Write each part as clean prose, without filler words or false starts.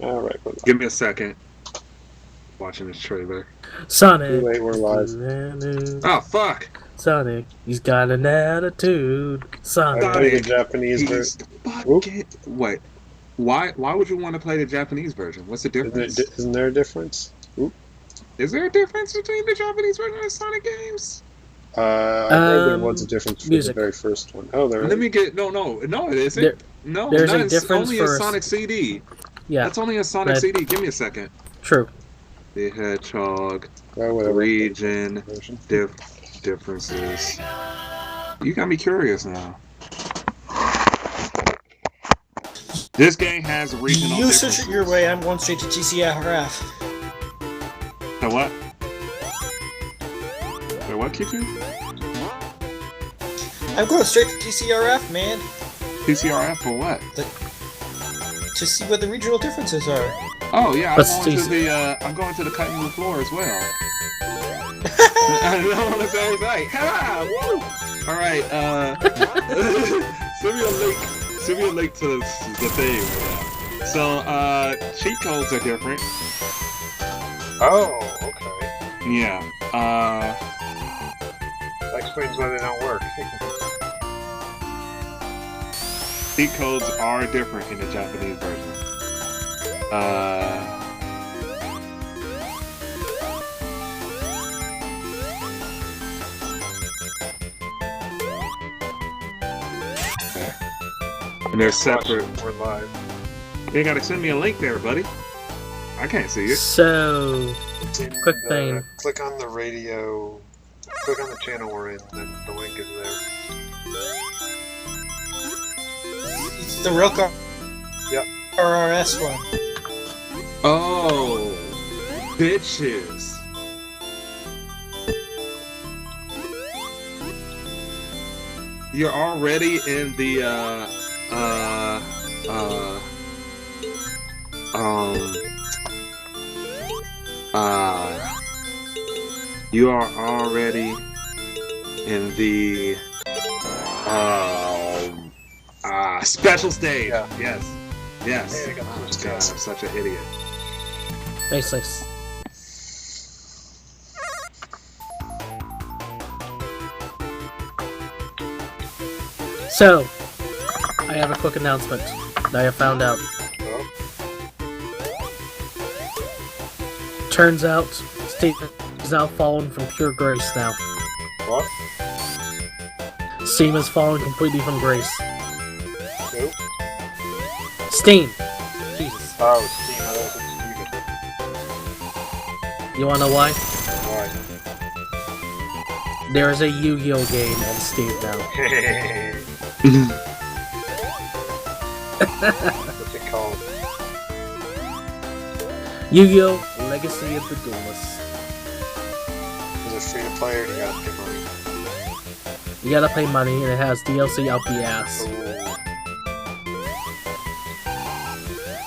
Alright, Give me a second. Watching this trailer. Sonic. wait, we're live. Oh, fuck! Sonic, he's got an attitude. I Sonic. play the Japanese version. Fucking... Wait. Why would you want to play the Japanese version? What's the difference? Isn't there a difference? Oop. Is there a difference between the Japanese version of Sonic games? I heard there was a difference for music. the very first one. Oh, there Let is. me get... No, it isn't. There's a difference only for a Sonic CD. Yeah. That's only a Sonic But- CD. Give me a second. True. The Hedgehog, Oh, whatever. region, differences. You got me curious now. This game has regional You differences. search it your way, I'm going straight to TCRF. The what? The what, Kitchen? I'm going straight to TCRF, man. PCRF for what? To see what the regional differences are. Oh yeah, Let's I'm going to the cutting room floor as well. I know what I'm saying. Like, ha! Woo! All right, send me a link to the thing. So, cheat codes are different. Oh, okay. Yeah. That explains why they don't work. Cheat codes are different in the Japanese version. And they're separate. We're live. You gotta send me a link there, buddy. I can't see it. So, It's in quick the- thing. Click on the radio. Click on the channel we're in, then the link is there. It's the real car. Yep. RRS one. Oh, bitches. You're already in the, you are already in the, special stage. Yeah. Yes. Yes. Hey, I got Oh, first God, guess. I'm such an idiot. basics. So, I have a quick announcement that I have found out. Oh, Turns out, Steve is now fallen from pure grace now. what? Steam has fallen completely from grace. Who? Steam! Jesus. Oh, Steam. I thought it You wanna know why? was Steven. There is a Yu-Gi-Oh game on Steam now. Why? What's it called? Yu-Gi-Oh! Legacy of the Duelist. Is it free to play or do you gotta pay money? You gotta pay money and it has DLC out the ass. Ooh.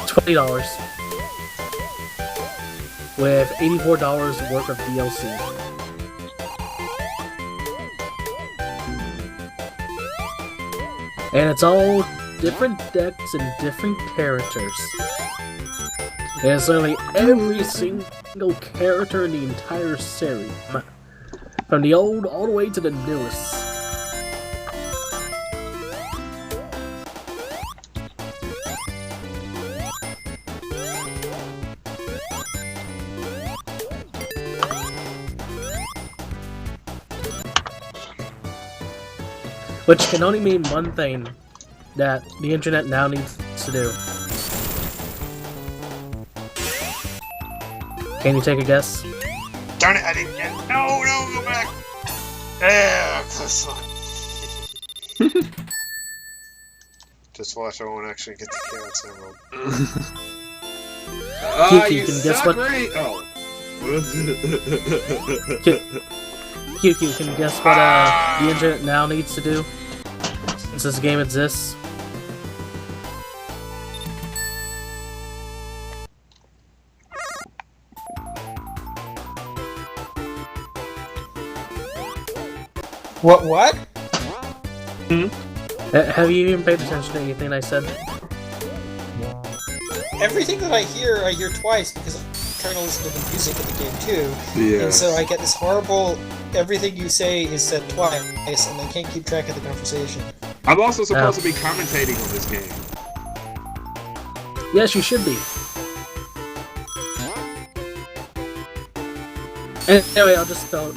$20. With $84 worth of DLC. And it's all different decks and different characters. There's literally every single character in the entire series. From the old all the way to the newest. Which can only mean one thing that the internet now needs to do. Can you take a guess? Darn it, I didn't get it. No, go back! Yeah, this one. Just watch, I won't actually get the Carrots Emerald. Kiki, You can guess suck, what- Ray. Oh. QQ, can you guess what the internet now needs to do? Since this game exists? What? Have you even paid attention to anything I said? everything that I hear twice because I'm trying to listen to the music of the game too. Yeah. And so I get this horrible, everything you say is said twice, and I can't keep track of the conversation. I'm also supposed to be commentating on this game. Yes, you should be. Anyway, I'll just throw it.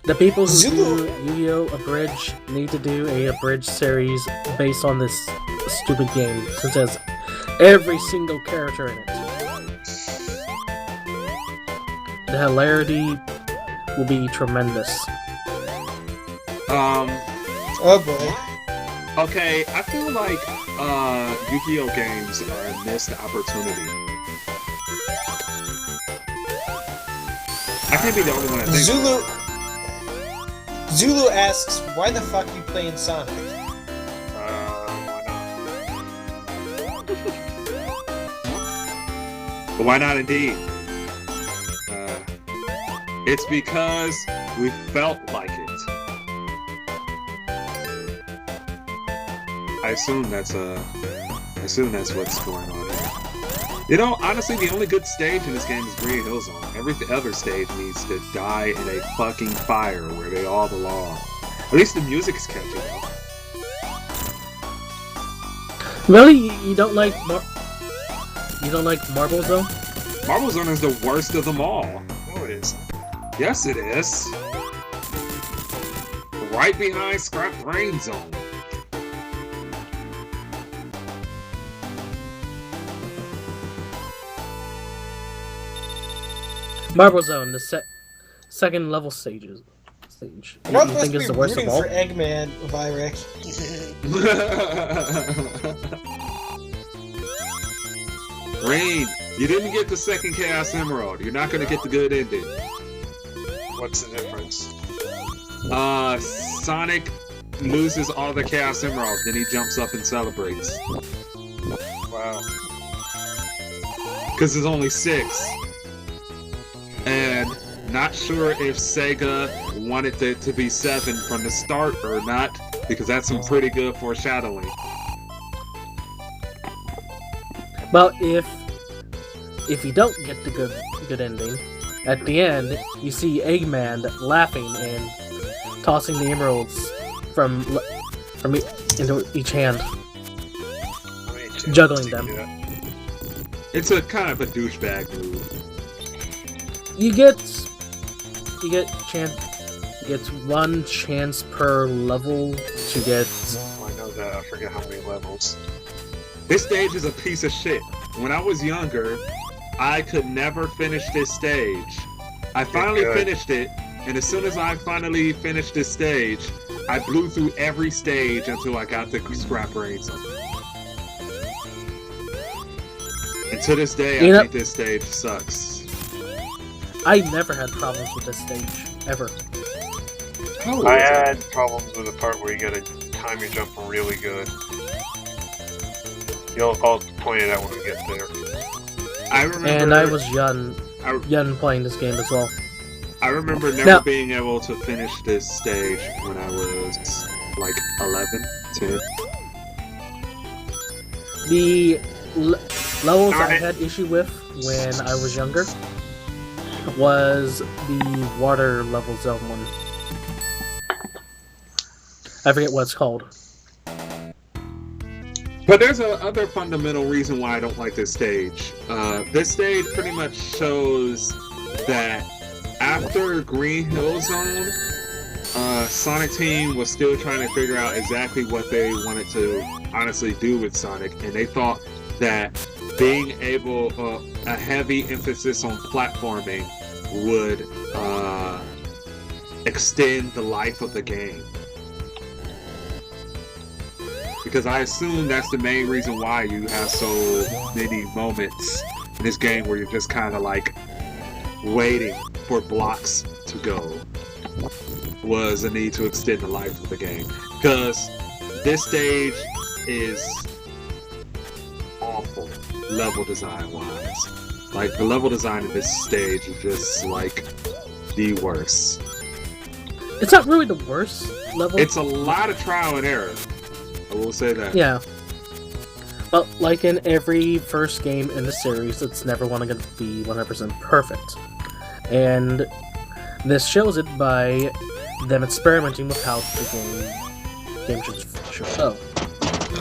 The people who do Yu-Gi-Oh! Abridge need to do a Abridge series based on this stupid game, since it has every single character in it. The hilarity will be tremendous. Oh boy. Okay, I feel like Yu-Gi-Oh! Games are a missed opportunity. I can't be the only one that thinks Zulu asks, why the fuck you playing Sonic? Why not? But why not indeed? It's because we felt like it. I assume that's what's going on here. You know, honestly, the only good stage in this game is Green Hill Zone. Every other stage needs to die in a fucking fire where they all belong. At least the music is catchy, though. Really, you don't like Marble Zone? Marble Zone is the worst of them all. No, it isn't. Yes, it is. Right behind Scrap Brain Zone. Marble Zone, the second level stage. You What think must it's be the worst of rooting all? for Eggman, Vyrek? Rain, you didn't get the second Chaos Emerald. You're not gonna get the good ending. What's the difference? Sonic loses all the Chaos Emeralds, then he jumps up and celebrates. Wow. Because there's only 6. And not sure if Sega wanted it to be 7 from the start or not, because that's some pretty good foreshadowing. Well, if you don't get the good ending, at the end you see Eggman laughing and tossing the emeralds from into each hand, juggling them. It's a kind of a douchebag move. You get one chance per level to get. Oh, I know that. I forget how many levels. This stage is a piece of shit. When I was younger, I could never finish this stage. I finally finished it, and as soon as I finally finished this stage, I blew through every stage until I got the Scrap Brain Zone. And to this day, I think this stage sucks. I never had problems with this stage, ever. I had problems with the part where you gotta time your jump really good. I'll point it out when we get there. I remember, and I was young playing this game as well. I remember never being able to finish this stage when I was like 11, 10. The levels I had issue with when I was younger was the water level zone one. I forget what it's called. But there's a other fundamental reason why I don't like this stage. This stage pretty much shows that after Green Hill Zone, Sonic Team was still trying to figure out exactly what they wanted to honestly do with Sonic, and they thought that being able, a heavy emphasis on platforming would extend the life of the game. Because I assume that's the main reason why you have so many moments in this game where you're just kind of like waiting for blocks to go, was a need to extend the life of the game. Because this stage is awful level design wise. Like, the level design of this stage is just like the worst. It's not really the worst level. It's a lot of trial and error. I will say that. Yeah. But like in every first game in the series, it's never going to be 100% perfect. And this shows it by them experimenting with how the game should go.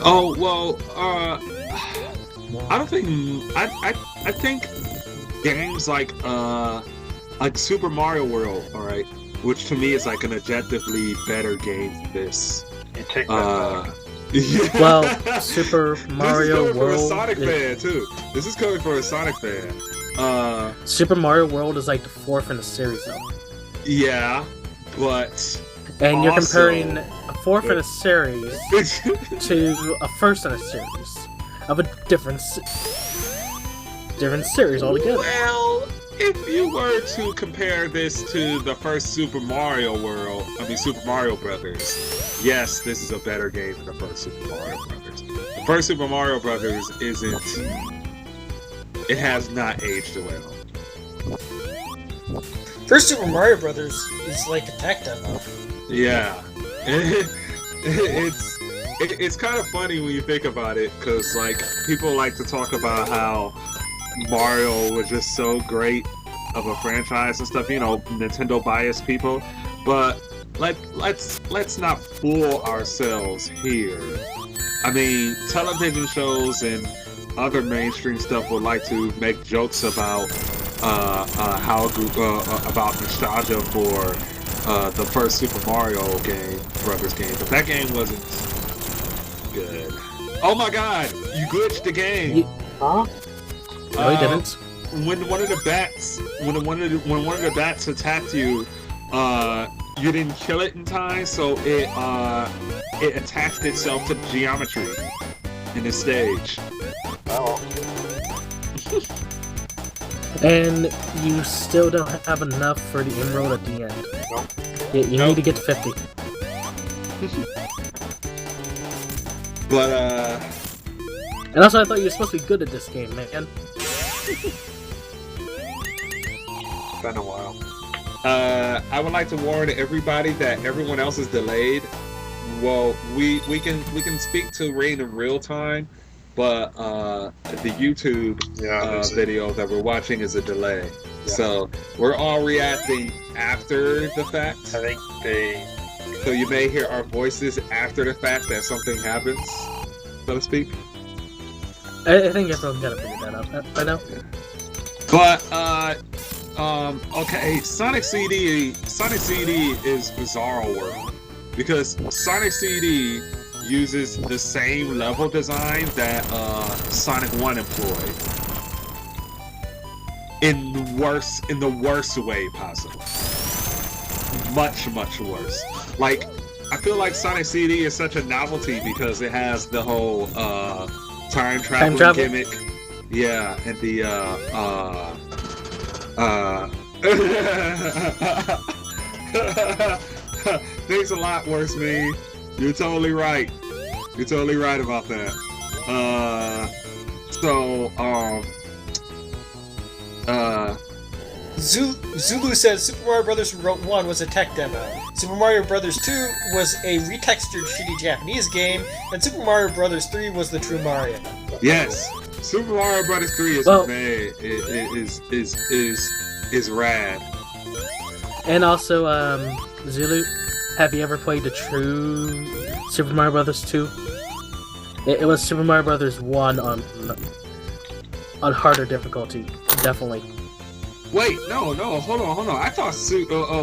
Oh well, I don't think I think games like Super Mario World, all right, which to me is like an objectively better game than this. You take that back. Yeah. Well, Super Mario this is coming World. from a Sonic fan too. This is coming from a Sonic fan. Super Mario World is like the fourth in the series, though. Yeah, but And you're also- comparing a fourth in a series to a first in a series of a different series altogether. Well, if you were to compare this to the first Super Mario Brothers, yes, this is a better game than the first Super Mario Brothers. The first Super Mario Brothers it has not aged well. First Super Mario Brothers is like a tech demo. Yeah. It's kind of funny when you think about it, because like people like to talk about how Mario was just so great of a franchise and stuff, Nintendo biased people, but let's not fool ourselves here. I mean, television shows and other mainstream stuff would like to make jokes about about nostalgia for the first Super Mario Brothers game, but that game wasn't good. Oh my God! You glitched the game. Huh? No, he didn't. When one of the bats attacked you, you didn't kill it in time, so it attached itself to geometry in the stage. Oh. And you still don't have enough for the emerald at the end. Nope. You need to get to 50. But And also, I thought you were supposed to be good at this game, man. It's been a while. I would like to warn everybody that everyone else is delayed. Well, we can speak to Rain in real time, but the YouTube video that we're watching is a delay. Yeah. So we're all reacting after the fact. I think they. So you may hear our voices after the fact that something happens, so to speak. I think everyone's gotta figure that out by now. But okay, Sonic CD is Bizarro World, because Sonic CD uses the same level design that Sonic 1 employed in the worst way possible. Much worse. Like, I feel like Sonic CD is such a novelty because it has the whole time travel gimmick. Yeah, and the thanks a lot, worse me. You're totally right. You're totally right about that. Zulu says Super Mario Brothers 1 was a tech demo. Super Mario Brothers 2 was a retextured shitty Japanese game, and Super Mario Brothers 3 was the true Mario. Yes, Super Mario Brothers 3 is rad. And also, Zulu, have you ever played the true Super Mario Brothers 2? It was Super Mario Brothers 1 on harder difficulty, definitely. Wait, no, hold on. I thought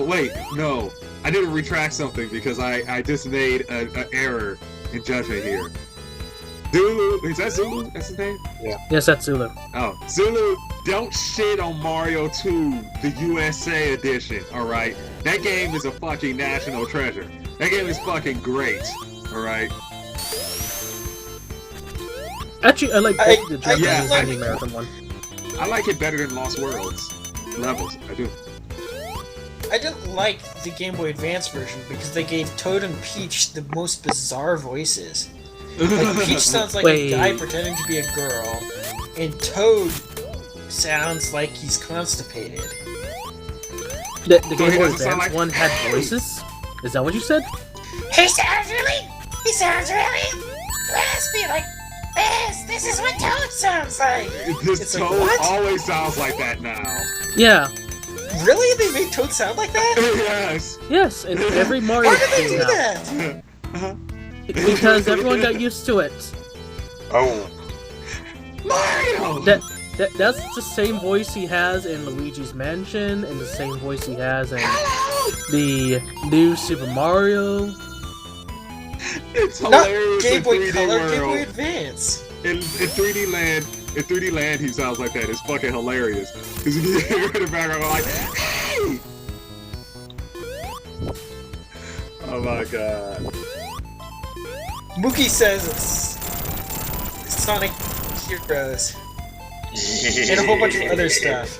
wait, no. I didn't retract something because I just made an error in judgment here. Zulu, is that Zulu? That's his name? Yeah. Yes, that's Zulu. Oh, Zulu, don't shit on Mario 2, the USA edition, alright? That game is a fucking national treasure. That game is fucking great, alright? Actually, I like both the Japanese yeah, and the American one. I like it better than Lost Worlds levels, I do. I didn't like the Game Boy Advance version because they gave Toad and Peach the most bizarre voices. Like, Peach sounds like a guy pretending to be a girl, and Toad sounds like he's constipated. The Game Boy doesn't sound Advance like- one had voices? Is that what you said? He sounds really raspy, like Yes, this is what Toad sounds like. This It's like, Toad what? always sounds like that now. Yeah. Really? They made Toad sound like that? Yes. Yes, in every Mario Why did they game do now. that? Because everyone got used to it. Oh, Mario. That's the same voice he has in Luigi's Mansion, and the same voice he has in the new Super Mario. It's Not hilarious. Game in Boy 3D Color, world. Game Boy Advance. In 3D Land, he sounds like that. It's fucking hilarious. Because you can hear in the background like, hey! Oh my god. Mookie says it's Sonic Heroes and a whole bunch of other stuff.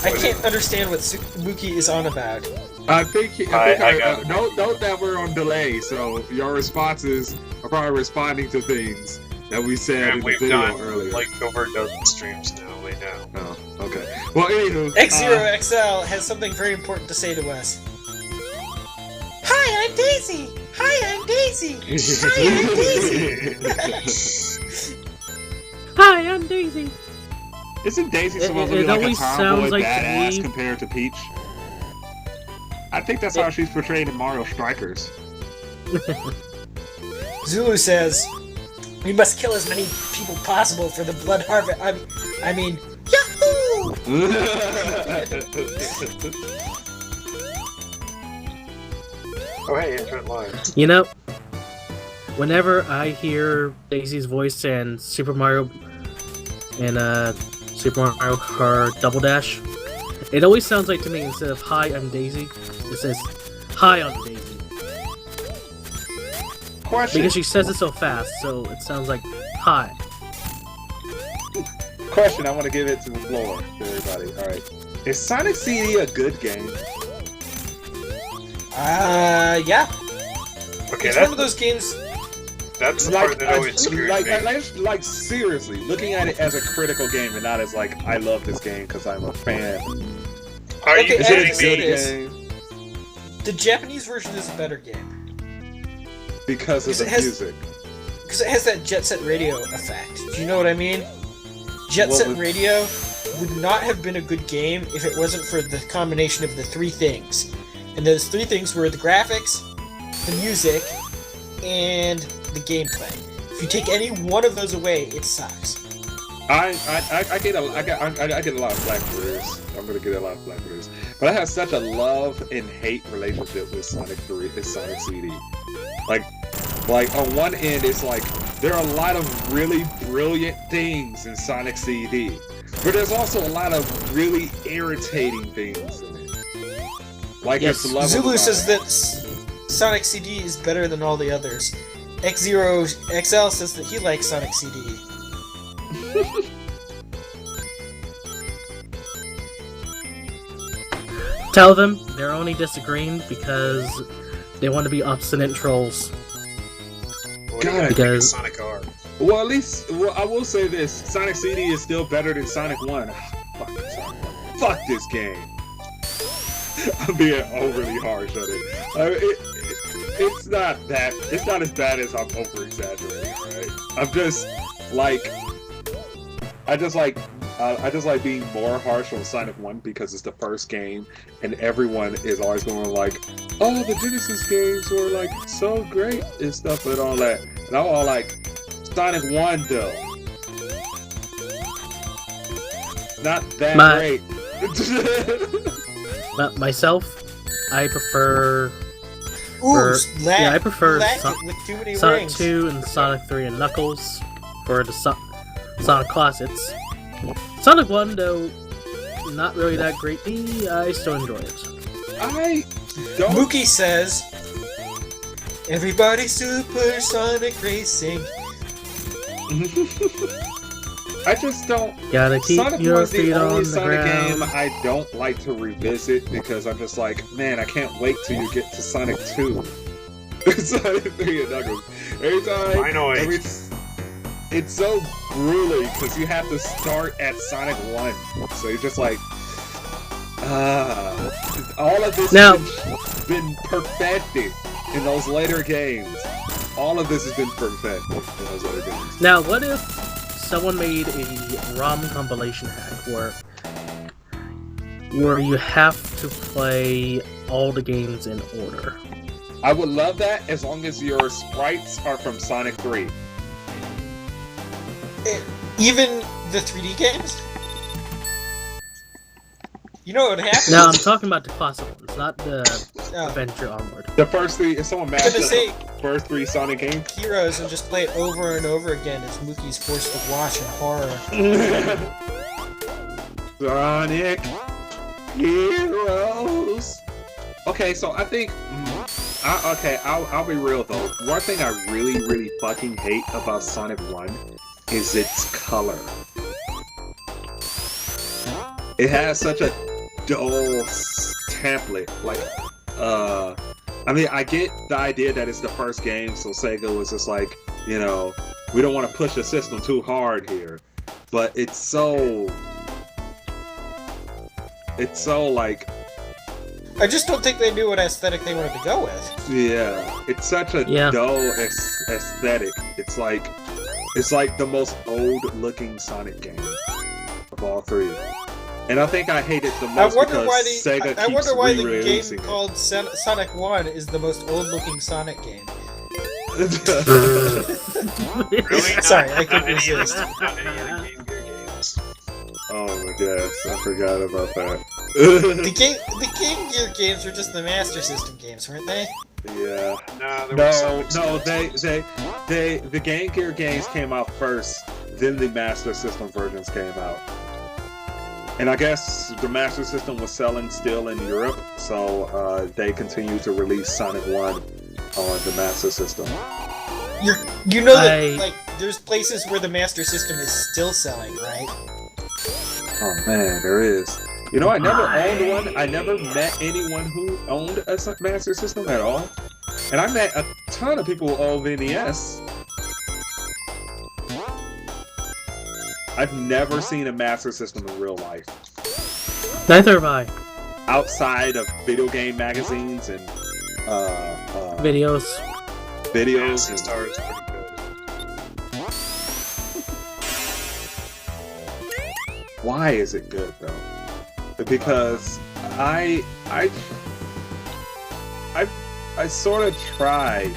I can't understand what Mookie is on about. I think I got it. note that we're on delay, so your responses are probably responding to things that we said and in the we've video done earlier. like over a dozen streams now. They know. Oh, okay. Well, anywho, X0XL has something very important to say to us. Hi, I'm Daisy! Hi, I'm Daisy! Hi, I'm Daisy! Hi, I'm Daisy. Isn't Daisy supposed to It be like a always tomboy sounds like to badass me- compared to Peach? I think that's how she's portrayed in Mario Strikers. Zulu says, we must kill as many people possible for the blood harvest. I mean, Yahoo! Oh hey, Infinite Line. You know, whenever I hear Daisy's voice in Super Mario Kart Double Dash, it always sounds like to me, instead of "Hi, I'm Daisy," it says "Hi, I'm Daisy." Question. Because she says it so fast, so it sounds like "Hi." Question. I want to give it to the floor to everybody. All right. Is Sonic CD a good game? Yeah. Okay, It's one of those games. that's the part that always screws me. like seriously, looking at it as a critical game and not as like I love this game because I'm a fan. Are Okay, you Is I it a kidding just me? good this. game The Japanese version is a better game. because of Because the it has- music? Because it has that Jet Set Radio effect. Do you know what I mean? Jet What Set would- Radio would not have been a good game if it wasn't for the combination of the three things. And those three things were the graphics, the music, and the gameplay. If you take any one of those away, it sucks. I get a lot of flack for this. I'm gonna get a lot of flack for this, but I have such a love and hate relationship with Sonic 3 and Sonic CD. Like on one end, it's like there are a lot of really brilliant things in Sonic CD, but there's also a lot of really irritating things in it. Like Yes, its level Zulu design. says that Sonic CD is better than all the others. X0XL says that he likes Sonic CD. Tell them they're only disagreeing because they want to be obstinate trolls. What do you God, think because- of Sonic R? Well, at least I will say this: Sonic CD is still better than Sonic 1. Fuck Sonic 1. Fuck this game. I'm being overly harsh on it. I mean, it's not that. It's not as bad as I'm over exaggerating, right? I'm just like, I just like being more harsh on Sonic 1 because it's the first game, and everyone is always going like, "Oh, the Genesis games were like so great and stuff and all that," and I'm all like, Sonic 1 though, not that great. Myself, I prefer Ooh, I prefer with too many Sonic rings. 2 and Sonic 3 and Knuckles for the Sonic classics. Sonic 1, though, not really that great. I still enjoy it. I don't. Mookie says, "Everybody supersonic racing." I just don't. Gotta keep Sonic your was the feet only on the Sonic game ground. I don't like to revisit because I'm just like, man, I can't wait till you get to Sonic 2. Sonic 3 and Knuckles. Every time, Finally. it's so grueling because you have to start at Sonic 1. So you're just like, all of this Now- has been perfected in those later games. all of this has been perfect in those other games. Now, what if someone made a ROM compilation hack where you have to play all the games in order? I would love that as long as your sprites are from Sonic 3. Even the 3D games? You know what happened? No, I'm talking about the classic ones, not the Adventure Onward. The first three, if someone matched say the first 3 Sonic games. Heroes and just play it over and over again as Mookie's forced to watch in horror. Sonic Heroes. Okay, so I think. I'll be real though. One thing I really fucking hate about Sonic 1 is its color. It has such a dull template. Like, I mean, I get the idea that it's the first game, so Sega was just like, you know, we don't want to push the system too hard here. But it's so like. I just don't think they knew what aesthetic they wanted to go with. Yeah, it's such a dull aesthetic. It's like the most old-looking Sonic game of all 3. And I think I hate it the most because Sega keeps re-releasing it. I wonder why the game called Sonic 1 is the most old-looking Sonic game. Really? Sorry, I couldn't resist. Not any of the Game Gear games. Oh my gosh, I forgot about that. The Game Gear games were just the Master System games, weren't they? Yeah. No, the Game Gear games came out first, then the Master System versions came out. And I guess the Master System was selling still in Europe, so they continued to release Sonic 1 on the Master System. You know that like there's places where the Master System is still selling, right? Oh man, there is. You know, I never owned one. I never met anyone who owned a Master System at all. And I met a ton of people who own NES. I've never seen a Master System in real life. Neither have I. Outside of video game magazines and videos. Master Star is pretty good. Why is it good though? Because I sort of tried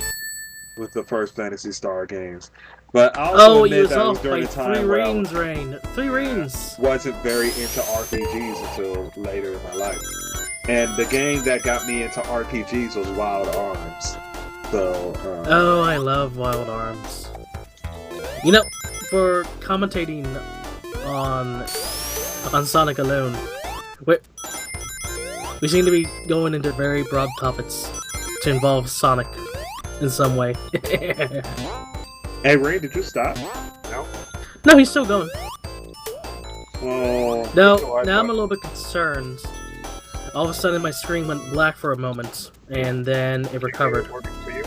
with the first Phantasy Star games, but I also admit that it was during the time where Three Rings wasn't very into RPGs until later in my life. And the game that got me into RPGs was Wild Arms. So. Oh, I love Wild Arms. You know, for commentating on Sonic alone, we seem to be going into very broad topics to involve Sonic in some way. Hey Ray, did you stop? No, he's still going. Oh. No, now I'm a little bit concerned. All of a sudden my screen went black for a moment, and then it recovered. Working for you?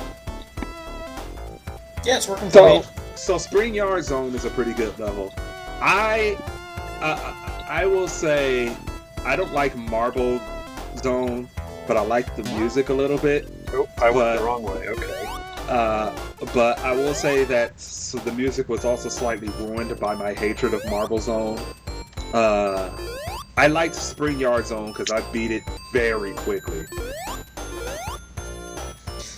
Yeah, it's working for me. So Spring Yard Zone is a pretty good level. I will say I don't like Marble Zone, but I like the music a little bit. Oh, I went the wrong way. Okay. But I will say that the music was also slightly ruined by my hatred of Marble Zone. I liked Spring Yard Zone because I beat it very quickly.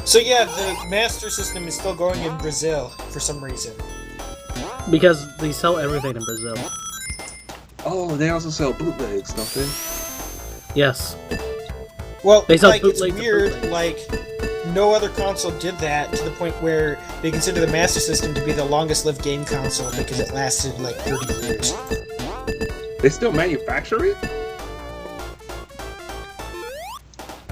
So yeah, the Master System is still going in Brazil for some reason. Because they sell everything in Brazil. Oh, they also sell bootlegs, don't they? Yes. Well, they sell it's bootlegs. Weird, like, no other console did that to the point where they consider the Master System to be the longest-lived game console because it lasted, like, 30 years. They still manufacture it?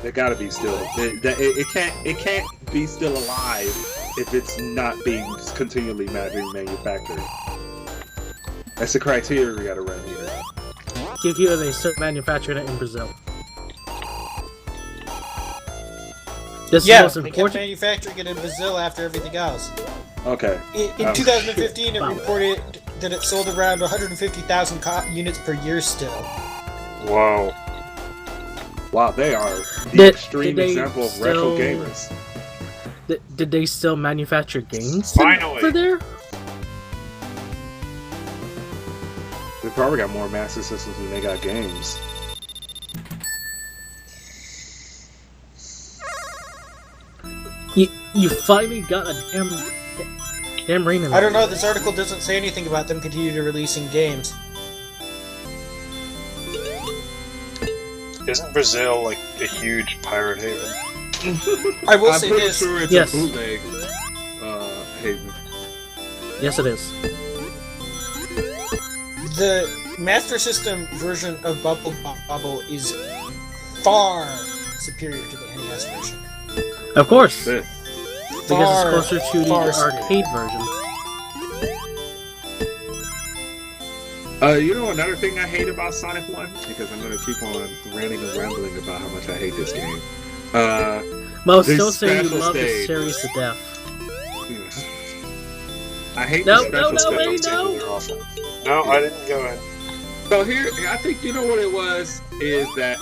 They gotta be still. It can't be still alive if it's not being continually manufactured. That's the criteria we gotta run here. QQ, they still manufacturing it in Brazil. This is the most they kept important. manufacturing it in Brazil after everything else. Okay. In 2015, it reported that it sold around 150,000 units per year still. Wow. Wow, they are the extreme example of retro gamers. Did they still manufacture games Finally. for there? They probably got more Master Systems than they got games. You finally got a damn ring in I don't know, this article doesn't say anything about them continuing to releasing games. Isn't Brazil like a huge pirate haven? I will I'm say pretty this. sure it's Yes. a bootleg haven. Yes, it is. The Master System version of Bubble Bobble is far superior to the NES version. Of course, Shit. because it's closer to the far superior. arcade version. You know another thing I hate about Sonic 1? Because I'm gonna keep on ranting and rambling about how much I hate this game. Well, The still say you special love stage. the series to death. I hate No, the special no, stage. wait, no. They're awful. No, I didn't go in. So here, I think you know what it was, is that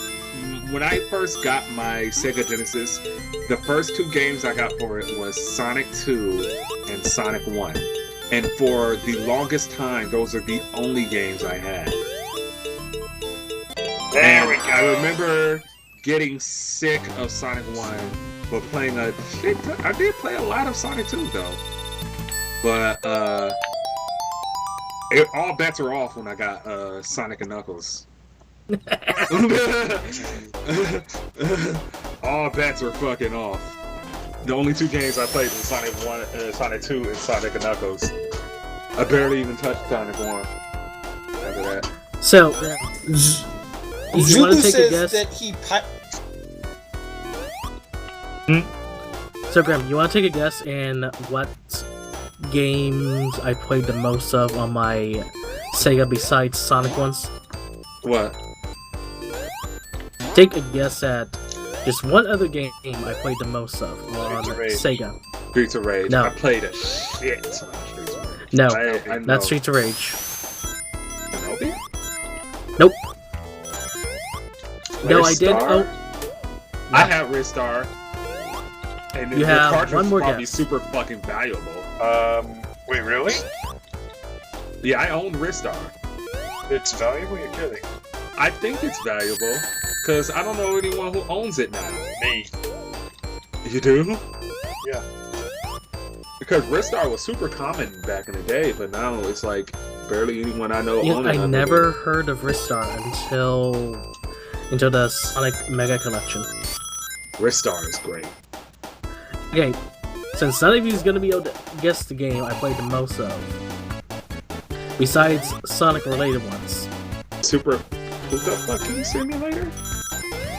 when I first got my Sega Genesis, the first two games I got for it was Sonic 2 and Sonic 1. And for the longest time, those are the only games I had. There And we go. I remember getting sick of Sonic 1, but playing a shit ton. I did play a lot of Sonic 2 though. But all bets are off when I got Sonic and Knuckles. All bets are fucking off. The only two games I played was Sonic 1, Sonic 2, and Sonic and Knuckles. I barely even touched Sonic 1 after that. So, you want Zulu to take a says guess? that he So, Graham, you want to take a guess in what games I played the most of on my Sega besides Sonic ones? What? Take a guess at just one other game I played the most of on Streets of Rage. Sega. Streets of Rage. No. I played a shit ton of Streets of Rage. No, I know. not Streets of Rage. Shinobi? Nope. No, I did. Ristar? Oh, I have Ristar. And You the have cartridge one is more probably guess. super fucking valuable. Wait, really? Yeah, I own Ristar. It's valuable? You're kidding. I think it's valuable because I don't know anyone who owns it now. Me. You do? Yeah. Because Ristar was super common back in the day, but now it's like barely anyone I know you owns know, it. I never heard of Ristar until the Sonic Mega Collection. Ristar is great. Okay, since none of you is gonna be able to guess the game I played the most of, besides Sonic related ones. Super. What the fucking simulator?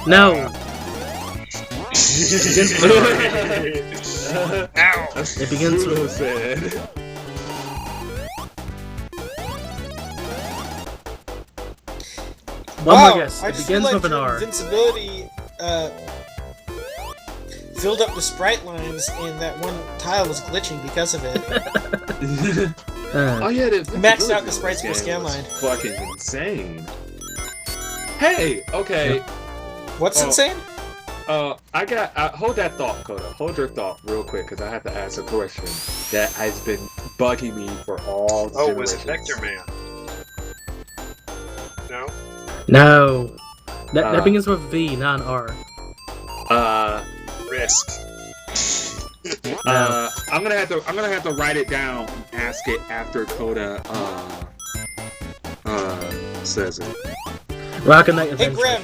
No, Ow! It begins Zulu with- said. one wow, more guess. I It just begins realized with an your R. invincibility filled up the sprite lines, and that one tile was glitching because of it. Oh yeah, the Maxed out the invincibility sprites in per this scan game was line. Fucking insane. Hey, okay. What's Oh. insane? I got. Hold that thought, Coda. Hold your thought real quick, because I have to ask a question that has been bugging me for all Oh, was it generations. Nectar Man? No? No, that Uh. begins with V, not an R. Risk. I'm gonna have to write it down and ask it after Coda says it. Rocket Knight Hey, Adventures. Graham.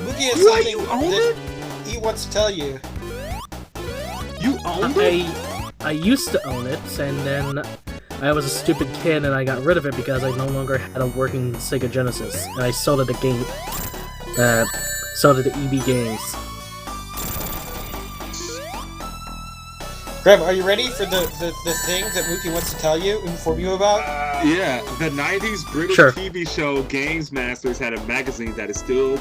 Mookie has What, something you own that it? he wants to tell you. You owned it? I used to own it, and then I was a stupid kid and I got rid of it because I no longer had a working Sega Genesis, and I sold it to sold it to EB Games. Graham, are you ready for the thing that Mookie wants to tell you, inform you about? Yeah, the '90s British Sure. TV show Games Masters had a magazine that is still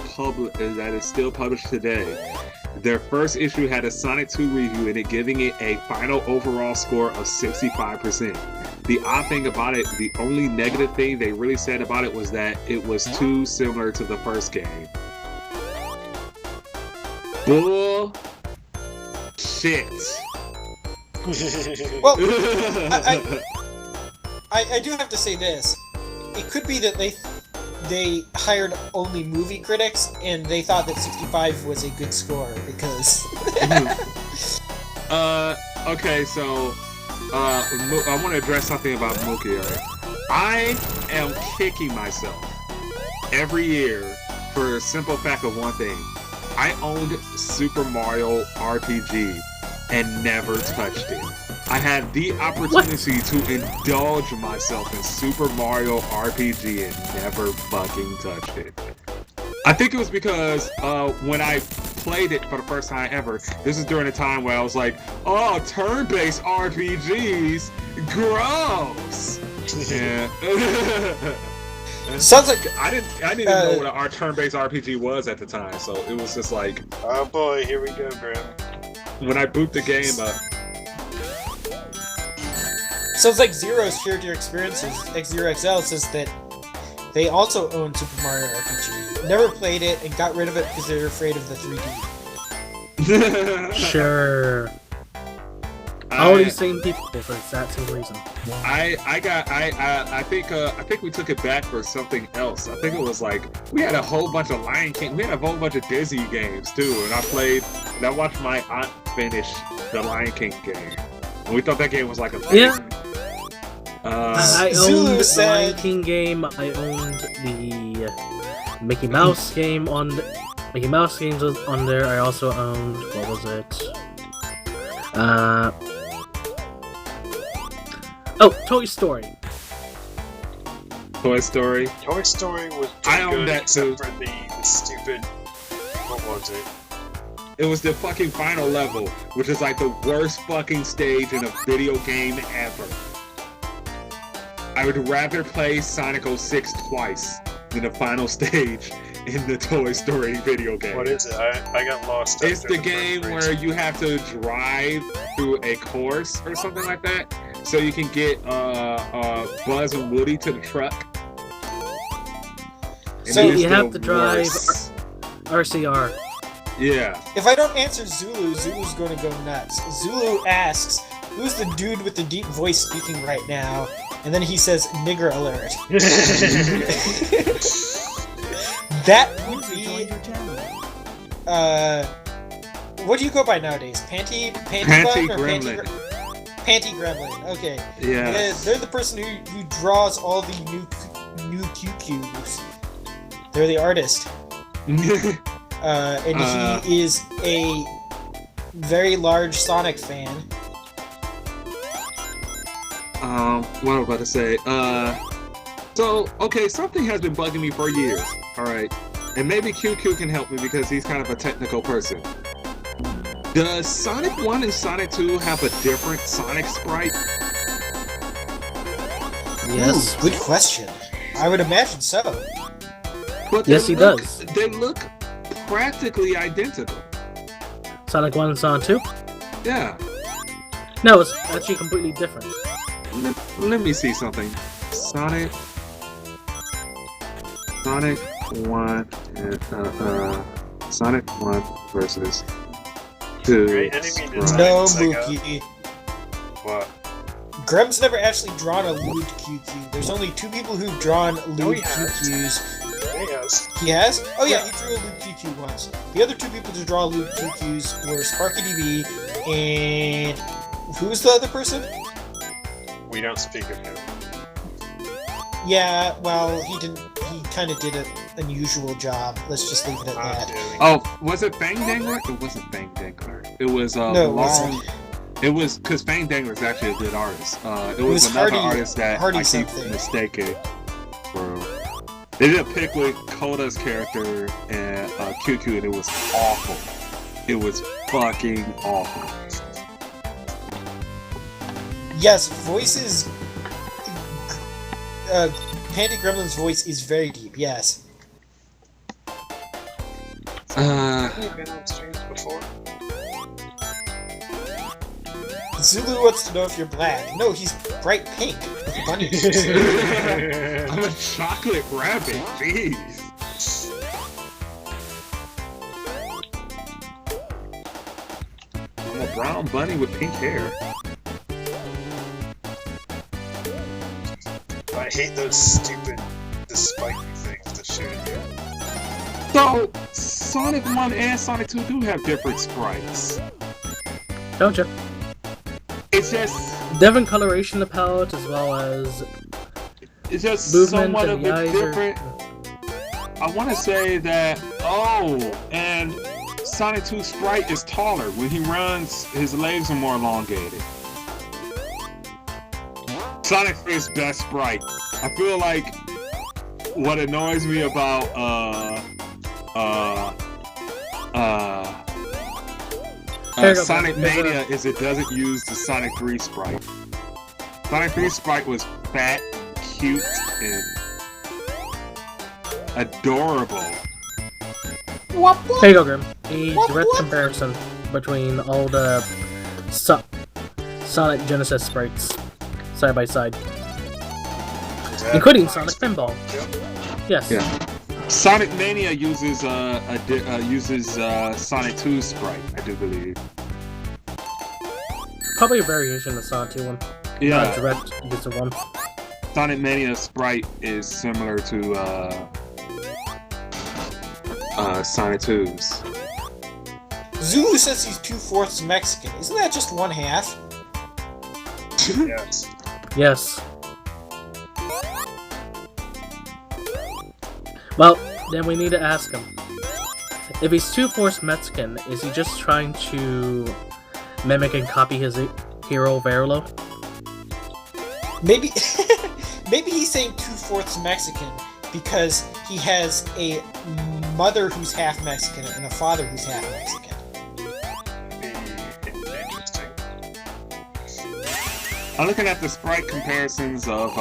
published today. Their first issue had a Sonic 2 review in it, giving it a final overall score of 65%. The odd thing about it, the only negative thing they really said about it was that it was too similar to the first game. Bull shit. shit. Well, I do have to say this. It could be that they hired only movie critics and they thought that 65 was a good score because. Okay, so I want to address something about Mookie. I am kicking myself every year for the simple fact of one thing. I owned Super Mario RPG and never touched it. I had the opportunity to indulge myself in Super Mario RPG and never fucking touched it. I think it was because when I played it for the first time ever, this is during a time where I was like, oh, turn-based RPGs, gross! Yeah. Sounds like I didn't even know what our turn-based RPG was at the time, so it was just like, oh boy, here we go, Grim. when I boot the game up. Sounds like Zero's shared your experiences. X0XL says that they also own Super Mario RPG, never played it, and got rid of it because they're afraid of the 3D. Sure. All these same people for the exact same reason. I think we took it back for something else. I think it was like we had a whole bunch of Lion King, we had a whole bunch of Disney games too, and I watched my aunt finish the Lion King game, and we thought that game was like amazing. Yeah. I Zulu owned the said- Lion King game. I owned the Mickey Mouse game on. Mickey Mouse games was on there. I also owned, what was it? Oh, Toy Story. Toy Story. Toy Story was I pretty own good, that except too. for the stupid. What was it? It was the fucking final level, which is like the worst fucking stage in a video game ever. I would rather play Sonic 06 twice than the final stage in the Toy Story video game. What is it? I got lost. It's after the first game race. where you have to drive through a course or something like that, so you can get Buzz and Woody to the truck. And So it is you have the to drive worst. RCR. Yeah. If I don't answer Zulu, Zulu's going to go nuts. Zulu asks, who's the dude with the deep voice speaking right now? And then he says, nigger alert. That would be... what do you go by nowadays? Panty Panty Bug or Gremlin. Panty Gremlin, okay. Yeah. They're the person who draws all the new QQs. They're the artist. And he is a very large Sonic fan. What am I about to say? So, okay, something has been bugging me for years, alright? And maybe QQ can help me because he's kind of a technical person. Does Sonic 1 and Sonic 2 have a different Sonic sprite? Yes. Ooh, good question. I would imagine so. But Yes, he does. They look practically identical. Sonic 1 and Sonic 2? Yeah. No, it's actually completely different. Let me see something. Sonic 1 and Sonic 1 versus 2. Great enemy sprite. design. No, Sega. Mookie. What? Grem's never actually drawn a lewd QQ. There's only two people who've drawn lewd he has. QQs. Yes. He has? Oh yeah, he drew a lewd QQ once. The other two people to draw lewd QQs were SparkyDB and... Who was the other person? We don't speak of him. Yeah, well, he didn't... He kind of did an unusual job. Let's just leave it at that. Oh, was it Fang Dangler? It wasn't Fang Dangler. It was No, it long. wasn't. It was because Fang Dangler is actually a good artist. It was was another Hardy- artist that Hardy I keep something. mistaking for. They did a pick with Koda's character and QQ, and it was awful. It was fucking awful. Yes, voices... Panty Gremlin's voice is very deep, yes. Have you been on streams before? Zulu wants to know if you're black. No, he's bright pink with bunny ears. I'm a chocolate rabbit, jeez. I'm a brown bunny with pink hair. I hate those stupid, the spiky things that shoot at you. So, Sonic 1 and Sonic 2 do have different sprites. Don't you? It's just... Different coloration of palette as well as It's just movement somewhat and of the a eyes different... I want to say that... Oh, and Sonic 2 sprite is taller. When he runs, his legs are more elongated. Sonic 3's best sprite. I feel like what annoys me about Sonic Mania is it doesn't use the Sonic 3 sprite. Sonic 3 sprite was fat, cute, and adorable. Here you go, Grim. A direct comparison between all the Sonic Genesis sprites side by side, including Sonic Pinball. Yep. Yes. Yeah. Sonic Mania uses Sonic 2 sprite, I do believe. Probably a variation of Sonic 2 one. Yeah. Not a direct use of one. Sonic Mania sprite is similar to Sonic 2's. Zulu says he's 2/4 Mexican. Isn't that just 1/2? Yes. Yes. Well, then we need to ask him. If he's 2/4 Mexican, is he just trying to mimic and copy his hero Verlo? Maybe, maybe he's saying 2/4 Mexican because he has a mother who's half Mexican and a father who's half Mexican. Be interesting. I'm looking at the sprite comparisons of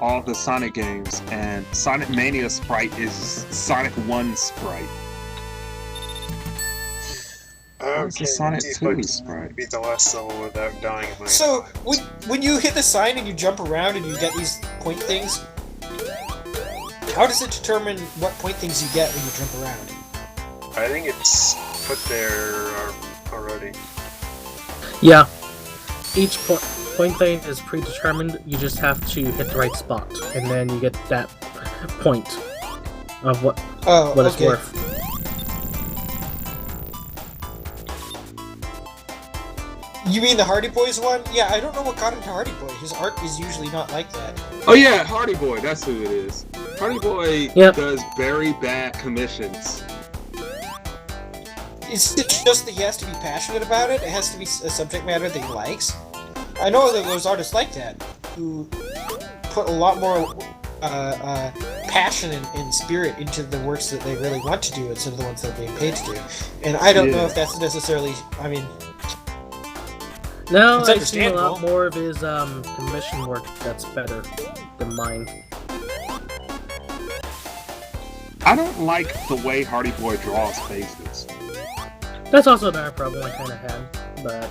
all the Sonic games, and Sonic Mania sprite is Sonic 1 sprite. Okay, Sonic see if 2 I can sprite? beat the last level without dying in my So eyes. when you hit the sign and you jump around and you get these point things, how does it determine what point things you get when you jump around? I think it's put there already. Yeah. Each point thing is predetermined. You just have to hit the right spot, and then you get that point of what it's okay. worth. You mean the Hardy Boys one? Yeah, I don't know what got into Hardy Boy. His art is usually not like that. Oh yeah, Hardy Boy, that's who it is. Hardy Boy Yep. does very bad commissions. Is it just that he has to be passionate about it? It has to be a subject matter that he likes? I know that there's artists like that who put a lot more passion and spirit into the works that they really want to do instead of the ones they're being paid to do. And I don't know if that's necessarily... I mean... No, It's I've seen a lot understandable. more of his commission work that's better than mine. I don't like the way Hardy Boy draws faces. That's also another problem I kind of had, but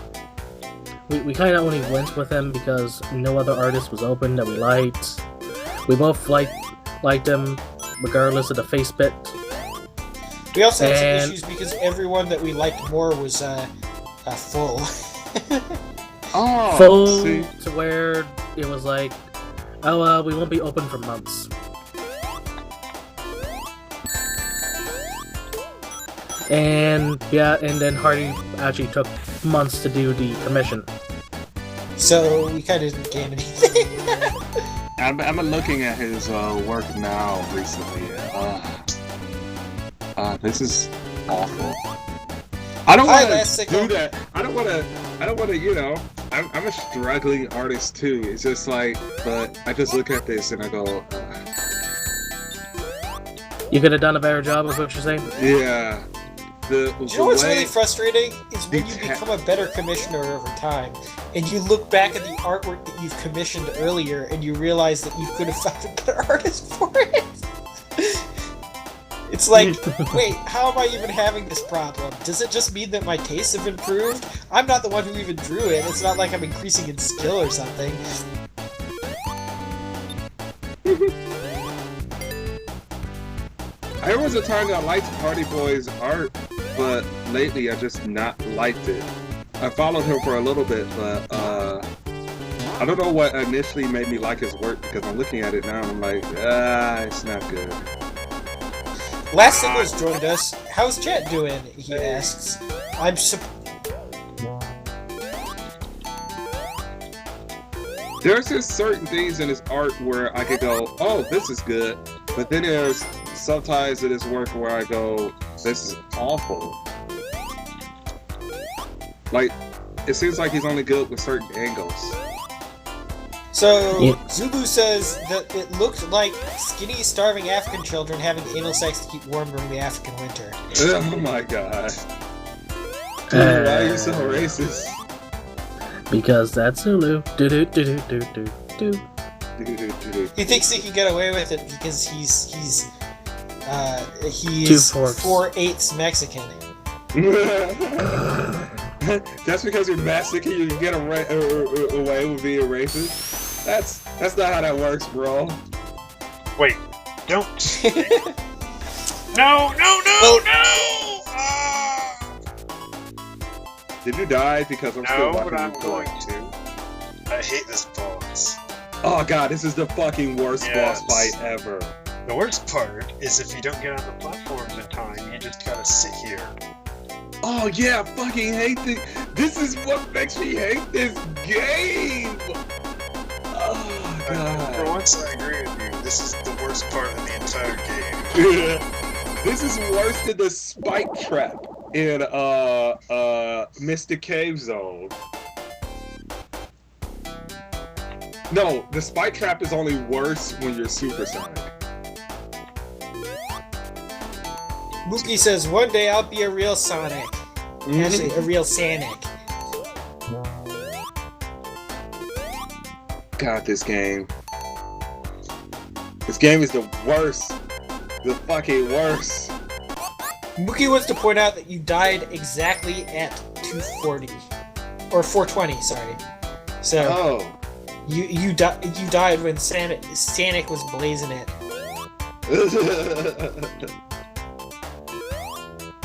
we kind of only went with him because no other artist was open that we liked. We both liked him regardless of the face bit. We also had some And- issues because everyone that we liked more was full. Oh, Full see. to where it was like, oh, we won't be open for months. And yeah, and then Hardy actually took months to do the commission. So we kind of didn't gain anything. I'm looking at his work now recently. This is awful. I don't Hi, want to Last do Sickle. that. I don't want to. You know, I'm a struggling artist too. It's just like, but I just look at this and I go, You could have done a better job of what you're saying. yeah. Do you know what's way- really frustrating? Is when you the become a better commissioner over time, and you look back at the artwork that you've commissioned earlier, and you realize that you could have found a better artist for it. It's like, wait, how am I even having this problem? Does it just mean that my tastes have improved? I'm not the one who even drew it. It's not like I'm increasing in skill or something. There was a time that I liked Hardy Boy's art, but lately I just not liked it. I followed him for a little bit, but I don't know what initially made me like his work because I'm looking at it now and I'm like, it's not good. Last Singles joined us. How's chat doing? He asks. There's just certain things in his art where I could go, oh, this is good. But then there's sometimes in his work where I go, this is awful. Like, it seems like he's only good with certain angles. So, Zulu says that it looked like skinny, starving African children having anal sex to keep warm during the African winter. Oh my god. Dude, why are you so racist? Because that's Zulu. Do do do do do do do. He thinks he can get away with it because he's 4/8 Mexican. Just because you're Mexican, you can get away with being racist? That's not how that works, bro. Wait, don't. No! Did you die because I'm still No, watching but I'm you going play? to. I hate this boss. Oh god, this is the fucking worst boss fight ever. The worst part is if you don't get on the platforms in time, you just gotta sit here. Oh yeah, I fucking hate this. This is what makes me hate this game. Oh god. For once, I agree with you. This is the worst part of the entire game. This is worse than the spike trap in Mystic Cave Zone. No, the spike trap is only worse when you're supersonic. Mookie says, one day I'll be a real Sonic. Actually, a real Sanic. God, this game. This game is the worst. The fucking worst. Mookie wants to point out that you died exactly at 240. Or 420, sorry. So, you died when Sanic was blazing it.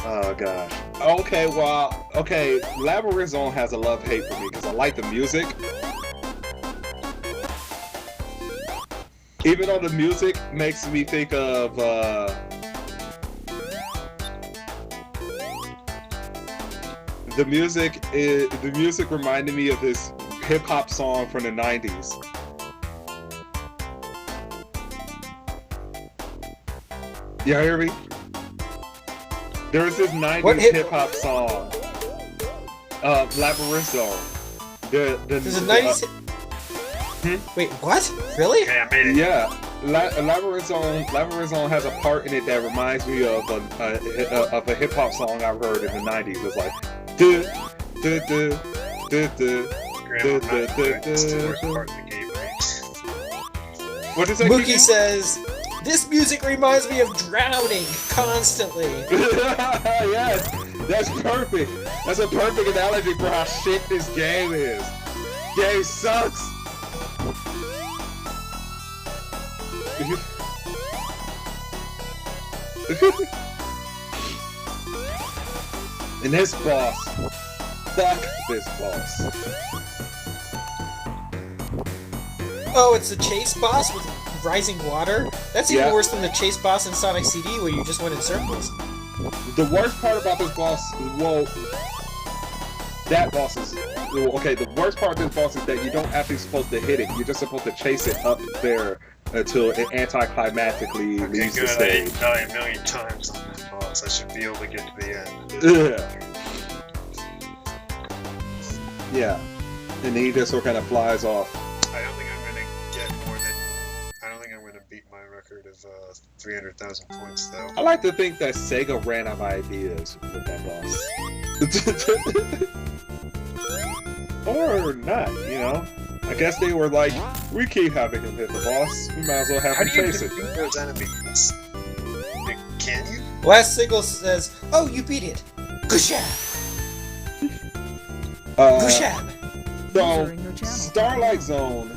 Oh gosh. Okay, well, Labyrinth Zone has a love-hate for me because I like the music. Even though the music makes me think of the music reminded me of this hip-hop song from the 90s. You hear me? There was this 90s hip-hop song, Labyrinth Zone. There's a 90s... Wait, what? Really? Okay, I made it. Yeah. Labyrinth Zone has a part in it that reminds me of a hip-hop song I heard in the 90s. It was like... What does that Mookie says... This music reminds me of drowning constantly. Yes, that's perfect. That's a perfect analogy for how shit this game is. Game sucks. And this boss. Fuck this boss. Oh, it's the chase boss with rising water? That's even worse than the chase boss in Sonic CD where you just went in circles. The worst part about this boss, the worst part of this boss is that you don't actually supposed to hit it. You're just supposed to chase it up there until it anticlimactically leaves the stage. I died a million times on this boss. I should be able to get to the end. Yeah. And then he just sort of kind of flies off. I don't think I'm gonna get more than... I don't think I'm gonna beat my record of 300,000 points, though. I like to think that Sega ran out of ideas with that boss. Or not, you know? I guess they were like, we keep having him hit the boss, we might as well have him chase it. How do you defeat those enemies? Can you? Last Single says, oh, you beat it. Gushab! Gushab! So, Starlight Zone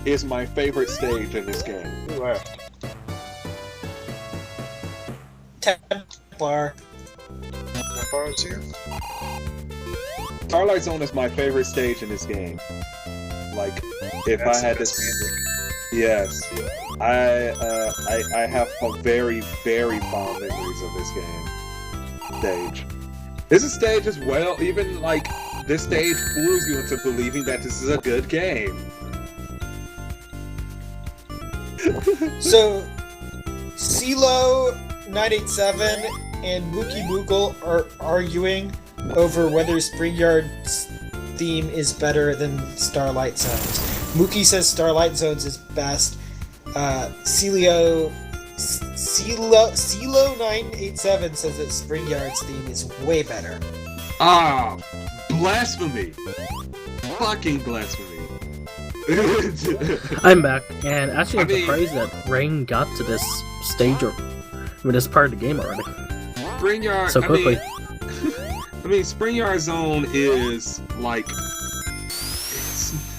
is my favorite stage in this game. Who left? Templar. Templar's here? Starlight Zone is my favorite stage in this game. Like, if That's I had the best this, music. yes, I have a very, very fond memories of this game stage. This stage as well. Even like this stage fools you into believing that this is a good game. So, CeeLo 987 and Mookie Moogle are arguing over whether Springyard's theme is better than Starlight Zones. Mookie says Starlight Zones is best. CeeLo 987 says that Springyard's theme is way better. Ah, blasphemy! Fucking blasphemy! I'm back, and actually I'm I mean- surprised that Rain got to this stage or this part of the game already Springyard. so quickly. I mean, Springyard Zone is like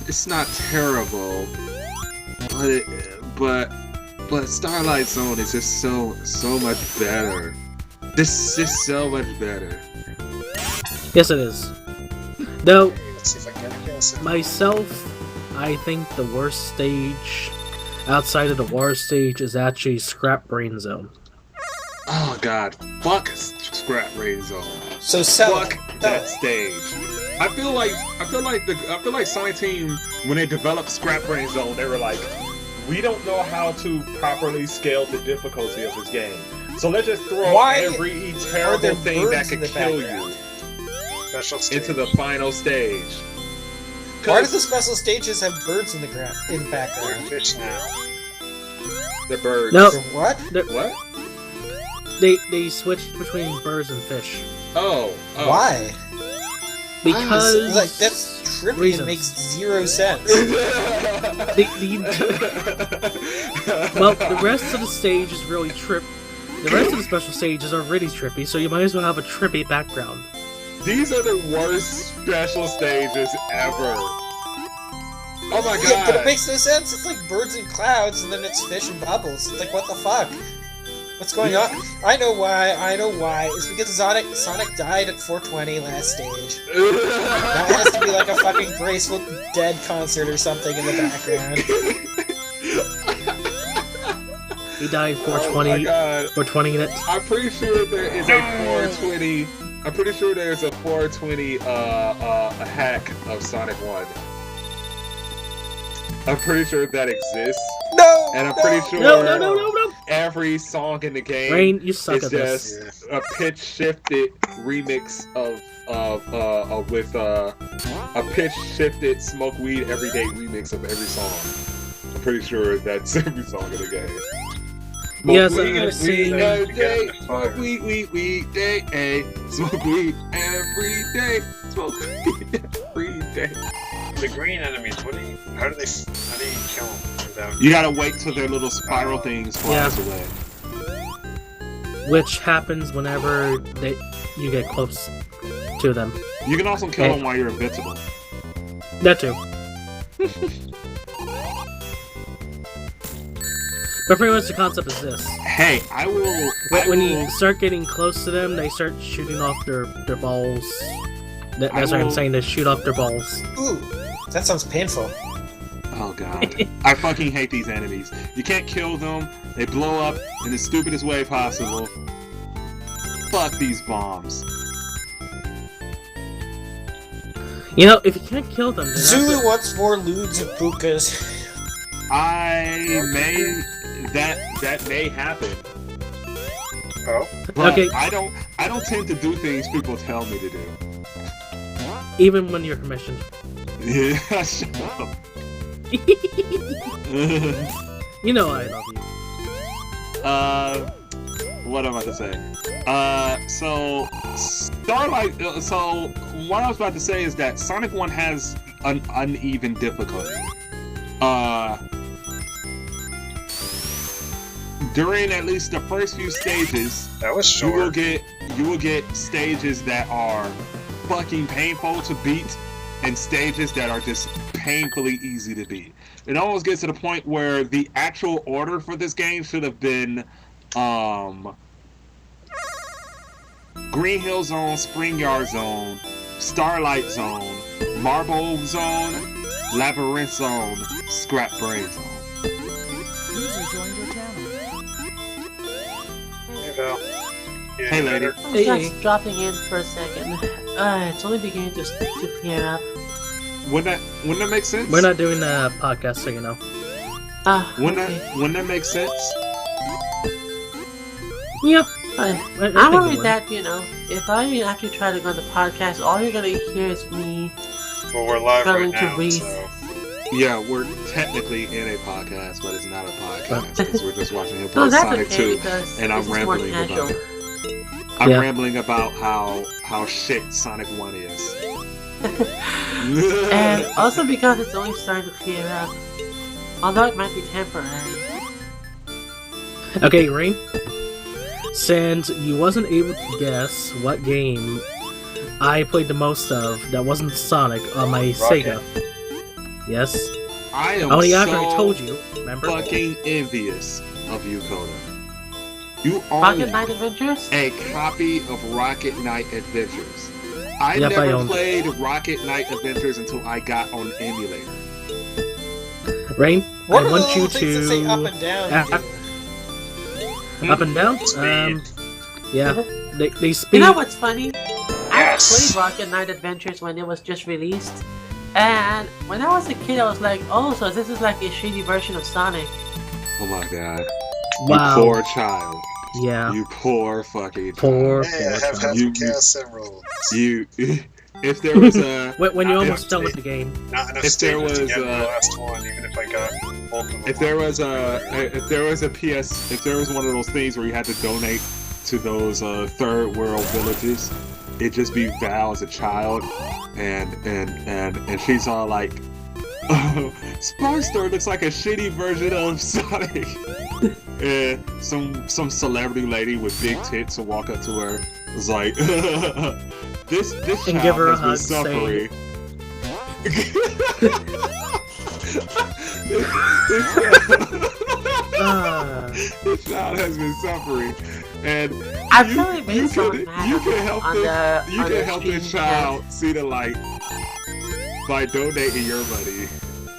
it's not terrible, but Starlight Zone is just so much better. This is so much better. Yes, it is. Though Let's see if I can get a guess. myself, I think the worst stage outside of the water stage is actually Scrap Brain Zone. Oh god, fuck Scrap Rain Zone. So sell Fuck it. that stage. I feel like Sonic Team, when they developed Scrap Brain Zone, they were like, we don't know how to properly scale the difficulty of this game, so let's just throw Why every are terrible there thing that birds in could the kill background? you Special stage. into the final stage. Why do the special stages have birds in the We're background? fish now. The birds. No. For what? What? They switched between birds and fish Oh. Why? because Like, that's trippy reasons. and makes zero sense. the well, the rest of the stage is really The rest of the special stages are really trippy, so you might as well have a trippy background. These are the worst special stages ever. Oh my god. Yeah, but it makes no sense. It's like birds and clouds, and then it's fish and bubbles. It's like, what the fuck? What's going on? I know why. It's because Sonic died at 420 last stage. That has to be like a fucking Graceful Dead concert or something in the background. He died Oh my 420, god. 420 in it. I'm pretty sure there is a 420. I'm pretty sure there's a 420 a hack of Sonic 1. I'm pretty sure that exists, No! and I'm pretty sure No! every song in the game Rain, you suck is at this. just a pitch shifted remix with a pitch shifted Smoke Weed Everyday remix of every song. I'm pretty sure that's every song in the game. Yes, Smoke I've seen- weed every day. Smoke weed, day, smoke weed every day. Smoke weed every day. The green enemies, how do you kill them without... You gotta wait till their little spiral things flies away. Which happens whenever you get close to them. You can also kill them while you're invincible. That too. But pretty much the concept is this. Hey, I will. When you start getting close to them, they start shooting off their balls. That's what I'm saying, they shoot off their balls. Ooh, that sounds painful. Oh god. I fucking hate these enemies. You can't kill them. They blow up in the stupidest way possible. Fuck these bombs. You know, if you can't kill them, then Zulu wants more lewds and pukas. That may happen. Oh? But Okay. I don't tend to do things people tell me to do. even when you're commissioned. Yeah, shut up. You know I love you. What am I to say? So Starlight. So what I was about to say is that Sonic 1 has an uneven difficulty. During at least the first few stages, That was you will short. get stages that are fucking painful to beat, and stages that are just painfully easy to beat. It almost gets to the point where the actual order for this game should have been Green Hill Zone, Spring Yard Zone, Starlight Zone, Marble Zone, Labyrinth Zone, Scrap Brain Zone. User joined your channel. Hey, Val. Yeah, Hey, you lady. better- Hey. Just dropping in for a second. It's only beginning to clear up. Wouldn't that make sense? We're not doing a podcast, so you know. Wouldn't Okay. that make sense? Yep. I I'm think it worried would. that, if I actually try to go on the podcast, all you're gonna hear is me. Well, we're live right Going to now, breathe. so... Yeah, we're technically in a podcast, but it's not a podcast because we're just watching him No, play that's Sonic okay 2, because and I'm this is more rambling casual. about it. I'm Yeah. rambling about how shit Sonic 1 is. And also because it's only starting to clear up. Although it might be temporary. Okay, Rain. Since you wasn't able to guess what game I played the most of that wasn't Sonic on my Sega. Yes. I am Only so after I told you, remember? fucking envious of you, Coda. You Rocket own Knight Adventures? a copy of Rocket Knight Adventures. I Yep, I never owned it. played Rocket Knight Adventures until I got on emulator. Rain, What I are want the you little things that say up to and down? Ah. do? up and down. Speed. Yeah, they speed. You know what's funny? Yes. I played Rocket Knight Adventures when it was just released. And when I was a kid, I was like, oh, so this is like a shitty version of Sonic. Oh my god. Wow. You poor child. Yeah. You poor fucking Poor- child. Hey, I have half You- a cast emerald. You if there was a When you Not almost enough done with speed. the game. Not enough If there stages to was, get the last one, even if I got both of them. if there was one of those things where you had to donate to those third world villages, it'd just be Val as a child, and she's all like, "Oh, Sparkstar looks like a shitty version of Sonic." And some celebrity lady with big tits will walk up to her. It's like, this And child give her a has been hug, suffering. This child has been suffering, and I've you- probably made you someone can- mad you can help on this- the you on can the help stream, this child see the light by donating your money.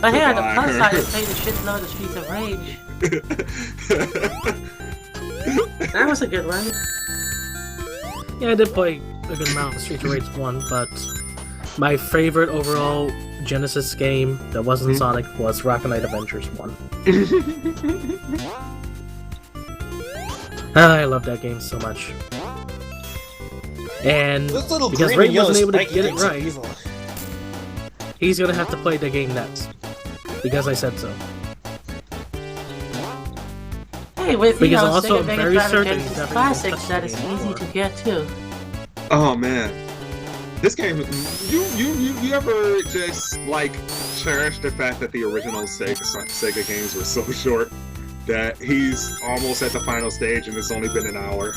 But hey, on the Goodbye. plus side, I played a shitload of Streets of Rage. That was a good one. Yeah, I did play a good amount of Streets of Rage 1, but my favorite overall Genesis game that wasn't Sonic was Rocket Knight Adventures 1. I love that game so much. And Those little because green Ray and yellow wasn't able to spiky get it things are right, evil. he's gonna have to play the game next. Because I said so. Hey, with Because you know, also Sega I'm Mega very Drive certain Genesis he's never gonna Classics, touch that the is game easy anymore. to get too. Oh man, this game. You ever just like cherish the fact that the original Sega games were so short that he's almost at the final stage and it's only been an hour?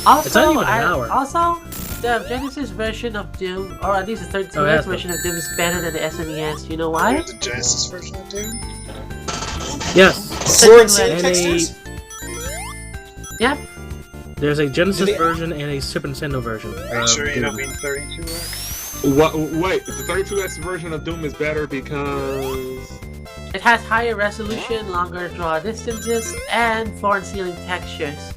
Also, It's not even an hour. Also, the Genesis version of Doom, or at least the 32X that's version of Doom, is better than the SNES. You know why? There's the Genesis version of Doom? Yes, Floor and sand And textures? Yep. there's a Genesis Did it- version and a Super Nintendo version. Are you sure you Doom. don't mean 32X? What? Wait, the 32X version of Doom is better because It has higher resolution, longer draw distances, and floor and ceiling textures.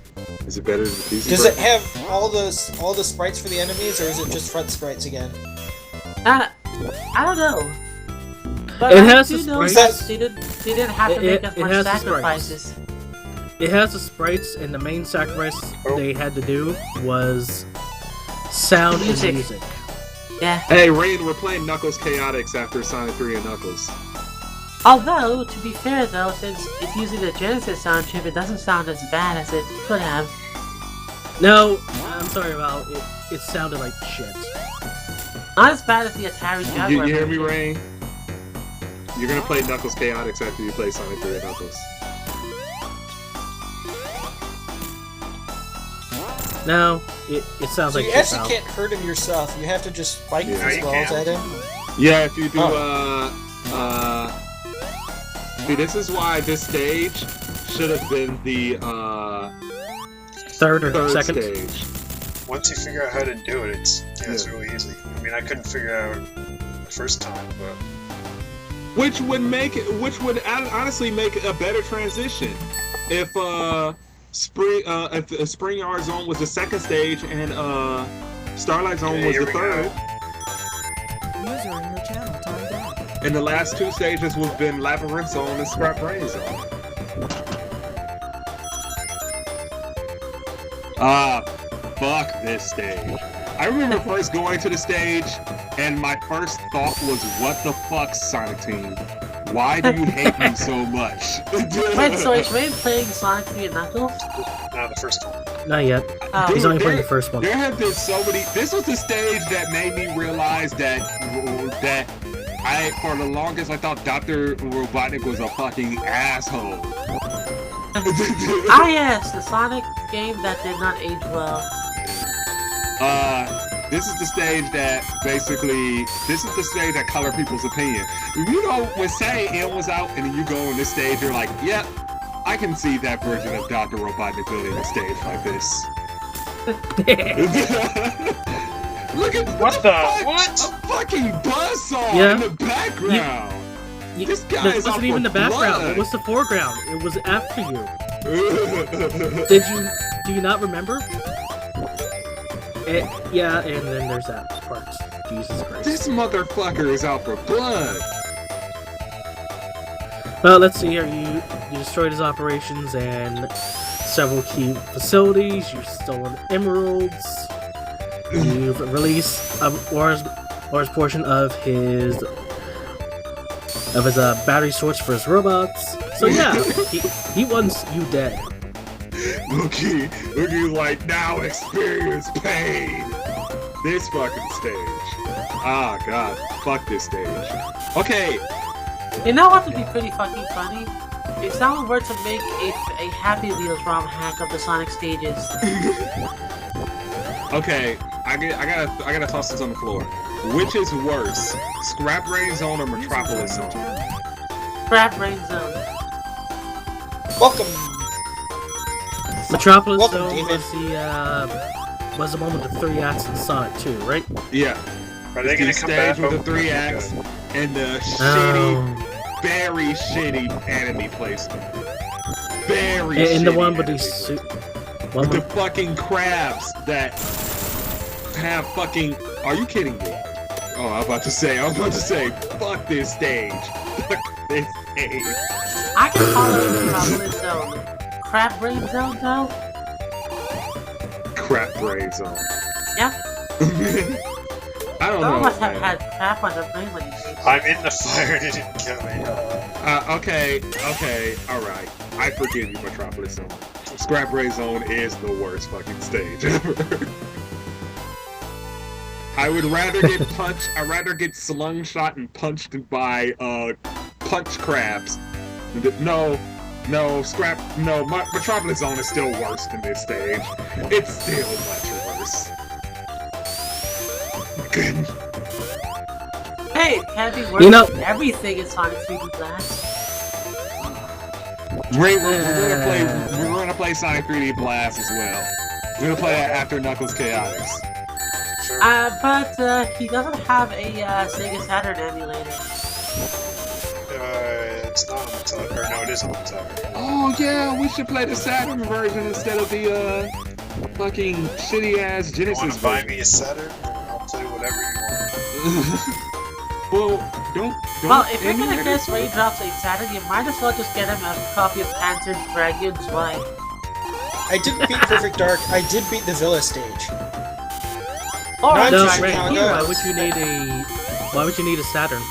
is it better than the PC? Does it version? have all the sprites for the enemies, or is it just front sprites again? I don't know. But It I has do the know sprites. that they didn't have to It- make as it much has the sprites. sacrifices. It has the sprites, and the main sacrifice Oh. they had to do was sound Music. and music. Yeah. Hey, Rain, we're playing Knuckles Chaotix after Sonic 3 and Knuckles. Although, to be fair though, since it's using the Genesis sound chip, it doesn't sound as bad as it could have. No, I'm sorry about it. It sounded like shit. Not as bad as the Atari Jaguar. You hear me, version. Rain? You're gonna play Knuckles Chaotix after you play Sonic 3 and Knuckles. No, it sounds So like you shit actually now. can't hurt him yourself. You have to just spike Yeah, his you balls can. at him. Yeah, if you do, Oh. see, this is why this stage should have been the, Third or third second. stage. once you figure out how to do it, it's really easy. I mean, I couldn't figure it out the first time, but which would honestly make a better transition if Spring Yard Zone was the second stage and Starlight Zone was the third. User in your channel timed out. And the last two stages would have been Labyrinth Zone and Scrap Brain Zone. Fuck this stage. I remember first going to the stage, and my first thought was, what the fuck, Sonic Team? Why do you hate me so much? Wait, so is Ray playing Sonic 3 and Knuckles? not the first one. Not yet. He's only playing the first one. There have been so many. This was the stage that made me realize that for the longest, I thought Dr. Robotnik was a fucking asshole. Yes, the Sonic game that did not age well. This is the stage that color people's opinion. You know, when Say M was out and then you go on this stage, you're like, yep, I can see that version of Dr. Robotnik building a stage like this. Look at what the what? A fucking buzzsaw in the background. This guy This wasn't even the background. It was the foreground. It was after you. Do you not remember? Yeah, and then there's that part. Jesus Christ. This motherfucker is out for blood. Well, let's see here. You destroyed his operations and several key facilities. You've stolen emeralds. You've released a large portion of his battery source for his robots. So yeah, he wants you dead. Looky like now experience pain. This fucking stage. Ah, God. Fuck this stage. Okay. You know what would be pretty fucking funny? If someone were to make a Happy Wheels ROM hack of the Sonic stages. Okay, I gotta toss this on the floor. Which is worse, Scrap Brain Zone or Metropolis Zone? Scrap Brain Zone. Welcome. Metropolis Welcome, Zone David. was the one with the 3 acts in Sonic 2, right? Yeah. Are they gonna The come back stage with the over? 3 acts and the very shitty enemy placement. Very shitty. And the one with the fucking crabs that have fucking. Are you kidding me? Oh, I was about to say, fuck this stage. Fuck this stage. I can call it Metropolis Zone. Crab Brain Zone, though? Crap Brain Zone. Yep. I don't Some know. of us have Man. had crap on their brain when you say I'm in the fire and it didn't kill me. Okay, alright. I forgive you, Metropolis Zone. Scrap Brain Zone is the worst fucking stage ever. I would rather get punched. I'd rather get slungshot and punched by punch crabs. Metropolis Zone is still worse than this stage. It's still much worse. hey, it can't be worse than everything in Sonic 3D Blast. We're gonna play Sonic 3D Blast as well. We're gonna play that after Knuckles Chaotix. Sure. But he doesn't have a Sega Saturn emulator. It's not on the top. Or no, it is on the top. Oh yeah, we should play the Saturn version instead of the fucking shitty ass You Genesis want to buy version. me a Saturn? I'll play whatever you want. Well, don't. Well, if you're gonna guess Ray drops a Saturn, you might as well just get him a copy of Panzer Dragon's Wife. I didn't beat Perfect Dark. I did beat the Villa stage. Or No, No, Right. Ray, Chicago. why would you need a Saturn?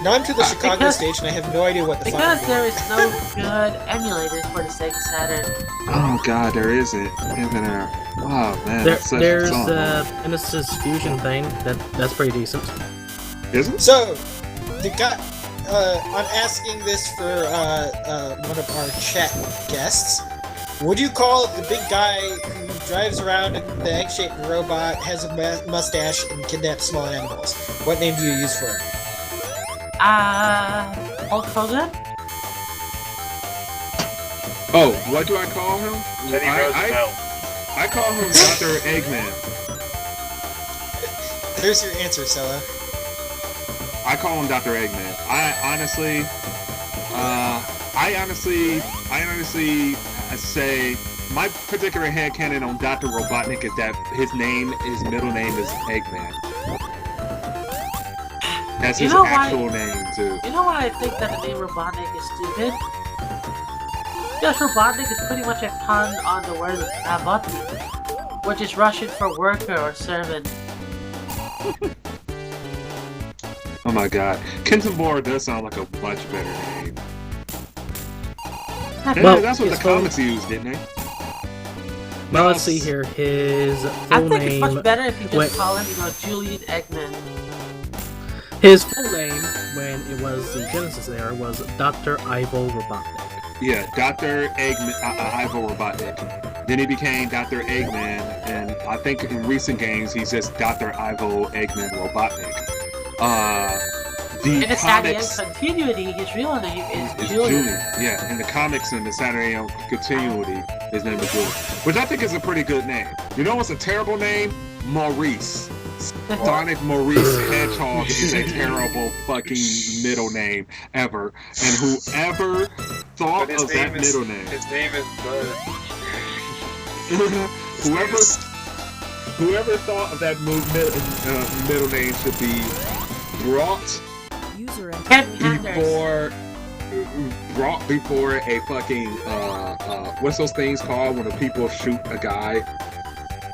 Now I'm to the Chicago because- stage and I have no idea what the fuck because I'm there doing. is no good emulators for the Sega Saturn. Oh god, there isn't. Isn't there? Oh man, There's the Genesis Fusion thing. That's pretty decent. Isn't? So, the guy, I'm asking this for one of our chat guests. Would you call the big guy who drives around in the egg-shaped robot, has a mustache, and kidnaps small animals? What name do you use for him? Hulk Hogan? Oh, what do I call him? Teddy Roosevelt. I call him Dr. Eggman. There's your answer, Sella. I call him Dr. Eggman. I honestly say my particular headcanon on Dr. Robotnik is that his middle name is Eggman. That's his actual name, too. You know why I think that the name Robotnik is stupid? Because Robotnik is pretty much a pun on the word Robotnik, which is Russian for worker or servant. Oh my god. Kentabor does sound like a much better name. Well, that's what the his full- comics used, didn't they? Well, let's see here. His I full think it's name. much better if you just Wait. call him, Julian Eggman. His full name, when it was the Genesis era, was Dr. Ivo Robotnik. Yeah, Dr. Eggman, Ivo Robotnik. Then he became Dr. Eggman, and I think in recent games he's just Dr. Ivo Eggman Robotnik. In the Saturday comics continuity, his real name is is Julian. Julian. Yeah, in the comics and the Saturday continuity, his name is Julian, which I think is a pretty good name. You know what's a terrible name? Maurice. Sonic Maurice Hedgehog is a terrible fucking middle name ever, and whoever thought But his of that name is- middle name, His name is Bud. whoever thought of that middle name should be brought User entered. Ken Anders. before a fucking what's those things called when the people shoot a guy?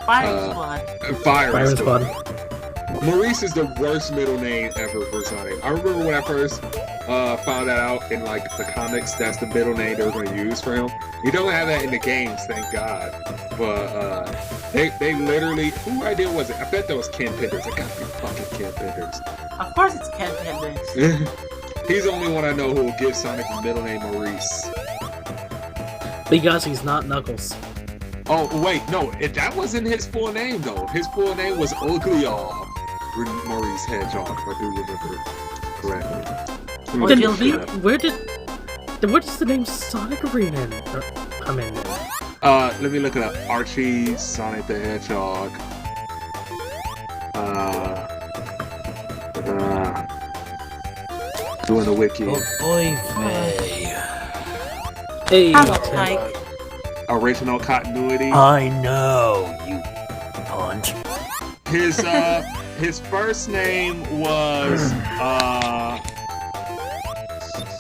Fire Squad. Fire Byron Squad. Squad. Maurice is the worst middle name ever for Sonic. I remember when I first found that out in like the comics, that's the middle name they were going to use for him. You don't have that in the games, thank God. But they literally, who idea was it? I bet that was Ken Penders. It got to be fucking Ken Penders. Of course it's Ken Penders. He's the only one I know who will give Sonic the middle name Maurice. Because he's not Knuckles. Oh wait, no, that wasn't his full name though. His full name was Oglyov Maurice Hedgehog, if I do remember correctly. Well, Then you'll be- where does the name Sonic Arena come in? Let me look it up. Archie, Sonic the Hedgehog. Doing the wiki. Hey, Hello, Tim. Mike. Original continuity. I know, you punt. His first name was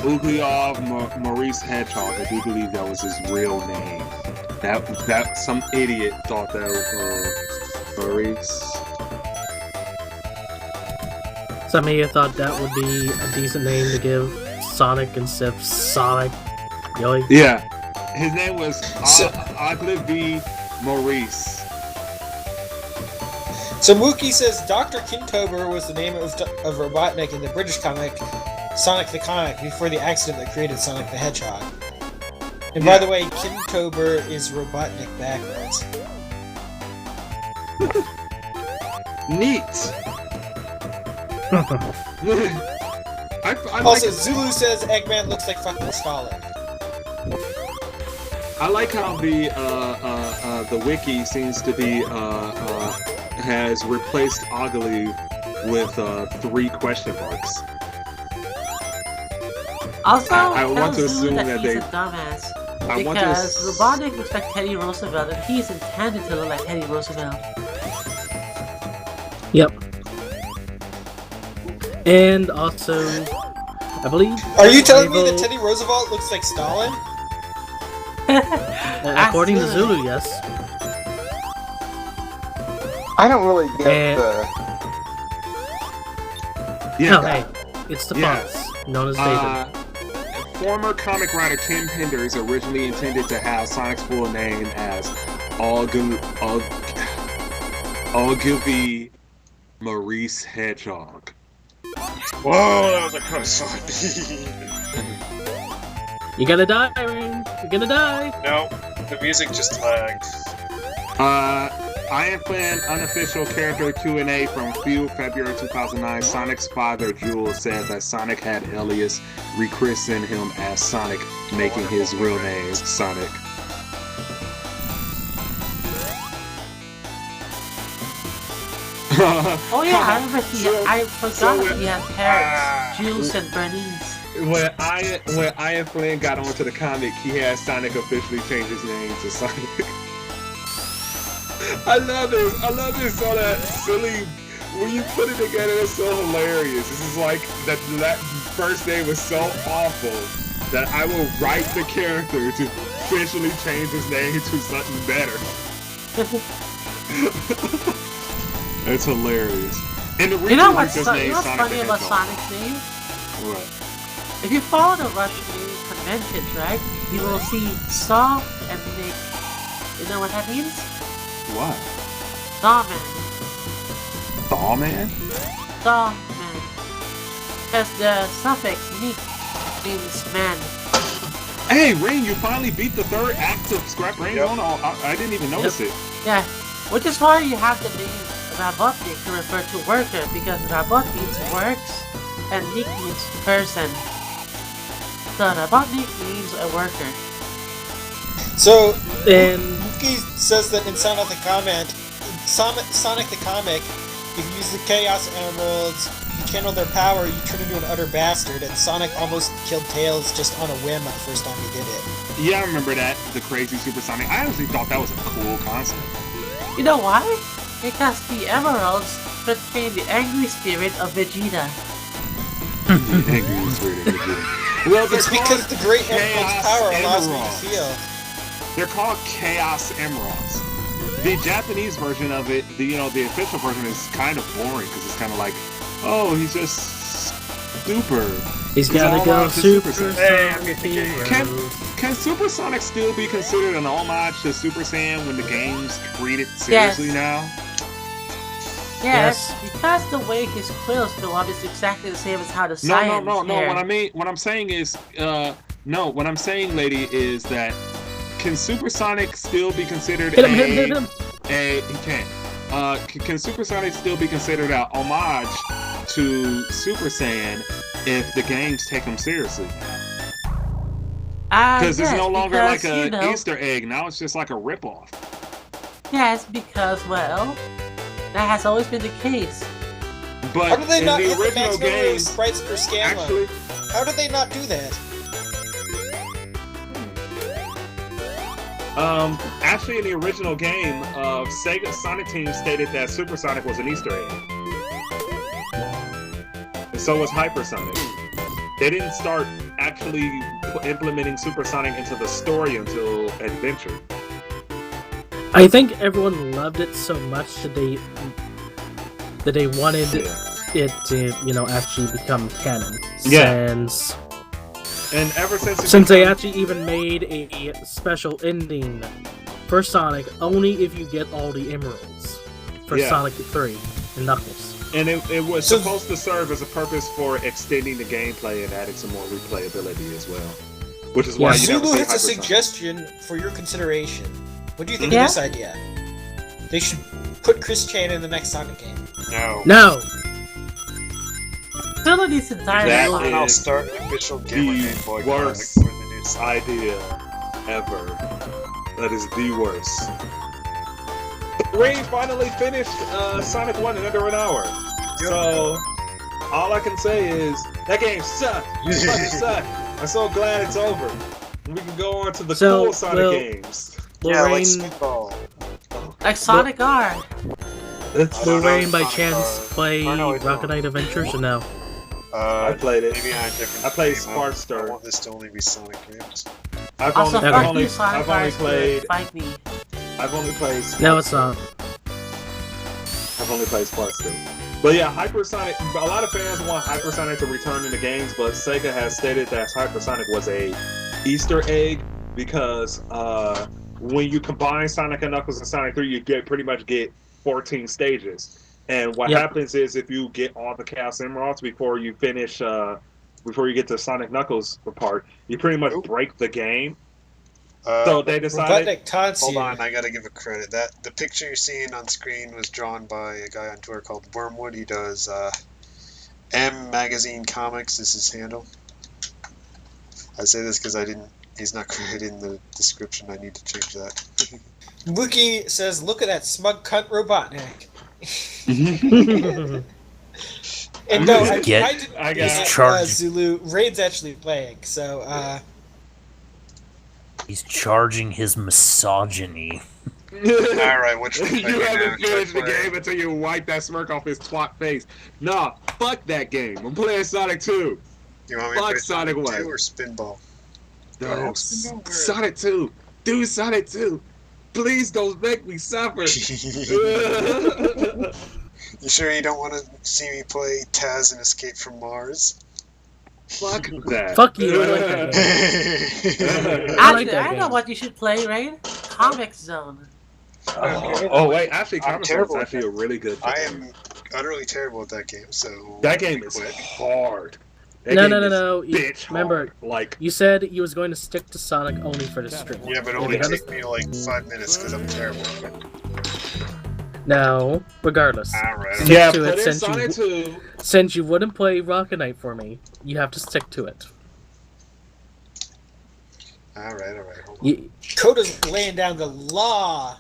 Oglyov Maurice Hedgehog. I do believe that was his real name. That some idiot thought that was Maurice. Some of you thought that would be a decent name to give Sonic instead of Sonic. Yoy. Yeah, his name was Oglyv Maurice. So Mookie says Dr. Kintober was the name of Robotnik in the British comic Sonic the Comic before the accident that created Sonic the Hedgehog. And by the way, Kintober is Robotnik backwards. Neat. I Also, like, Zulu says Eggman looks like fucking Stalin. I like how the wiki seems to be has replaced Ogly with 3 question marks. Also, I want to tell Zulu assume that that he's they- a dumbass. I want Because to. Robotnik looks like Teddy Roosevelt, and he's intended to look like Teddy Roosevelt. Yep. And also, I believe. Are you telling me that Ivo- Teddy Roosevelt looks like Stalin? according to Zulu, yes. I don't really get And- the. Yeah. Oh, hey, it's the Yeah. fox, known as David. Former comic writer Ken Penders originally intended to have Sonic's full name as Ogilvy Maurice Hedgehog. Whoa, that was a close one. You gotta die, Rain. You're gonna die. No, the music just lagged. I am playing unofficial character Q&A from February 2009. Sonic's father, Jules, said that Sonic had Elias rechristen him as Sonic, making his real name Sonic. Oh yeah, I remember I forgot so that he had parents, Jules and Bernice. when Ian Flynn got onto the comic, he had Sonic officially change his name to Sonic. I love this all that silly. When you put it together, it's so hilarious. This is like that first name was so awful that I will write the character to officially change his name to something better. It's hilarious. And the You know reason what's, just funny named Sonic the about Hedgehog. Sonic's name? What? If you follow the Russian naming conventions, right, you will see Saw and Nick. You know what that means? What? Sawman. Thawman? Sawman. Because the suffix Nick means man. Hey, Rain, you finally beat the third act of Scrap Rain Zone? I didn't even notice it. Yeah, which is why you have the name Robotnik to refer to worker, because Robot means works and Nick means person. So Robotnik means a worker. So, And Mookie says that in Sonic the Comic, if you use the Chaos Emeralds, you channel their power, you turn into an utter bastard, and Sonic almost killed Tails just on a whim the first time he did it. Yeah, I remember that, the crazy Supersonic. I honestly thought that was a cool concept. You know why? Because the emeralds contain the angry spirit of Vegeta. Well, It's because the Great Emerald's Chaos power allows me Emeralds. to feel. They're called Chaos Emeralds. The Japanese version of it, the official version is kind of boring because it's kind of like, oh, he's just super. he's all gotta go on to super Sonic. hero. Can Super Sonic still be considered an homage to Super Saiyan when the game's treated seriously now? Yes, because the way his quills go up is exactly the same as how the No. Saiyan's hair. What I'm saying is, what I'm saying, lady, is that can Super Sonic still be considered Hit him. he can't. Can Super Sonic still be considered a homage to Super Saiyan if the games take him seriously? Because it's no longer like an Easter egg. Now it's just like a ripoff. Yes, because, well, that has always been the case. But How do they in not the hit the original max number of games, sprites per scanline? actually, How did they not do that? Actually, in the original game, Sega Sonic Team stated that Super Sonic was an Easter egg. And so was Hypersonic. They didn't start actually implementing Super Sonic into the story until Adventure. I think everyone loved it so much that they wanted it to, actually become canon. Yeah. And ever since They actually even made a special ending for Sonic only if you get all the emeralds for Sonic 3 and Knuckles. And it was supposed to serve as a purpose for extending the gameplay and adding some more replayability as well. Which is why you never Zulu see hits a Hypersonic. suggestion for your consideration. What do you think of this idea? They should put Chris Chan in the next Sonic game. No! Still a decent time. That And I'll is start an official Game the Boy worst comic for the new Sonic. idea ever. That is the worst. Ray finally finished Sonic 1 in under an hour. So, all I can say is, that game sucked. It fucking sucked. I'm so glad it's over. We can go on to the cool Sonic games. Yeah, like Lorraine, Speedball. Like Sonic R. will Rain by Sonic chance R. play Or no, I Rocket don't. Knight Adventures or no? I played it. Maybe on a different I played game. Sparkster. I want this to only be Sonic games. I've Also, only, fuck I've only, you, Sonic I've only R's played. Fight Me. I've only played. No, it's not. I've only played Sparkster. But yeah, Hypersonic. A lot of fans want Hypersonic to return in the games, but Sega has stated that Hypersonic was a Easter egg because when you combine Sonic and Knuckles and Sonic 3, you pretty much get 14 stages. And what happens is if you get all the Chaos Emeralds before you finish, before you get to Sonic Knuckles part, you pretty much break the game. So they decided. Robotnik taunts Hold you. on, I gotta give a credit. That the picture you're seeing on screen was drawn by a guy on Twitter called Wormwood. He does M Magazine Comics is his handle. I say this because he's not credited in the description. I need to change that. Wookie says, "Look at that smug cunt Robotnik." And no, I Get- didn't. I got charged. Zulu. Raid's actually playing, so He's charging his misogyny. Alright, which one should I You do haven't now? Should I finished the play- game until you wipe that smirk off his twat face. Nah, fuck that game. I'm playing Sonic 2. You want me to Fuck play Sonic Sonic 2 West. or Spinball? No, Spinball, where- Sonic 2. Do Sonic 2. Please don't make me suffer. You sure you don't want to see me play Taz and Escape from Mars? Fuck that. Fuck you, I like that game. I like Actually, that I know game. what you should play, right? Comic Zone. Oh wait, actually, I'm Comic Zone is terrible at actually a really good game. I am utterly terrible at that game, so... That game is Quit. hard. That No, game no, no, is no. Bitch Remember, hard. Like, you said you was going to stick to Sonic only for the stream. Yeah, but Have only you done take me like 5 minutes because I'm terrible. No, regardless. Alright. Stick yeah, to put it in since Sonic you, 2. since you wouldn't play Rocket Knight for me. You have to stick to it. Alright, hold on. You, Coda's laying down the law.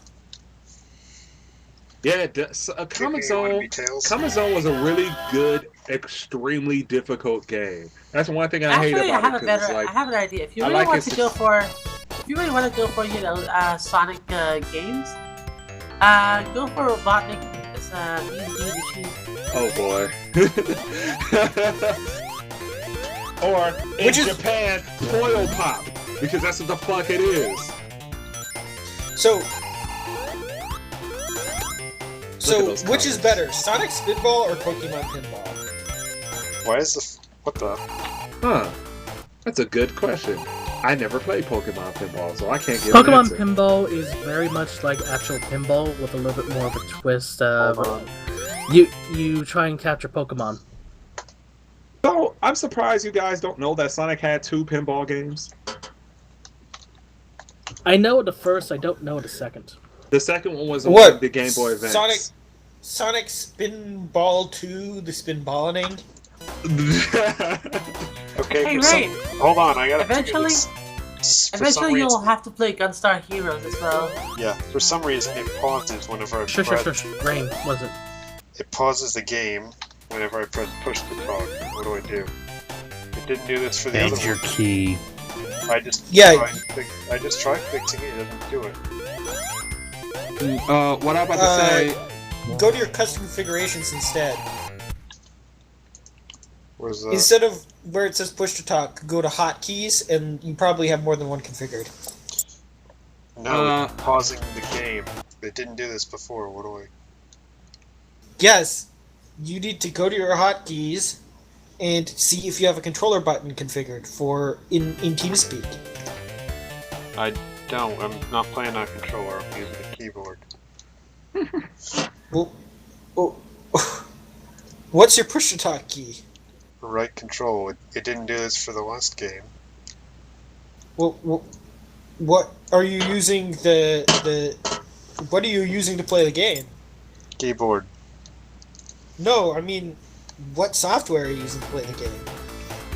Yeah, Comic You wanna Zone. be Tails? Comic Zone was a really good, extremely difficult game. That's one thing I hate Actually, I about have it. a 'Cause it's better. like, I have an idea. If you I really like want it to go for, if you really want to go for, Sonic games, go for Robotnik. It's easy to cheat. oh boy. Or in Which is- Japan, Toil Pop, because that's what the fuck it is. So, those which is colors. better, Sonic Spitball or Pokemon Pinball? Why is the... What the... Huh? That's a good question. I never played Pokemon Pinball, so I can't give Pokemon an answer. Pinball is very much like actual pinball with a little bit more of a twist. Hold on. You try and capture Pokemon. So I'm surprised you guys don't know that Sonic had 2 pinball games. I know the first, I don't know the second. The second one was on What? the Game Boy Advance. Sonic Spinball 2, the spinballing? Okay, Hey, for some... Ray. Hold on, I gotta... Eventually- For some Eventually, you'll reason... have to play Gunstar Heroes as well. Yeah, for some reason it pauses whenever I Sure, press... Rain, was it? It pauses the game whenever I press push to talk. What do I do? It didn't do this for the other Change your one. key. I just tried fixing it. It doesn't do it. What I'm about to say. Go to your custom configurations instead. Where's the? Instead of where it says push to talk, go to hotkeys, and you probably have more than one configured. No, it's pausing the game. It didn't do this before. What do I? Yes, you need to go to your hotkeys and see if you have a controller button configured for in Teamspeak. I don't. I'm not playing on controller. I'm using a keyboard. Well, what's your push to talk key? Right control. It didn't do this for the last game. Well, what are you using what are you using to play the game? Keyboard. No, I mean, what software are you using to play the game?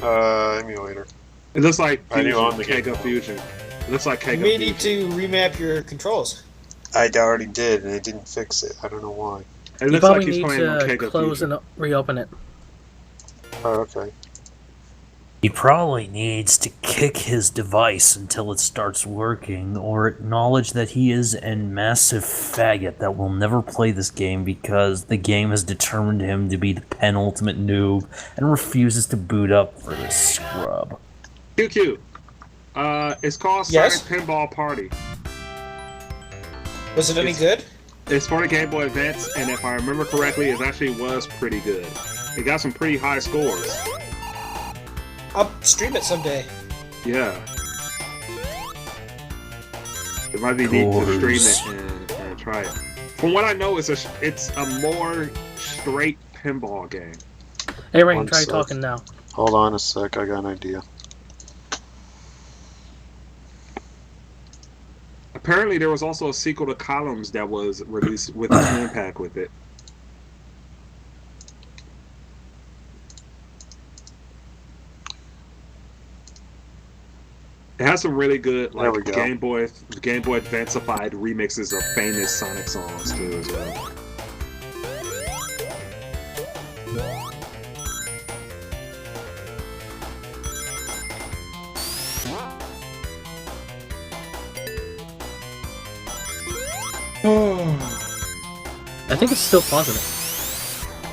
Emulator. It looks like I knew Fusion, on the game. Kega Fusion. It looks like You Kega may Fusion. need to remap your controls. I already did, and it didn't fix it. I don't know why. It You looks probably like he's need playing on to Kega close Fusion. and reopen it. Oh, okay. He probably needs to kick his device until it starts working, or acknowledge that he is a massive faggot that will never play this game because the game has determined him to be the penultimate noob and refuses to boot up for this scrub. QQ. It's called Yes? Sonic Pinball Party. Was it any good? It's for the Game Boy Advance, and if I remember correctly, it actually was pretty good. It got some pretty high scores. I'll stream it someday. Yeah. It might be neat to stream Scores. it and try it. From what I know, it's a more straight pinball game. Hey, Rain, One try sec. talking now. Hold on a sec. I got an idea. Apparently, there was also a sequel to Columns that was released with a team pack with it. It has some really good There we like go. Game Boy Advanceified remixes of famous Sonic songs too as well. I think it's still positive.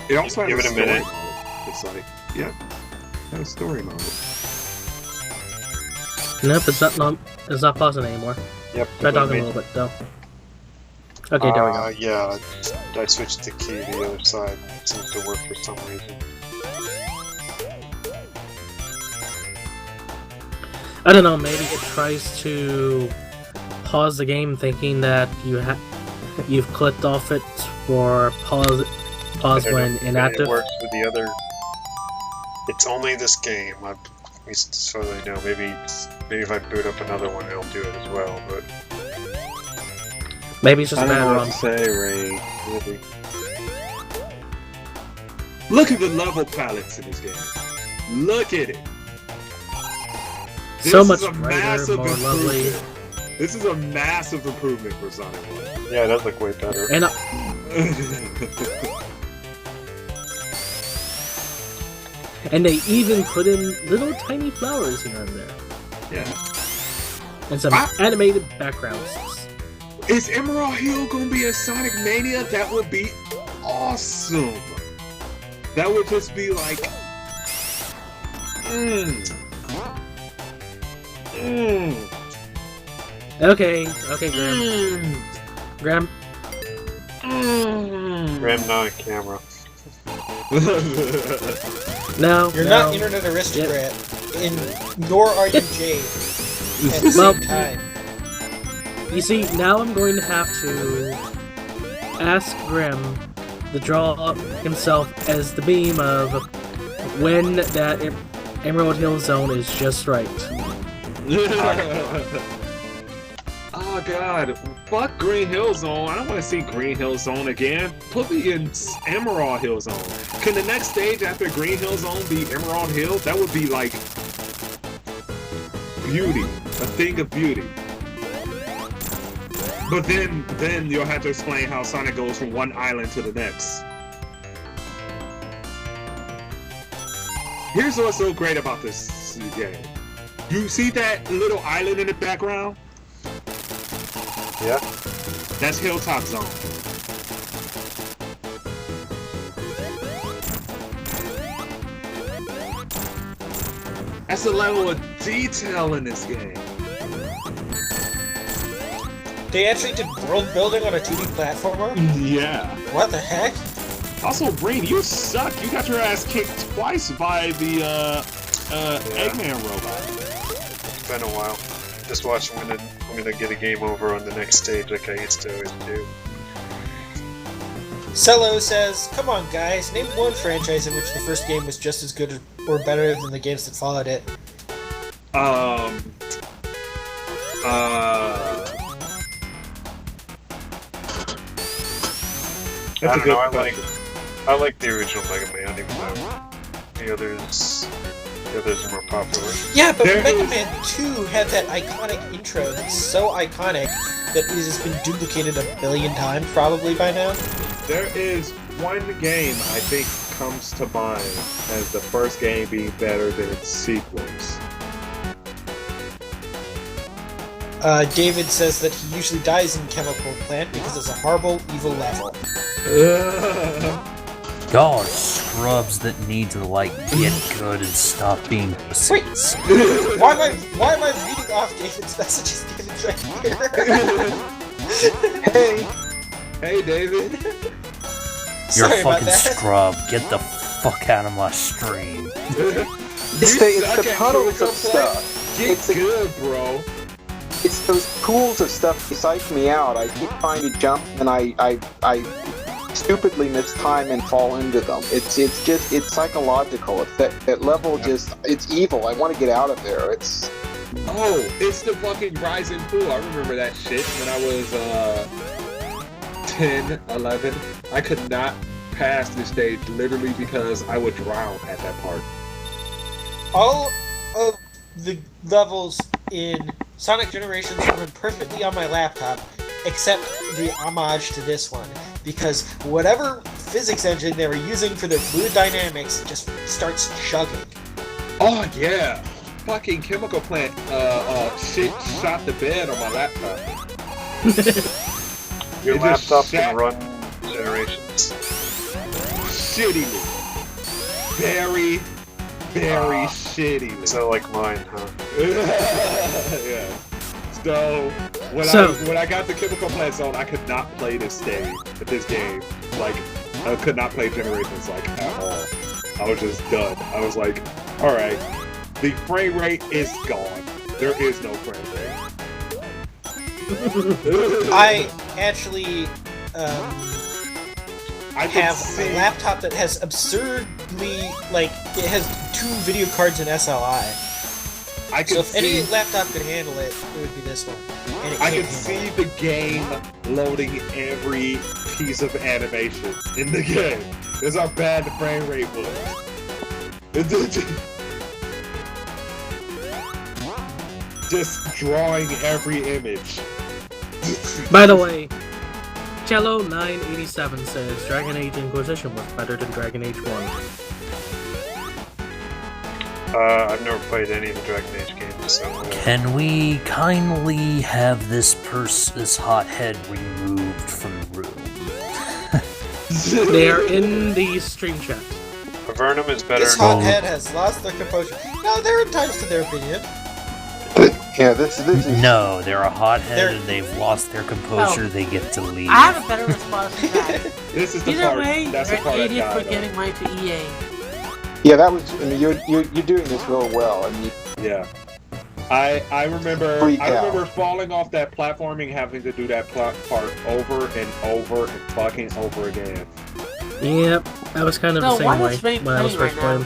It also has Give a it a story minute. mode. It's like, yeah, it has a story mode. Nope, it's not pausing anymore. Yep. Try talking a little bit though. Okay, there we go. Yeah, I switched the key to the other side. It seems to work for some reason. I don't know, maybe it tries to pause the game thinking that you've clicked off it for pause when It inactive. works with the other. It's only this game. At least as far as I know. Maybe if I boot up another one, it'll do it as well. But Maybe it's just I a don't bad know what run. to say, Ray. Really. Look at the level palettes in this game. Look at it. So This much is a brighter, massive more lovely. improvement. This is a massive improvement for Sonic 1. yeah, it does look way better. And and they even put in little tiny flowers here and there. Yeah. And some animated backgrounds. Is Emerald Hill gonna be a Sonic Mania? That would be awesome. That would just be like, Okay, Graham. Ram not camera. No, You're no. not internet aristocrat, nor are you Jade at the Well, same time. You see, now I'm going to have to ask Graham to draw himself as the beam of when that Emerald Hill Zone is just right. Oh god, fuck Green Hill Zone. I don't want to see Green Hill Zone again. Put me in Emerald Hill Zone. Can the next stage after Green Hill Zone be Emerald Hill? That would be like beauty, a thing of beauty. But then you'll have to explain how Sonic goes from one island to the next. Here's what's so great about this game. You see that little island in the background? Yeah. That's Hilltop Zone. That's the level of detail in this game. They actually did world building on a 2D platformer? Yeah. What the heck? Also, Brain, you suck. You got your ass kicked twice by the Eggman robot. It's been a while. Just watch I'm gonna get a game over on the next stage like I used to always do. Cello says, "Come on, guys, name one franchise in which the first game was just as good or better than the games that followed it." That's a I good don't know, question. I like the original Mega Man, even though the others are more popular. Yeah, but There Mega is- Man 2 had that iconic intro that's so iconic that it has been duplicated a billion times probably by now. There is one game I think comes to mind as the first game being better than its sequels. David says that he usually dies in Chemical Plant because it's a horrible, evil level. Y'all are scrubs that need to, like, get good and stop being Wait, pussies. why am I reading off David's messages? David's right here. Hey, Hey, David. You're a Sorry about fucking that. scrub. Get the fuck out of my stream. it's the puddles of stuff. Get It's the- good, bro. It's those pools of stuff that psych me out. I keep trying to jump and I stupidly miss time and fall into them. It's psychological. It's that level it's evil. I want to get out of there. It's Oh, it's the fucking rising pool. I remember that shit when I was 10, 11. I could not pass this stage literally because I would drown at that part. All of the levels in Sonic Generations run perfectly on my laptop, except the homage to this one, because whatever physics engine they were using for their fluid dynamics just starts chugging. Oh yeah, fucking Chemical Plant shit shot the bed on my laptop. Your It just laptop sat- can run generations. shittily. Very, very shittily. So like mine, huh? Yeah. So when I got the Chemical Plant Zone, I could not play this game. Like, I could not play Generations like at all. I was just done. I was like, all right, the frame rate is gone. There is no frame rate. I actually I can have see- a laptop that has absurdly, like, it has 2 video cards in SLI. I So can if any see. laptop could handle it, it would be this one. And it I can't can handle see the game loading every piece of animation in the game. That's how bad the frame rate was. Just drawing every image. By the way, Cello987 says Dragon Age Inquisition was better than Dragon Age 1. I've never played any of the Dragon Age games, so... Can we kindly have this hothead removed from the room? They are in the stream chat. Avernum is better This than... hothead has lost their composure. No, they're entitled to their opinion. Yeah, this is. No, they're a hothead They're- and they've lost their composure. They get to leave. I have a better response to that. This is the Either part. way, That's you're the part an I idiot for died giving mine to EA. Yeah, that was. I mean, you're doing this real well. I mean, Yeah. I remember Freak I out. remember falling off that platforming, having to do that part over and over and fucking over again. Yep, I was kind of No, the why same way is Rain when I was playing first right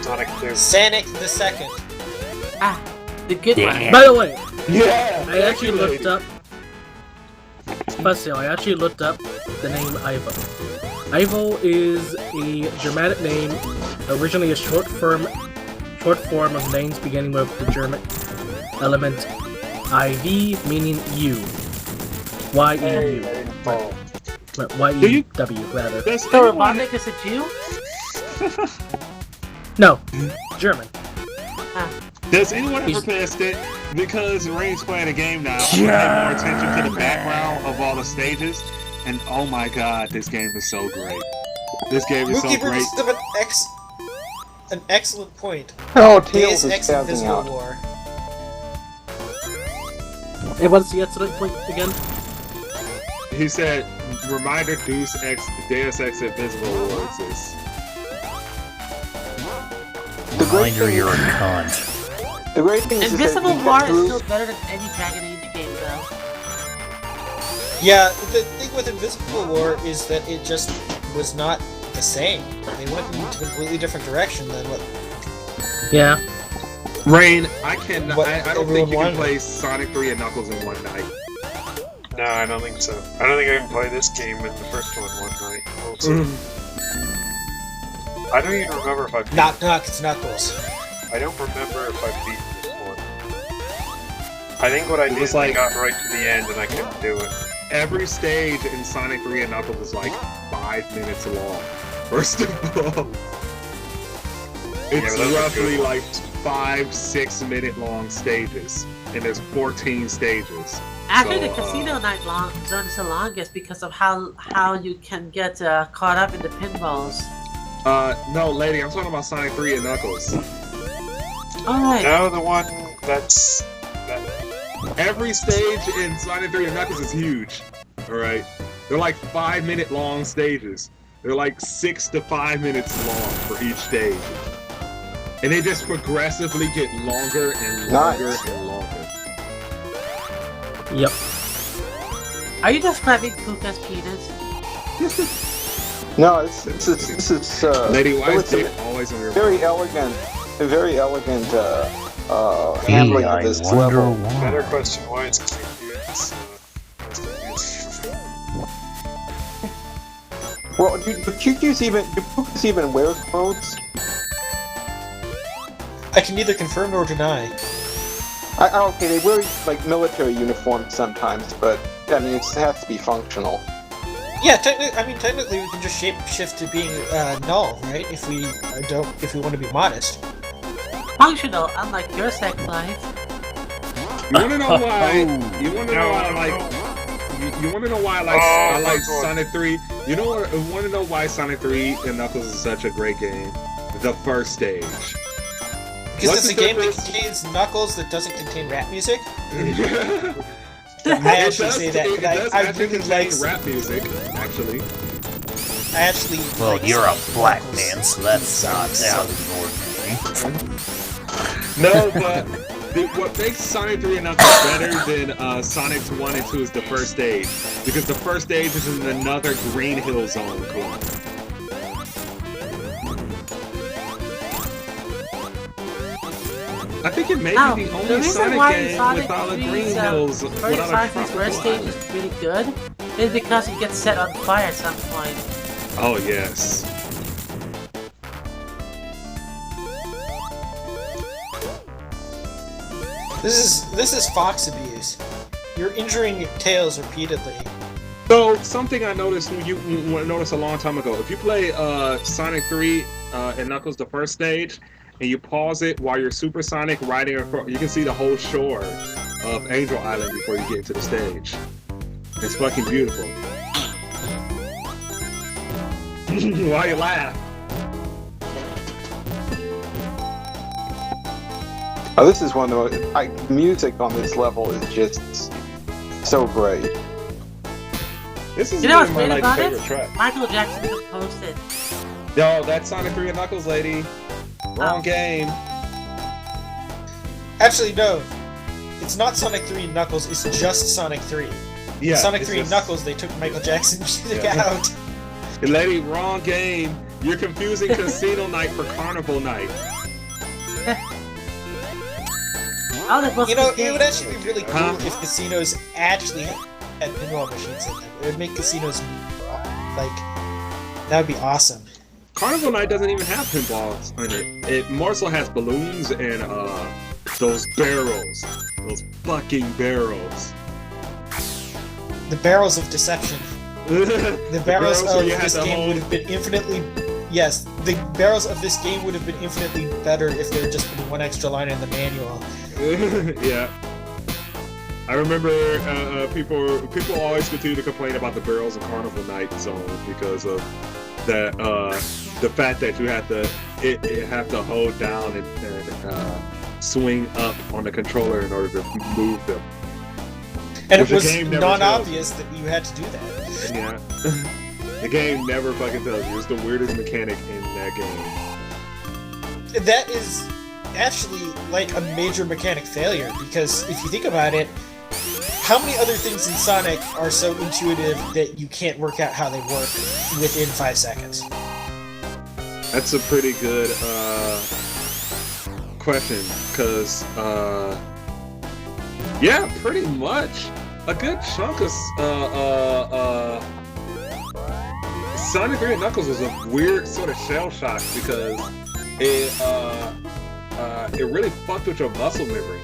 playing. Sonic 2. Sonic the Second. Ah, the good Damn. one. By the way, Yeah. I actually looked up. But still, I actually looked up the name Ivo. Ivo is a Germanic name, originally a short form of names beginning with the German element IV, meaning you. Y-E-U. Oh. Y-E-W, rather. Does So anyone, Robotnik is a Jew? No, German. does anyone ever He's- play a stick? Because Rain's playing a game now, I pay more attention to the background of all the stages, and oh my god, this game is so great. This game is so Mookie great. brings up an excellent point. oh, Deus Tails is Ex spazzing Invisible out. War. Hey, what's the excellent point again? He said, reminder Deus Ex Invisible War exists. The great Reminder, thing you're a is, cunt. the great thing is Invisible that War you is get still through. better than any Dragon Age game, though. Yeah, the thing with Invisible War is that it just was not the same. They went in a completely different direction than what... Yeah. Rain, I don't everyone think you can wanted. play Sonic 3 and Knuckles in one night. No, I don't think so. I don't think I can play this game in the first one night. Also. I don't even remember if I've Knock knock, it's Knuckles. I don't remember if I've beaten this one. I think what I did was is like- I got right to the end and I couldn't do it. Every stage in Sonic 3 and Knuckles is like 5 minutes long. First of all, it's but those are roughly good like 5-6 minute long stages, and there's 14 stages. Actually, So, the Casino Night zone is the longest because of how you can get caught up in the pinballs. No, lady, I'm talking about Sonic 3 and Knuckles. Alright. No, the one that's... Every stage in Sonic 3 and Knuckles is huge. Alright? They're like 5 minute long stages. They're like 6 to 5 minutes long for each stage. And they just progressively get longer and longer Nice. and longer. Yep. Are you describing Puka's penis? No, this is Lady, why is it's Dick always on your very elegant, a very elegant handling of I this wonder level. Better why. question, why is Q Well, do Pukas even wear clothes? I can neither confirm nor deny. Okay, they wear like military uniforms sometimes, but I mean it has to be functional. Yeah, technically we can just shape shift to being null, right? If we want to be modest. Functional, unlike your sex life. You wanna know why? You wanna know why, like, You want to know why I like Sonic 3? You want to know why Sonic 3 and Knuckles is such a great game? The first stage. Because it's a game that contains Knuckles that doesn't contain rap music. I actually say that. It does I actually really contain like rap music, actually. I actually. Well, like you're a Sonic black Knuckles. man, so that's not out of the ordinary. No, but what makes Sonic 3 and Knuckles better than Sonic 1 and 2 is the first stage. Because the first stage is in another Green Hill Zone clone. I think it may be the only Sonic game without a Green Hills, without a Sonic's first stage is really good is because it gets set on fire at some point. Oh, yes. This is Fox abuse. You're injuring Tails repeatedly. So, something I noticed noticed a long time ago. If you play Sonic 3 and Knuckles the first stage, and you pause it while you're supersonic riding across, you can see the whole shore of Angel Island before you get to the stage. It's fucking beautiful. Why you laugh? Oh, this is one of the most, music on this level is just so great. This is You know what's my great about favorite it? track. Michael Jackson composed it. Yo, that's Sonic 3 and Knuckles, lady. Wrong game. Actually, no. It's not Sonic 3 and Knuckles. It's just Sonic 3. Yeah, Sonic it's 3 and just- Knuckles, they took Michael Jackson music Yeah. out. Lady, wrong game. You're confusing Casino Night for Carnival Night. Oh, that was You know, the it would game. actually be really cool Huh? if casinos actually had pinball machines in them. It would make casinos like that would be awesome. Carnival Night doesn't even have pinballs in it. It more so has balloons and those barrels. Those fucking barrels. The barrels of deception. The barrels where of you had this the game whole- would have been infinitely. Yes, the barrels of this game would have been infinitely better if there had just been one extra line in the manual. Yeah. I remember people always continue to complain about the barrels in Carnival Night Zone because of that the fact that you have to hold down and swing up on the controller in order to move them. And Which it the was game never non-obvious that you had to do that. Yeah. The game never fucking tells you. It's the weirdest mechanic in that game. That is actually like a major mechanic failure because if you think about it, how many other things in Sonic are so intuitive that you can't work out how they work within 5 seconds? That's a pretty good question, because yeah, pretty much a good chunk of Sonic 3 and Knuckles was a weird sort of shell shock because it really fucked with your muscle memory,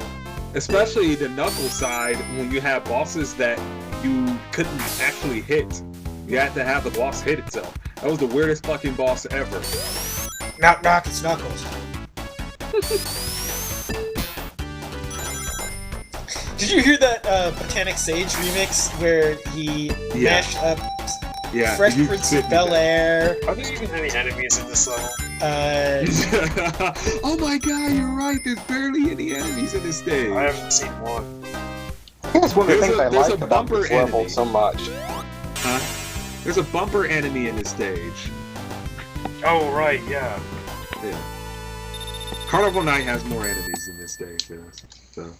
especially the Knuckles side when you have bosses that you couldn't actually hit. You had to have the boss hit itself. That was the weirdest fucking boss ever. Knock knock, it's Knuckles. Did you hear that Botanic Sage remix where he mashed up Fresh you Prince did of Bel-Air? Are there even any enemies in this level? Oh my god, you're right. There's barely any enemies in this stage. I haven't seen one. I think that's one of the things I There's like a about bumper this level enemy. so much. Huh? There's a bumper enemy in this stage. Oh, right, yeah. Yeah. Carnival Night has more enemies in this stage, yeah. So.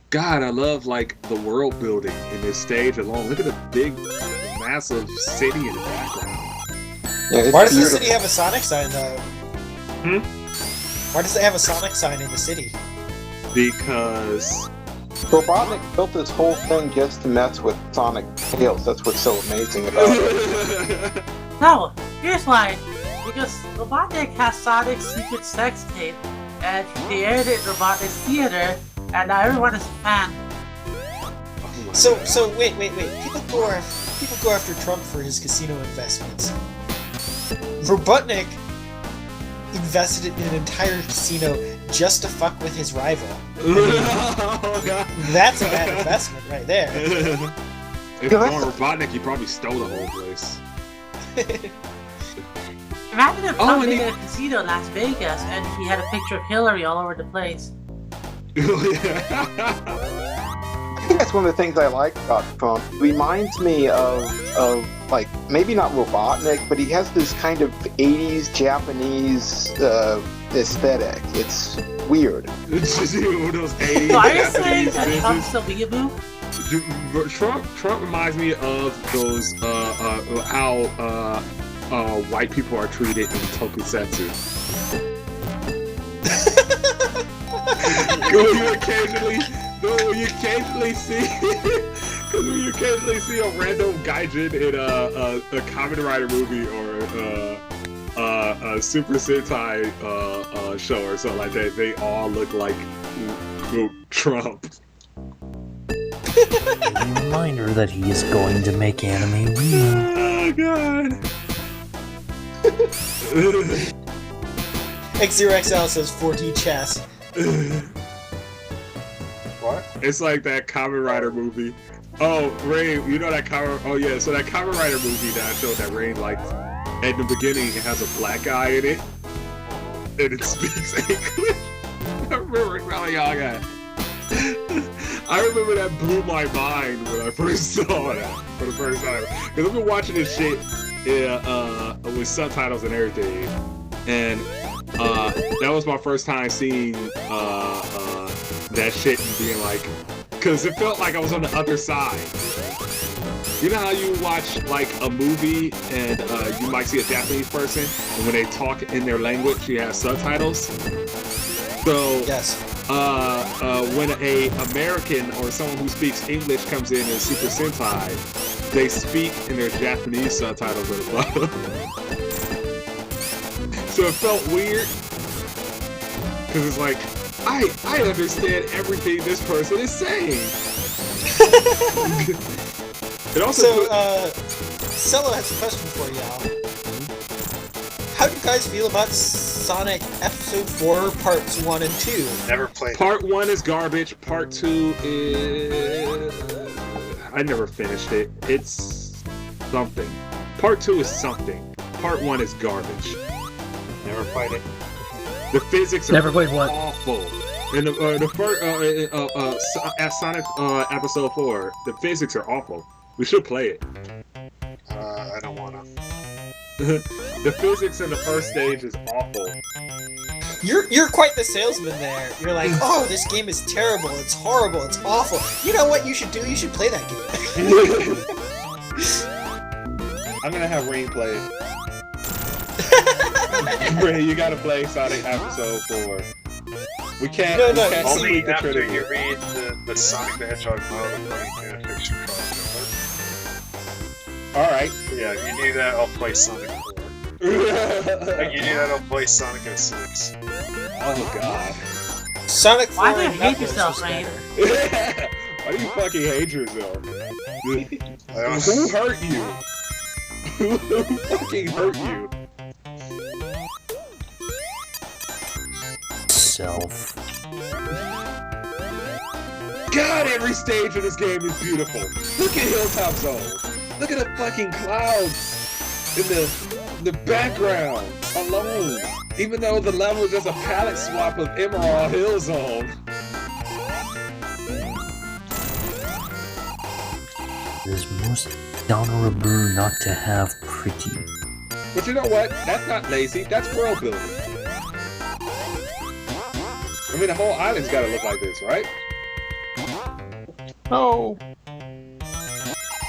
God, I love like the world building in this stage alone. Look at the big, massive city in the background. Yeah, it's Why does the beautiful. city have a Sonic sign though? Why does it have a Sonic sign in the city? Because Robotnik built this whole thing just to mess with Sonic Tails. That's what's so amazing about it. No, here's why. Because Robotnik has Sonic's secret sex tape, and he aired it in Robotnik's theater, and now everyone is a fan. Oh my So God. wait. People go after Trump for his casino investments. Robotnik invested in an entire casino just to fuck with his rival. Oh, God. That's a bad investment right there. If Yeah, Don Robotnik, he probably stole the whole place. Imagine if Oh, Trump and made a casino in Las Vegas and he had a picture of Hillary all over the place. I think that's one of the things I like about Trump. He reminds me of like, maybe not Robotnik, but he has this kind of 80s Japanese aesthetic. It's weird. It's just one of those 80s So are you Japanese saying that Trump's bitches. still weeaboo? Trump reminds me of those how white people are treated in tokusatsu. When you occasionally see a random gaijin in a Kamen Rider movie or a Super Sentai show or something like that, they all look like Trump. A reminder that he is going to make anime real. Oh god. X0XL says 4D chess. What? It's like that Kamen Rider movie. Oh, Ray, you know that Kamen... Oh, yeah, so that Kamen Rider movie that I showed that Ray liked, at the beginning, it has a black guy in it, and it speaks English. I remember how young I remember that blew my mind when I first saw that for the first time. Because I've been watching this shit with subtitles and everything, and that was my first time seeing that shit and being like, because it felt like I was on the other side. You know how you watch like a movie and you might see a Japanese person, and when they talk in their language, you have subtitles. So Yes. when a American or someone who speaks English comes in Super Sentai, they speak in their Japanese subtitles at the bottom. So it felt weird because it's like, I understand everything this person is saying. It also Cello has a question for y'all. How do you guys feel about Sonic Episode 4 Parts 1 and 2? Never played it. Part 1 is garbage, Part 2 is... I never finished it. It's something. Part 2 is something. Part 1 is garbage. Never played it. The physics are Never played what? awful. In the first Sonic Episode 4, the physics are awful. We should play it. I don't wanna. The physics in the first stage is awful. You're quite the salesman there. You're like, oh, this game is terrible, it's horrible, it's awful. You know what you should do? You should play that game. I'm gonna have Rain play it. Rain, you gotta play Sonic Episode 4. We can't. No, we can't Only complete the after trilogy. you read the Sonic the Hedgehog mode of playing fanfiction crossover. Alright. Yeah, if you do that, I'll play Sonic 4. Like you do that, I'll play Sonic 06. Oh god. Sonic 4 Why do you and hate Knuckles yourself, was Rain? better. Why do you fucking hate yourself? I don't Who hurt you? Who fucking hurt you? Self. God, every stage of this game is beautiful. Look at Hilltop Zone. Look at the fucking clouds in the background alone. Even though the level is just a palette swap of Emerald Hill Zone. It is most honorable not to have pretty. But you know what? That's not lazy. That's world building. I mean, the whole island's gotta look like this, right? No.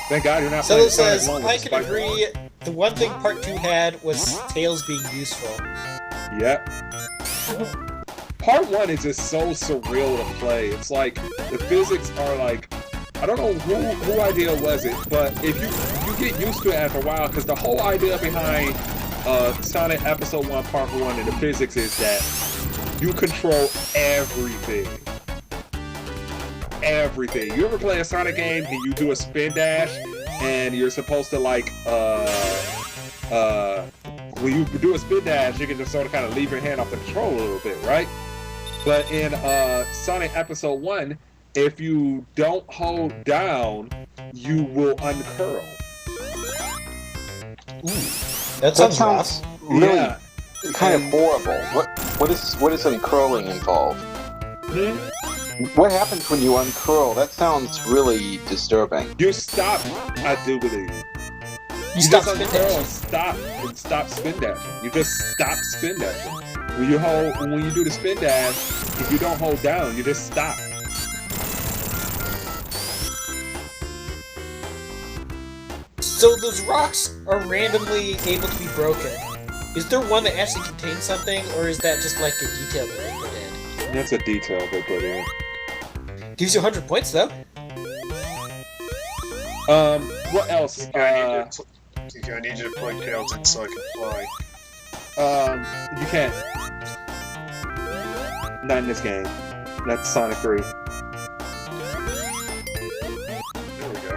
Thank God you're not Cello playing Sonic says, 1 with I the can spike agree, the one thing Part 2 had was Tails being useful. ball. Yep. Part 1 is just so surreal to play. It's like, the physics are like, I don't know who idea was it, but if you get used to it after a while, because the whole idea behind Sonic Episode 1 Part 1 and the physics is that you control everything. Everything. You ever play a Sonic game and you do a spin dash and you're supposed to like when you do a spin dash you can just sort of kind of leave your hand off the control a little bit, right? But in Sonic Episode 1, if you don't hold down you will uncurl. That sounds rough. really Yeah. kind of horrible. What does uncurling involve? What happens when you uncurl? That sounds really disturbing. You stop, I do believe. You stop just spin uncurl dashing. and stop spin dashing. You just stop spin dashing. When you do the spin dash, if you don't hold down, you just stop. So those rocks are randomly able to be broken. Is there one that actually contains something, or is that just like a detail that they put in? That's a detail they put in. Gives you 100 points though. What else? I need you to plug Tails in so I can fly. You can't. Not in this game. That's Sonic 3. There we go.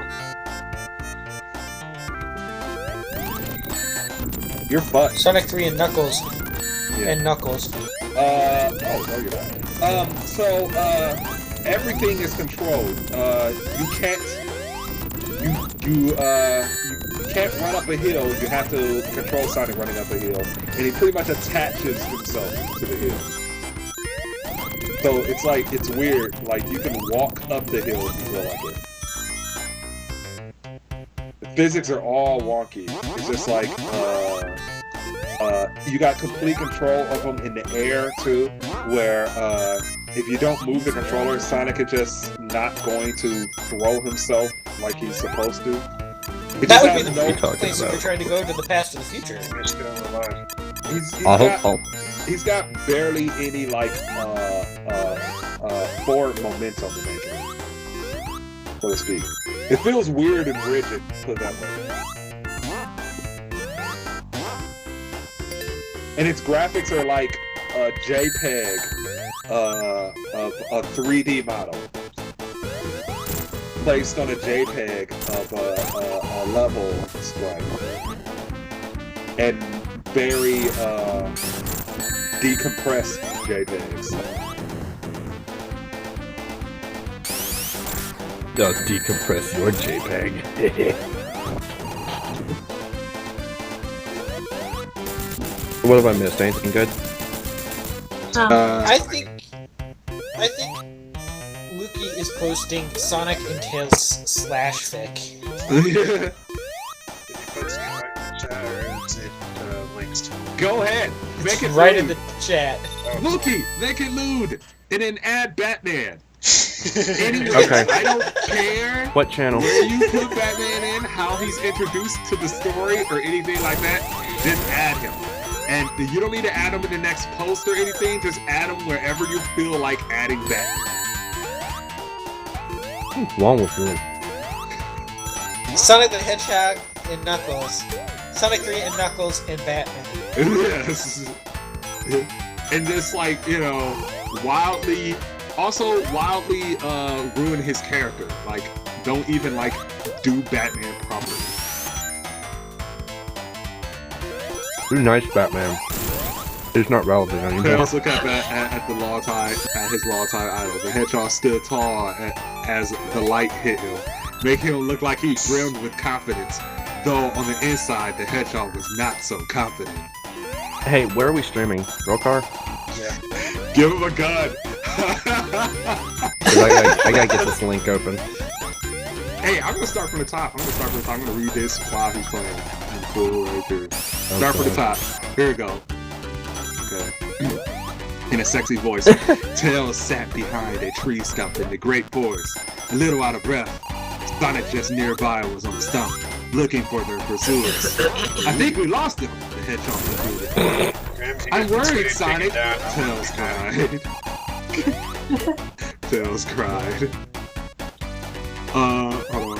Your butt. Sonic 3 and Knuckles. Yeah. And Knuckles. Oh, no, you're not. So, everything is controlled. You can't run up a hill. You have to control Sonic running up a hill, and he pretty much attaches himself to the hill. So it's weird. Like you can walk up the hill if you feel like it. The physics are all wonky. It's just like you got complete control of him in the air too, where if you don't move the controller, Sonic is just not going to throw himself like he's supposed to. That would be the place if you're trying to go to the past or the future. He's got barely any like forward momentum in that game, so to speak. It feels weird and rigid, put it that way. And its graphics are like a JPEG of a 3D model placed on a JPEG of a level sprite, and very decompressed JPEGs. Don't decompress your JPEG. What have I missed? Anything good? I think Lukey is posting Sonic and Tails /fic. Go ahead, make it right lewd. in the chat. Lukey, make it lewd, and then add Batman. Anyway, Okay. I don't care What channel? where you put Batman in, how he's introduced to the story, or anything like that. Just add him. And you don't need to add him in the next post or anything. Just add him wherever you feel like adding Batman. What's wrong with you? Sonic the Hedgehog and Knuckles. Sonic 3 and Knuckles and Batman. Yes. And just like, wildly ruin his character. Like, don't even like do Batman properly. Who's nice Batman? It's not relevant anymore. Let's look up at the his Law-Tie idol. The Hedgehog stood tall as the light hit him, making him look like he brimmed with confidence. Though on the inside, the Hedgehog was not so confident. Hey, where are we streaming? Rollcar? Yeah. Give him a gun. 'Cause I gotta get this link open. Hey, I'm gonna start from the top. I'm gonna read this while he's playing. Cool, right there. Start from the top. Here we go. Okay. In a sexy voice, Tails sat behind a tree stump in the great forest, a little out of breath. Sonic just nearby was on the stump, looking for their pursuers. I think we lost them, the Hedgehog concluded. I'm worried, Sonic, Tails cried. Tails cried. Hold on.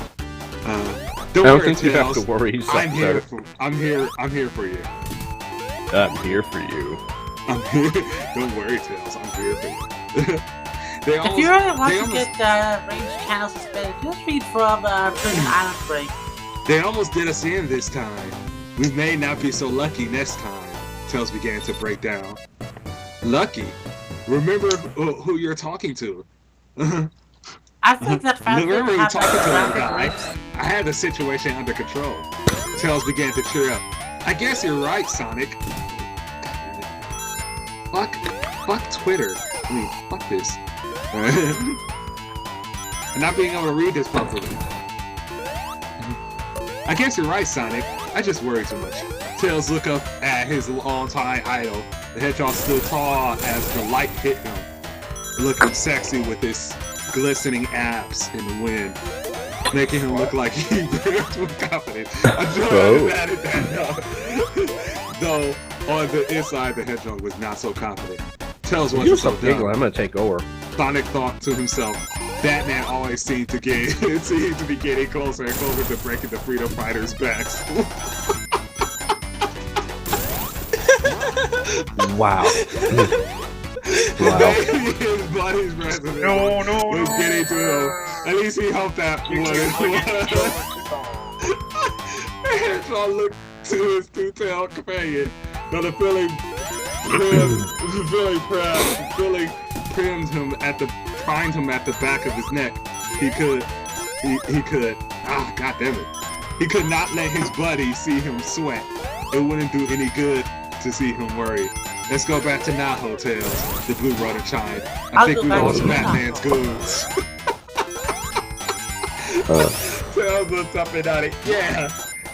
Don't I don't worry, think you have Tails. to worry. I'm here for you. I'm here for you. I'm here. Don't worry, Tails. I'm here for you. If you really want to get range channels suspended, just read from Prison Island Break. They almost did us in this time. We may not be so lucky next time. Tails began to break down. Lucky? Remember who you're talking to. I think that fanfic Remember we has talking to that graphic guy? lips. I had the situation under control. Tails began to cheer up. I guess you're right, Sonic. Fuck Twitter. I mean, fuck this. And not being able to read this properly. I guess you're right, Sonic. I just worry too much. Tails looked up at his longtime idol. The hedgehog stood tall as the light hit him, looking sexy with his glistening abs in the wind, making him look like he breathed with confidence. I'm trying to add that though on the inside, the hedgehog was not so confident. Tails wasn't so dumb. I'm gonna take over. Sonic thought to himself, Batman always seemed to be getting closer and closer to breaking the freedom fighters' backs. Wow. Maybe his buddy's president was getting to him. At least he hoped that one. Hedgehog looked to his two-tailed companion, but the feeling primed him at the back of his neck. He could not let his buddy see him sweat. It wouldn't do any good to see him worry. Let's go back to Naho, Tails, the Blue Rotor chimed. I think we lost Batman's goods. Tails looked up and nodded, yeah.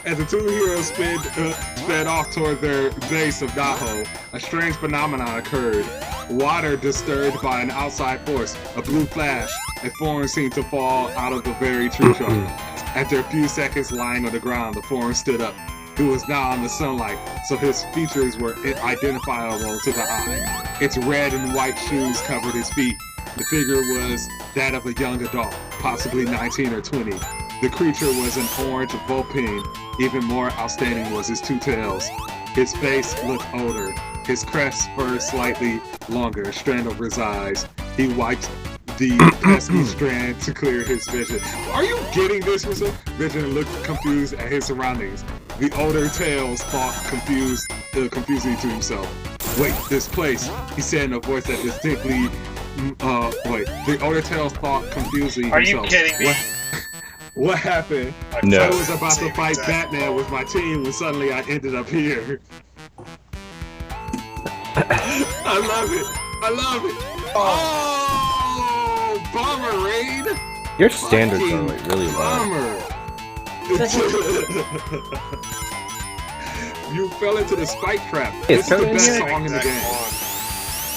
As the two heroes sped off toward their base of Naho, a strange phenomenon occurred. Water disturbed by an outside force, a blue flash, a form seemed to fall out of the very tree trunk. After a few seconds lying on the ground, the form stood up. He was now in the sunlight, so his features were identifiable to the eye. Its red and white shoes covered his feet. The figure was that of a young adult, possibly 19 or 20. The creature was an orange Vulpine. Even more outstanding was his two tails. His face looked older. His crest fur slightly longer, a strand over his eyes. He wiped the pesky strand to clear his vision. Are you getting this, Rizzo? Vision looked confused at his surroundings. The older Tails thought confusingly to himself. Wait, this place, he said in a voice that distinctly... The older Tails thought confusingly Are himself. you kidding me? What happened? No. I was about to fight Batman with my team when suddenly I ended up here. I love it. Oh, Bomber Raid. Your standards are like really low. Bomber. You fell into the spike trap. This is the best song in the game.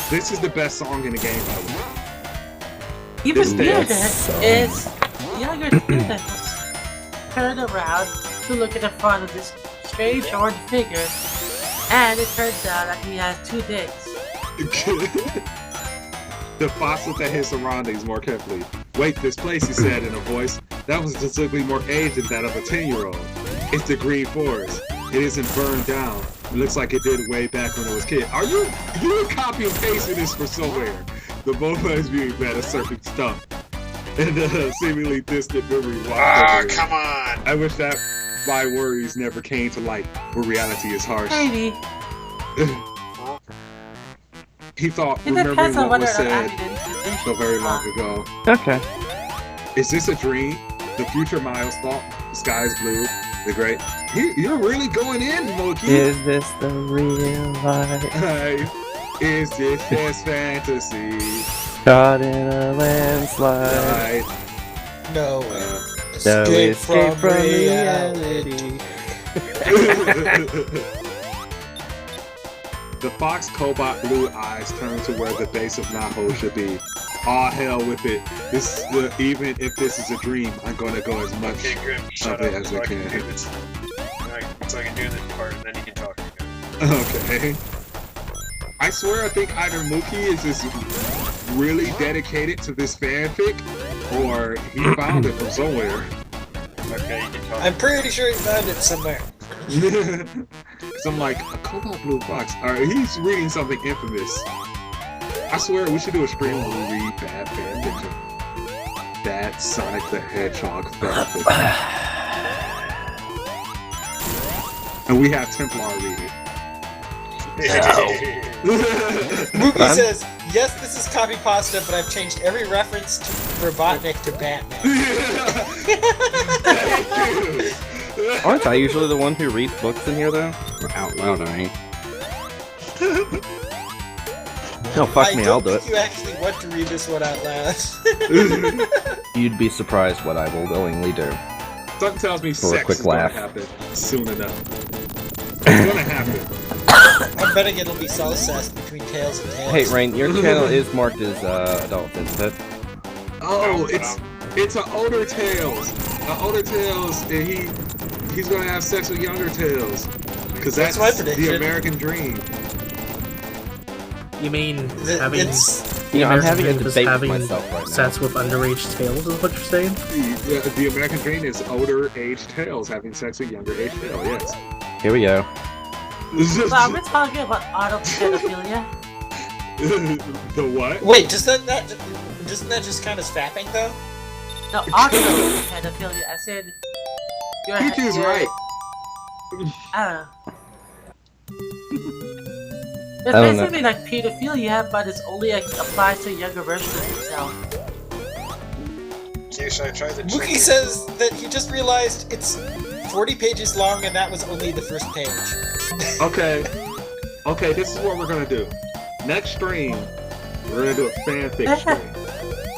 This is the best song in the game, by the way. Even weirder is younger students turn around to look at the front of this strange orange figure, and it turns out that he has two dicks. The fox looked at his surroundings more carefully. Wait, this place, he said in a voice that was distinctly more aged than that of a 10-year-old. It's the Green Forest. It isn't burned down. It looks like it did way back when it was a kid. Are you copy and pasting this for somewhere? The both of us viewing that as surfing stuff. And the seemingly distant memory washed over it. Come on! I wish that my worries never came to light, where reality is harsh. Maybe. He thought, It depends remembering on what whether was or not said accident so very long ago. Okay. Is this a dream? The future Miles thought. The sky is blue. The great. You're really going in, Moki. Is this the real life? Is this just fantasy? Caught in a landslide. No No escape escape from from reality. The fox cobalt blue eyes turned to where the base of Naho should be. All hell with it. Even if this is a dream, I'm gonna go as much Okay, Grim, shut of it up as so I I can do can. this. So I can do this part and then you can talk. Okay. I swear I think either Mookie is just really dedicated to this fanfic, or he found it from somewhere. Okay, you can talk. I'm pretty sure he found it somewhere. Cause I'm like, a cobalt blue fox. Alright, he's reading something infamous. I swear we should do a stream where we read bad fanfiction. Bad Sonic the Hedgehog fanfiction. And we have Templar read it. Mookie says, yes, this is copy pasta, but I've changed every reference to Robotnik to Batman. Aren't I usually the one who reads books in here, though? Or out loud, I ain't. No, fuck me, I'll do it. You actually want to read this one out loud. You'd be surprised what I will willingly do. Something tells me For a sex quick is laugh. gonna happen soon enough. It's gonna happen. I'm betting it'll be Celcest between Tails and Tails. Hey, Rain, your channel is marked as adult, isn't it? Oh, it's an older Tails. An older Tails, and he's gonna have sex with younger Tails. Because that's my prediction. the American dream. You mean having I'm having a dream is debate with having myself right now. sex with underage tails is what you're saying? The American dream is older age Tails having sex with younger age Tails, yes. Here we go. So are we talking about adult pedophilia? The what? Wait, doesn't that just kind of strapping though? No, adult pedophilia. I said... Pichu's right. I don't know. It's I don't know. basically like pedophilia, but it's only like applies to a younger version of himself. Okay, should I try the Mookie says that he just realized it's 40 pages long and that was only the first page. Okay, this is what we're gonna do. Next stream, we're gonna do a fanfic stream.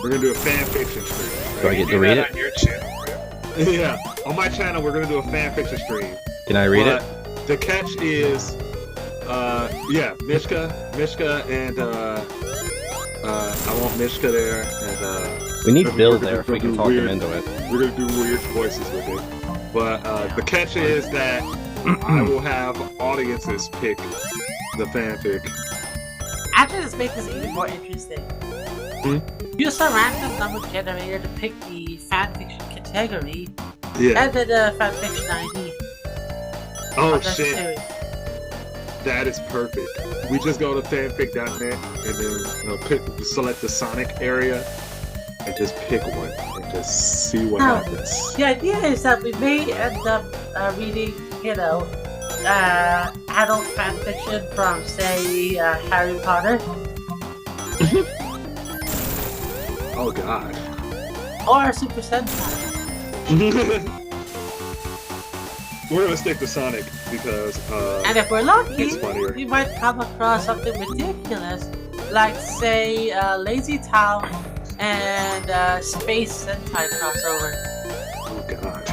We're gonna do a fanfiction stream. Do I get to read it? On your channel, right? Yeah, on my channel, we're gonna do a fanfiction stream. Can I read it? The catch is, Mishka, and I want Mishka there, and We need Bill we're there if we gonna can do talk weird- him into it. We're gonna do weird voices with it. But the catch is that I will have audiences pick the fanfic. Actually, let's make this even more interesting. Use a random number generator to pick the fanfiction category, Yeah. and then the fanfiction ID. Oh That's shit. it. That is perfect. We just go to fanfic.net and then select the Sonic area and just pick one and just see what Now, happens. the idea is that we may end up reading, adult fanfiction from, say, Harry Potter, Oh god. or Super Sentai. We're gonna stick to Sonic because And if we're lucky, it's funnier. we might come across something ridiculous, like, say, Lazy Town and Space Sentai crossover. Oh god.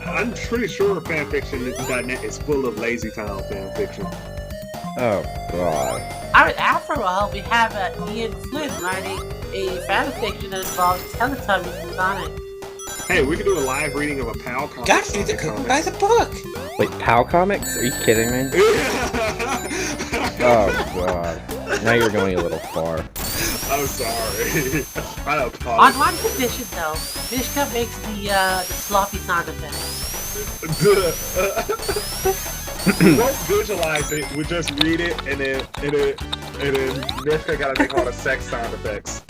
I'm pretty sure fanfiction.net is full of Lazy Town fanfiction. Oh, God. I mean, after a while, we have Ian Flynn writing a fanfiction that involves Teletubbies and Sonic. Hey, we could do a live reading of a PAL comic. Gotta do the Sonic cookie by the book! Wait, PAL Comics? Are you kidding me? Oh, God. Now you're going a little far. I'm sorry. I On apologize. one condition, though, Mishka makes the sloppy sound effects. We won't visualize it. We just read it, and then Mishka gotta make all the sex sound effects.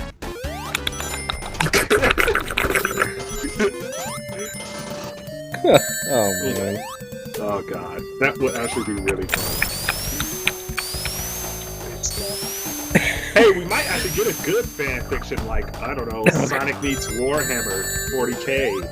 Oh, man. Oh god, that would actually be really fun. Hey, we might actually get a good fan fiction, like, I don't know, Sonic meets Warhammer 40k.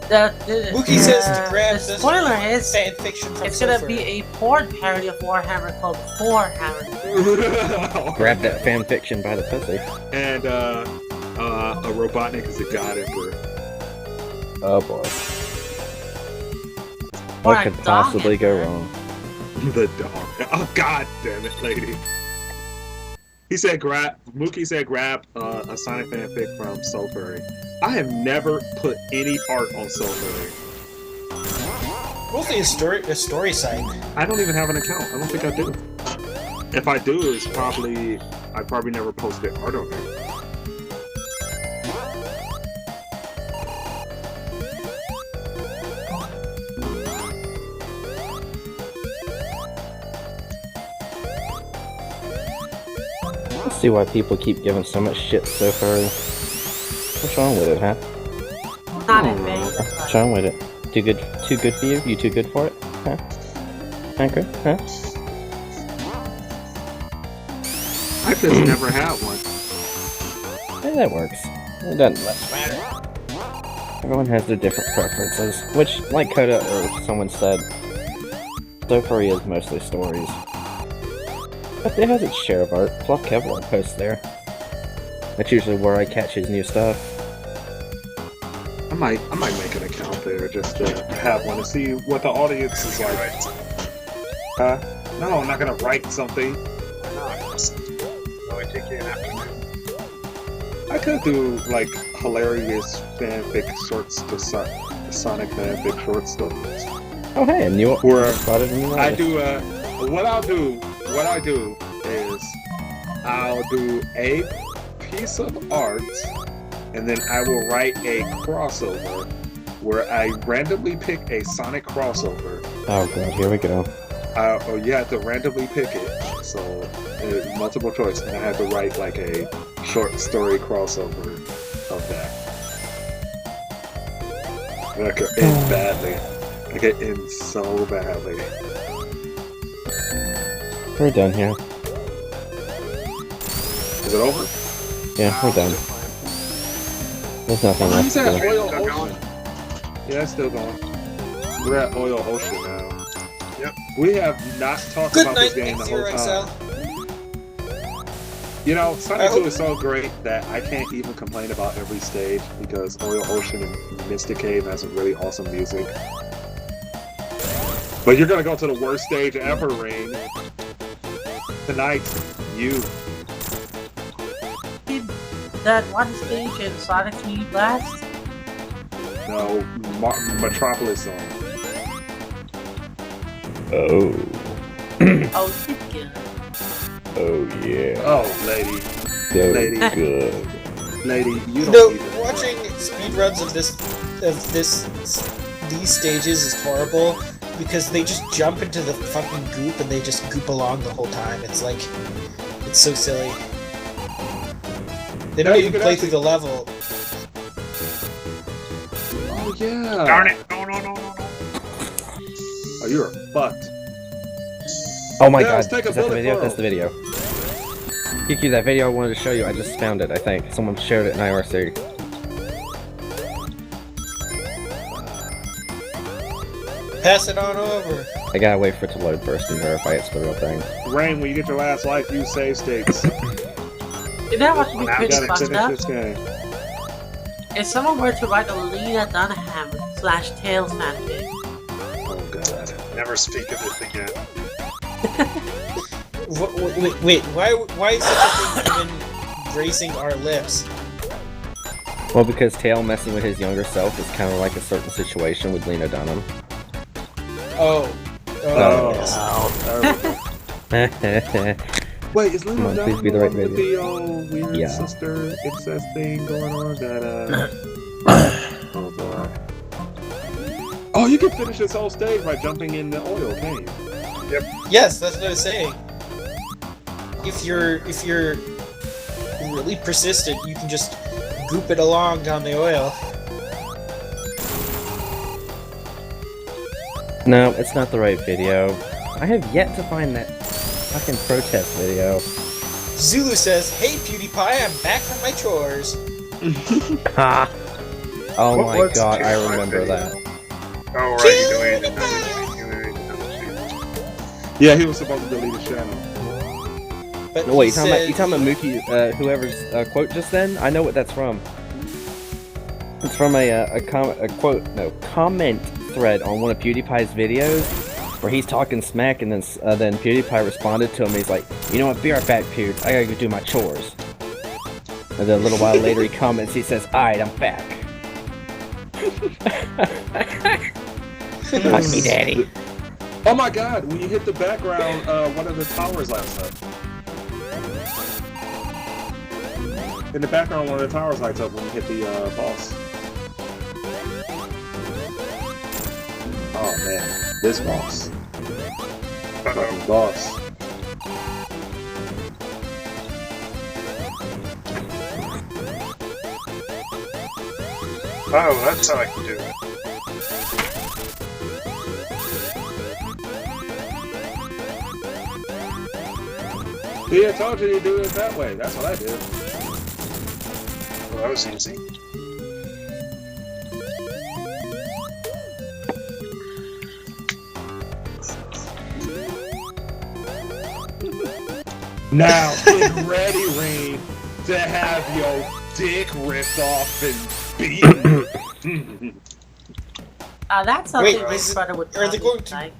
Mookie says to grab the this spoiler is fanfiction from it's gonna Sulfur. be a porn parody of Warhammer called Warhammer. Grab that fan fiction by the pussy. And a Robotnik is a god emperor. Oh, boy. Or What a could dog possibly go emperor. wrong? The dog. Oh god damn it, lady. He said Mookie said grab a Sonic fanfic from Soul Furry. I have never put any art on Soul Furry. Mostly a story site. I don't even have an account. I don't think I do. If I do, I probably never posted art on it. Let's see why people keep giving so much shit so far. What's wrong with it, huh? Not in vain. What's wrong with it? Too good for you? You too good for it? Huh? Okay, huh? just never had one. Yeah, that works. It doesn't much matter. Everyone has their different preferences, which, like Coda or someone said, so far is mostly stories. But it has its share of art. Fluff Kevlar posts there. That's usually where I catch his new stuff. I might make an account there just to have one to see what the audience is like. No, I'm not gonna write something. Only take you an afternoon. I could do like hilarious fanfic shorts to Sonic fanfic short stories. Oh hey, a new Where spotted a new I artist. do what I do is I'll do a piece of art and then I will write a crossover where I randomly pick a Sonic crossover. Oh god, here we go. You have to randomly pick it, so multiple choice, and I had to write like a short story crossover of that. And I could end badly. I could end so badly. We're done here. Is it over? Yeah, we're done. There's nothing left He's to at do. Oil Ocean. Yeah, it's still going. We're at Oil Ocean now. Yep. We have not talked Good about night, this game the whole Xero time. You know, Sonic 2 is so great that I can't even complain about every stage because Oil Ocean and Mystic Cave has some really awesome music. But you're gonna go to the worst stage ever, Rain. Tonight, you. That one stage in Sonic 3 Blast? No, Metropolis song. Oh. Oh, you good. Oh yeah. Oh, lady. So Lady. good. Lady, you don't No, even watching speedruns of these stages is horrible because they just jump into the fucking goop and they just goop along the whole time. It's like, it's so silly. They don't Yeah, you even could play actually- through the level. Oh, yeah. Darn it! No. Oh, you're fucked. Oh my Yeah, god, let's is take a that the bullet video? throw. That's the video. Kiki, that video I wanted to show you, I just found it, I think. Someone shared it in IRC. Pass it on over. I gotta wait for it to load first and verify it's the real thing. Rain, when you get your last life, use save states. You know what would be You pretty gotta fun finish though? this game. If someone were to write a Lena Dunham/Tails fanfic. Oh god. Never speak of it again. Wait, why is such a thing even gracing our lips? Well, because Tail messing with his younger self is kind of like a certain situation with Lena Dunham. Oh. Wait, is Come Lena on, Dunham please be the right with video. the weird Yeah. sister incest thing going on? That oh boy. Oh, you can finish this whole stage by jumping in the oil, can't you? Yes, that's what I was saying. If you're really persistent, you can just goop it along down the oil. No, it's not the right video. I have yet to find that fucking protest video. Zulu says, "Hey PewDiePie, I'm back from my chores." Ha! Oh What my was god, I PewDiePie remember video? that. Oh, right, you deleted it. Yeah, he was supposed to delete his channel. But No, wait, he you talking said, about Mookie, whoever's quote just then? I know what that's from. It's from a comment thread on one of PewDiePie's videos where he's talking smack, and then PewDiePie responded to him. He's like, "You know what? Be right back, Pewd. I gotta go do my chores." And then a little while later, he comments. He says, "Alright, I'm back." Fuck me, daddy. Oh my god, when you hit the background, one of the towers lights up. In the background, one of the towers lights up when you hit the boss. Oh man, this boss. Fucking boss. Oh, that's how I can do it. Yeah, I told you to do it that way. That's what I did. Well, that was easy. Now, get ready, Rain, to have your dick ripped off and beaten. That's something Wait, Big Brother would are they probably going to- like.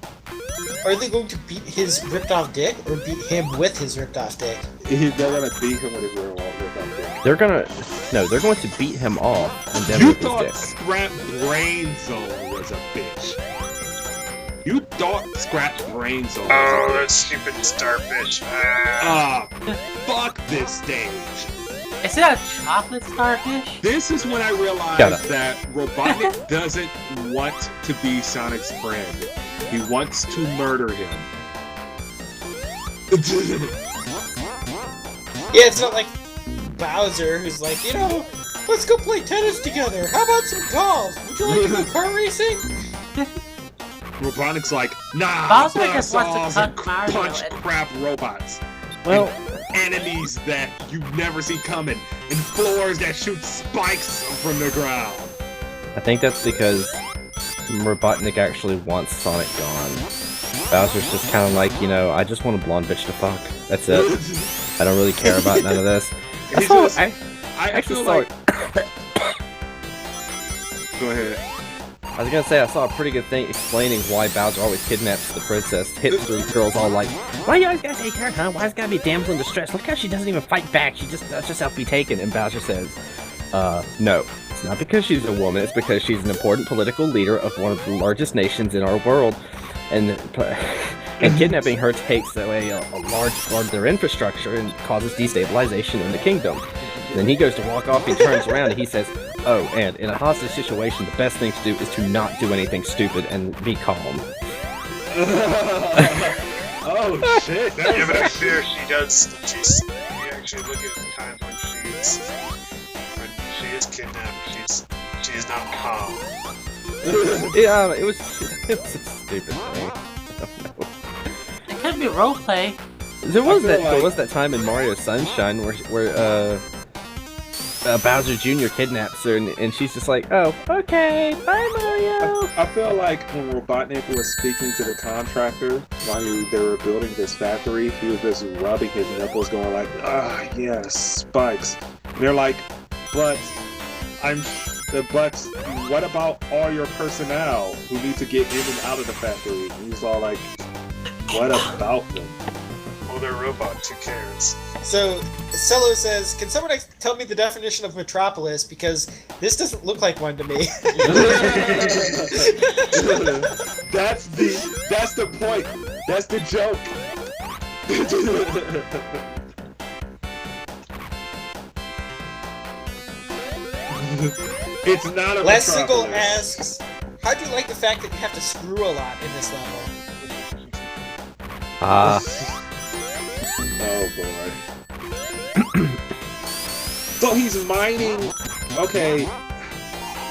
Are they going to beat his ripped off dick or beat him with his ripped off dick? They're gonna beat him with his ripped off dick. They're going to beat him off and then You rip his thought dick. Scrap Brain Zone was a bitch. You thought Scrap Brain Zone was a Oh, bitch. that stupid starfish. Fuck this stage. Is it a chocolate starfish? This is when I realized that Robotnik doesn't want to be Sonic's friend. He wants to murder him. Yeah, it's not like Bowser who's like, let's go play tennis together. How about some golf? Would you like to go car racing? Robotnik's like, nah, Bowser buzz just wants to saws cut and Mario punch and- crap robots. Well, Enemies that you never see coming, and floors that shoot spikes from the ground. I think that's because Robotnik actually wants Sonic gone. Bowser's just kind of like, I just want a blonde bitch to fuck. That's it. I don't really care about none of this. I actually feel saw like... Go ahead. I was gonna say I saw a pretty good thing explaining why Bowser always kidnaps the princess. Hits the girls all like, why you always gotta take her, huh? Why it's gotta be a damsel in distress? Look how she doesn't even fight back. She just lets herself be taken. And Bowser says, no. It's not because she's a woman. It's because she's an important political leader of one of the largest nations in our world. And kidnapping her takes away a large part of their infrastructure and causes destabilization in the kingdom. Then he goes to walk off, he turns around and he says, oh, and in a hostage situation, the best thing to do is to not do anything stupid and be calm. Oh shit! That Yeah, was but I fear she does. You actually look at the times when she is kidnapped. She is not calm. Yeah, it was a stupid thing. I don't know. It could be roleplay. There was that time in Mario Sunshine where Bowser Jr. kidnaps her and she's just like, oh, okay, bye Mario. I feel like when Robotnik was speaking to the contractor while they were building this factory, he was just rubbing his nipples, going like, yes, spikes. And they're like, but what about all your personnel who need to get in and out of the factory? And he's all like, what about them? Well, they're robots. Who cares? So, Cello says, can someone tell me the definition of Metropolis? Because this doesn't look like one to me. That's the point. That's the joke. It's not a Last Single Metropolis. asks, how do you like the fact that you have to screw a lot in this level? Oh boy. So he's mining. Okay.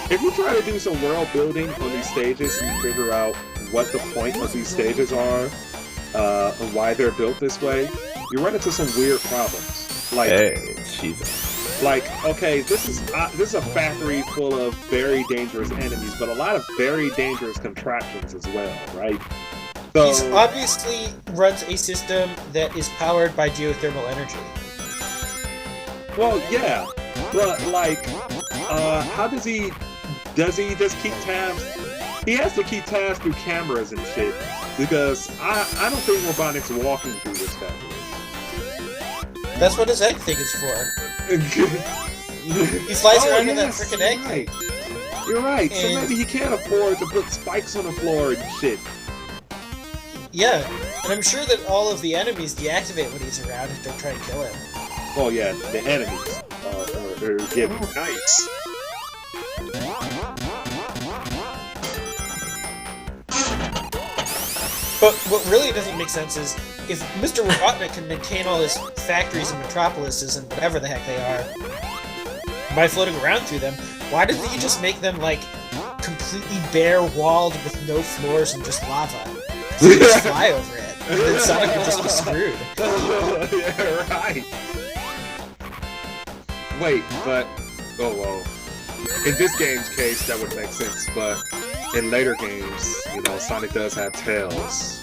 If you try to do some world building on these stages and figure out what the point of these stages are, and why they're built this way, you run into some weird problems. Like, okay, this is a factory full of very dangerous enemies, but a lot of very dangerous contraptions as well, right? So, He obviously runs a system that is powered by geothermal energy. well, yeah, but like, how does he just keep tabs? He has to keep tabs through cameras and shit, because I don't think Robotnik's walking through this factory. That's what his egg thing is for. He flies around in that freaking egg thing. You're right, so And- maybe he can't afford to put spikes on the floor and shit. Yeah, and I'm sure that all of the enemies deactivate when he's around if they're trying to kill him. Oh yeah, the enemies are given. Nice. But what really doesn't make sense is, if Mr. Robotnik can maintain all his factories and metropolises and whatever the heck they are by floating around through them, why doesn't he just make them, like, completely bare walled with no floors and just lava? So he can just fly over it. And then Sonic would just be screwed. Yeah, right. Wait, but in this game's case, that would make sense. But in later games, Sonic does have Tails,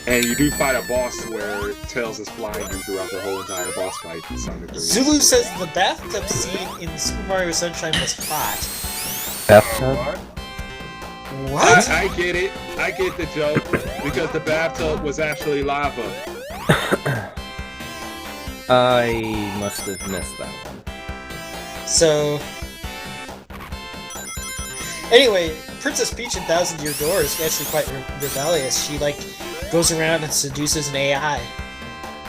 and you do fight a boss where Tails is flying you throughout the whole entire boss fight in Sonic 3. Zulu says the bathtub scene in Super Mario Sunshine was hot. Bathtub? What? I get it. I get the joke because the bathtub was actually lava. I must have missed that one. So, anyway, Princess Peach in Thousand Year Door is actually quite rebellious. She goes around and seduces an AI.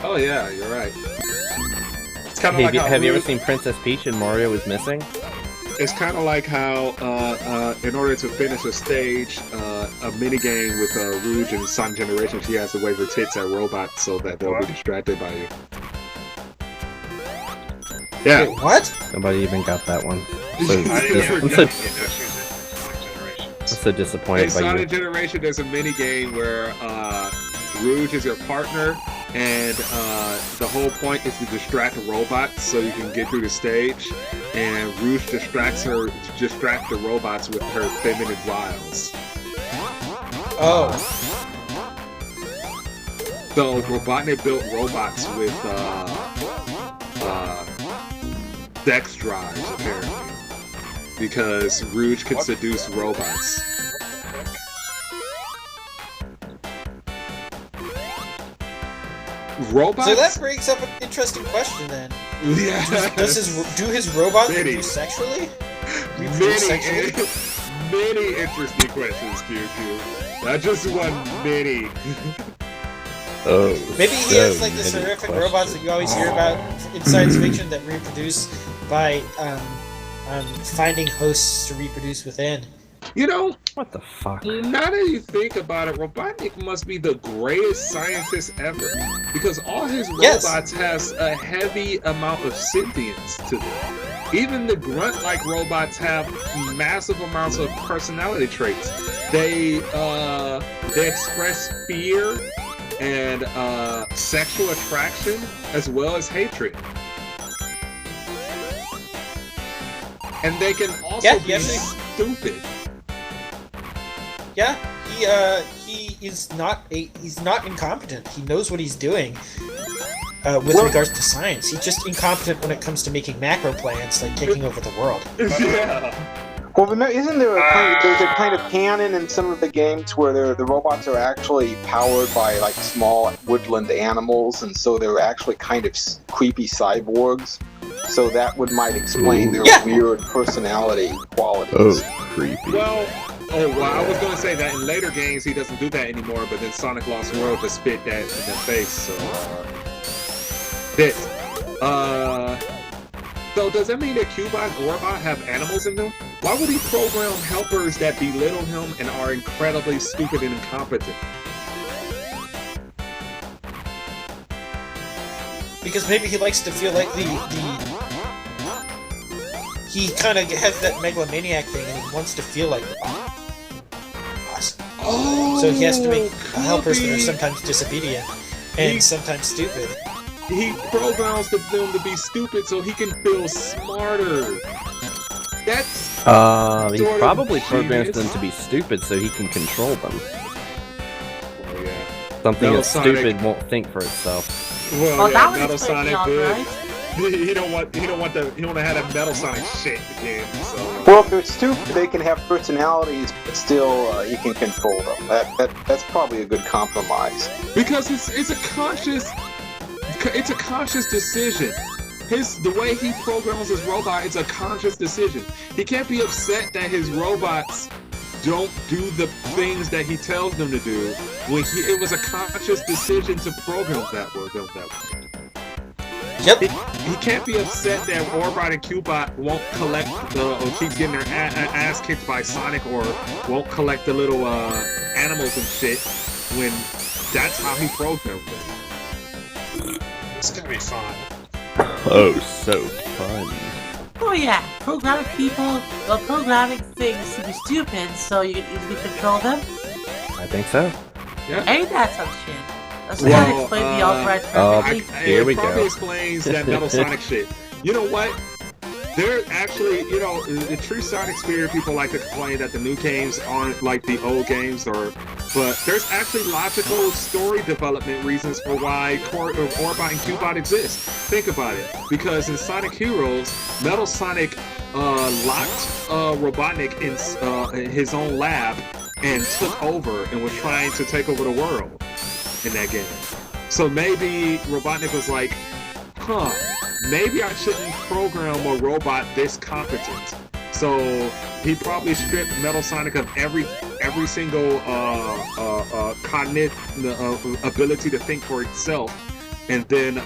Oh yeah, you're right. It's kind of like have you ever seen Princess Peach and Mario is missing? It's kind of like how, in order to finish a stage, a minigame with Rouge and Sonic Generation, she has to wave her tits at robots so that they'll be distracted by you. Yeah. Wait, what? Nobody even got that one. I'm so disappointed in by you. Sonic Generation, there's a minigame where Rouge is your partner, and the whole point is to distract robots so you can get through the stage. And Rouge distracts the robots with her feminine wiles. Oh. So Robotnik built robots with sex drives, apparently, because Rouge could seduce robots. Robots? So that brings up an interesting question then. Yeah. Do his robots reproduce sexually? Many interesting questions, QQ. Not just one, many. Oh, maybe he has this horrific robots that you always hear about in science fiction that reproduce by finding hosts to reproduce within. What the fuck? Now that you think about it, Robotnik must be the greatest scientist ever, because all his robots has a heavy amount of sentience to them. Even the grunt-like robots have massive amounts of personality traits. They express fear and sexual attraction as well as hatred. And they can also be stupid. Yeah, he's not incompetent. He knows what he's doing with regards to science. He's just incompetent when it comes to making macro plans, like taking over the world. Yeah. Well, isn't there there's a kind of canon in some of the games where the robots are actually powered by small woodland animals, and so they're actually kind of creepy cyborgs. So that might explain their weird personality qualities. Oh, creepy. Well, I was going to say that in later games he doesn't do that anymore, but then Sonic Lost World just spit that in their face, so... So does that mean that Cubot and Orbot have animals in them? Why would he program helpers that belittle him and are incredibly stupid and incompetent? Because maybe he likes to feel like he kind of has that megalomaniac thing, and he wants to feel like the boss. Oh, so he has to make helpers that are sometimes disobedient and sometimes stupid. He programs them to be stupid so he can feel smarter. That's he probably programs them to be stupid so he can control them. Oh yeah. Something that's stupid won't think for itself. Well, that Metal was Sonic pretty did. alright. He don't want to have that Metal Sonic shit again. So. Well, if they're stupid, they can have personalities, but still you can control them. That's probably a good compromise. Because it's a conscious decision. The way he programs his robot, it's a conscious decision. He can't be upset that his robots don't do the things that he tells them to do when it was a conscious decision to program them that way. Yep. He can't be upset that Orbot and Cubot won't collect or keep getting their ass kicked by Sonic, or won't collect the little animals and shit when that's how he programmed them. It's gonna be fun. Oh, so fun. Oh yeah, programming things to be stupid so you can easily control them. I think so. Yeah. Ain't that some shit? Does Well, that explain the alt-right perfectly? Here we it probably go. explains that Metal Sonic shit. You know what? There actually, you know, the true Sonic spirit, people like to complain that the new games aren't like the old games, but there's actually logical story development reasons for why Orbot and Cubot exist. Think about it. Because in Sonic Heroes, Metal Sonic locked Robotnik in his own lab and took over and was trying to take over the world in that game. So maybe Robotnik was like, maybe I shouldn't program a robot this competent. So he probably stripped Metal Sonic of every single cognitive ability to think for itself, and then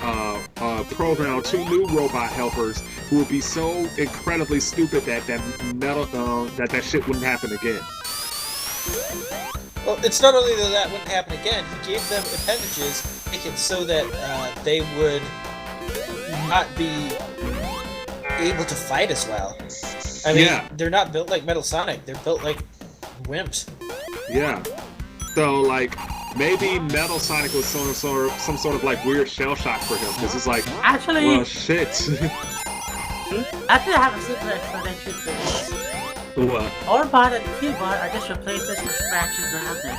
program 2 new robot helpers who would be so incredibly stupid that that shit wouldn't happen again. Well, it's not only that wouldn't happen again. He gave them appendages, make it so that they would not be able to fight as well. I mean, they're not built like Metal Sonic. They're built like wimps. Yeah. So like maybe Metal Sonic was some sort of like weird shell shock for him because it's like, actually, well, shit. Actually, I have a simple explanation for this. What? Orbot and Cubot are just replacements for Scratch and Grounded.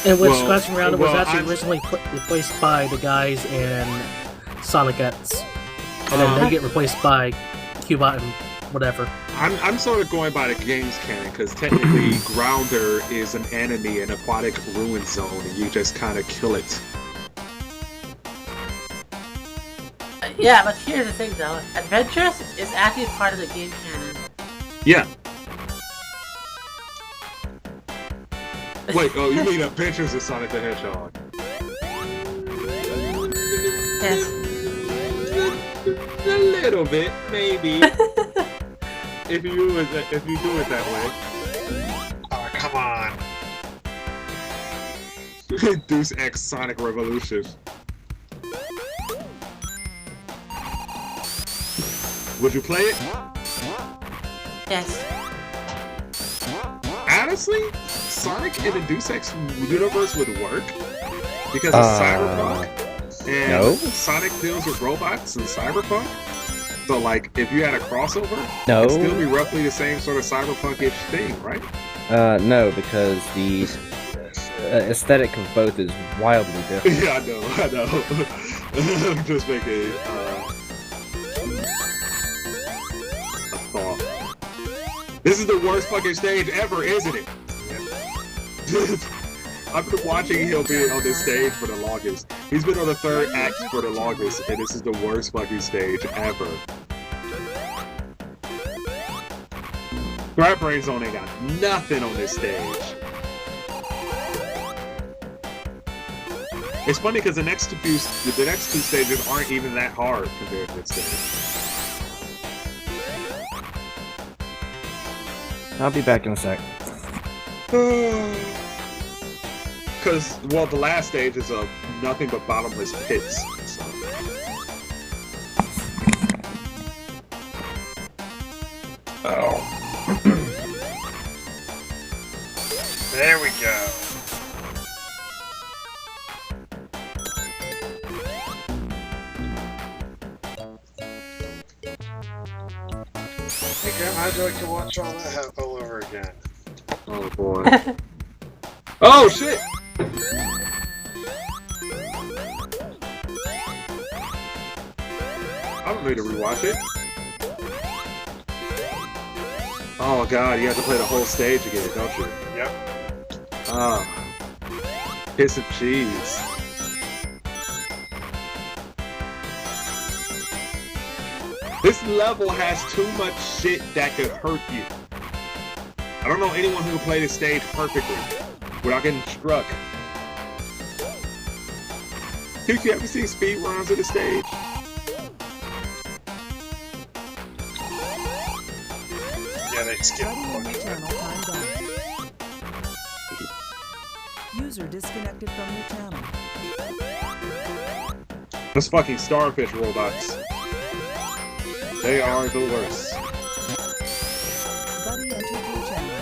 And when Scratch and Grounded was actually originally replaced by the guys in Sonic X. And then they get replaced by Cubot and whatever. I'm sort of going by the game's canon, because technically Grounder is an enemy in Aquatic Ruin Zone, and you just kind of kill it. Yeah, but here's the thing though. Adventures is actually part of the game canon. Yeah. Wait, oh, you mean Adventures of Sonic the Hedgehog? Yes. A little bit, maybe. if you do it that way. Oh, come on. Deus Ex Sonic Revolution. Would you play it? Yes. Honestly, Sonic in the Deus Ex universe would work because it's cyberpunk, and Sonic deals with robots in cyberpunk. So, like, if you had a crossover, it'd still be roughly the same sort of cyberpunk-ish thing, right? No, because the aesthetic of both is wildly different. Yeah, I know. I'm just making a thought. This is the worst fucking stage ever, isn't it? I've been watching him be on this stage for the longest. He's been on the 3rd act for the longest, and this is the worst fucking stage ever. Grab Brain Zone ain't got nothing on this stage. It's funny because the next two stages aren't even that hard compared to this stage. I'll be back in a sec. Because, well, the last stage is nothing but bottomless pits. So. Oh. There we go. Hey, Graham, how'd you like to watch all that all over again? Oh, boy. Oh, shit! I don't need to rewatch it. Oh god, you have to play the whole stage again, don't you? Yep. Ah. Piss and cheese. This level has too much shit that could hurt you. I don't know anyone who can play this stage perfectly without getting struck. Dude, you ever seen speedruns of the stage? Yeah, they skip a bunch of it. User disconnected from your channel. Those fucking starfish robots. They are the worst. Buddy entered your channel.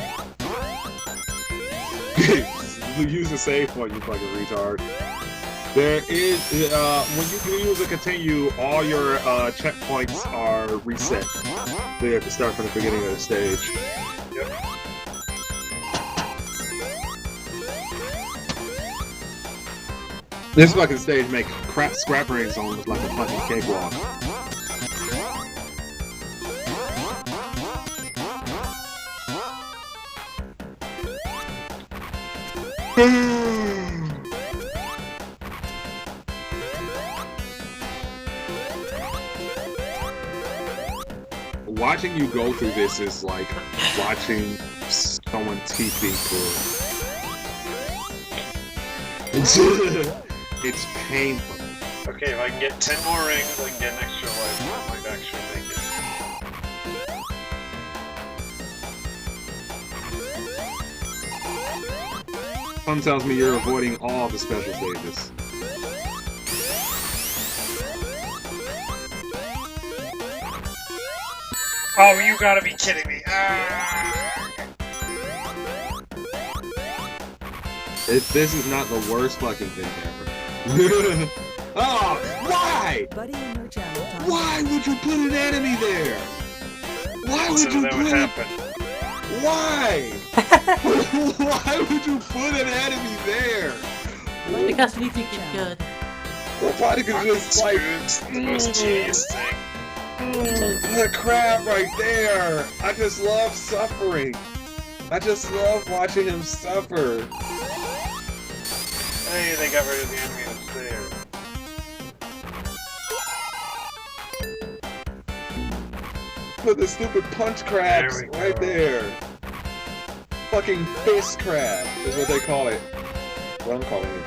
use a save point, you fucking retard. There is, when you do use a continue, all your checkpoints are reset. So you have to start from the beginning of the stage. Yep. This fucking stage makes Scrap Ring Zone look like a fucking cakewalk. Watching you go through this is like watching someone's teeth being pulled. It's painful. Okay, if I can get 10 more rings, I can get an extra life. I might actually make it. Fun tells me you're avoiding all the special stages. Oh, you gotta be kidding me! Ah! This is not the worst fucking thing ever. Oh, why? Buddy in your channel. Why would you put an enemy there? Why would So you that put would it? happen. Why? Why would you put an enemy there? Because we think it's good. Robotic is just like It's the most genius thing. the crab right there. I just love suffering. I just love watching him suffer. Hey, they got rid of the enemy that's there. Put the stupid punch crabs There we right go. there. Fucking fist crab is what they call it. What I'm calling it.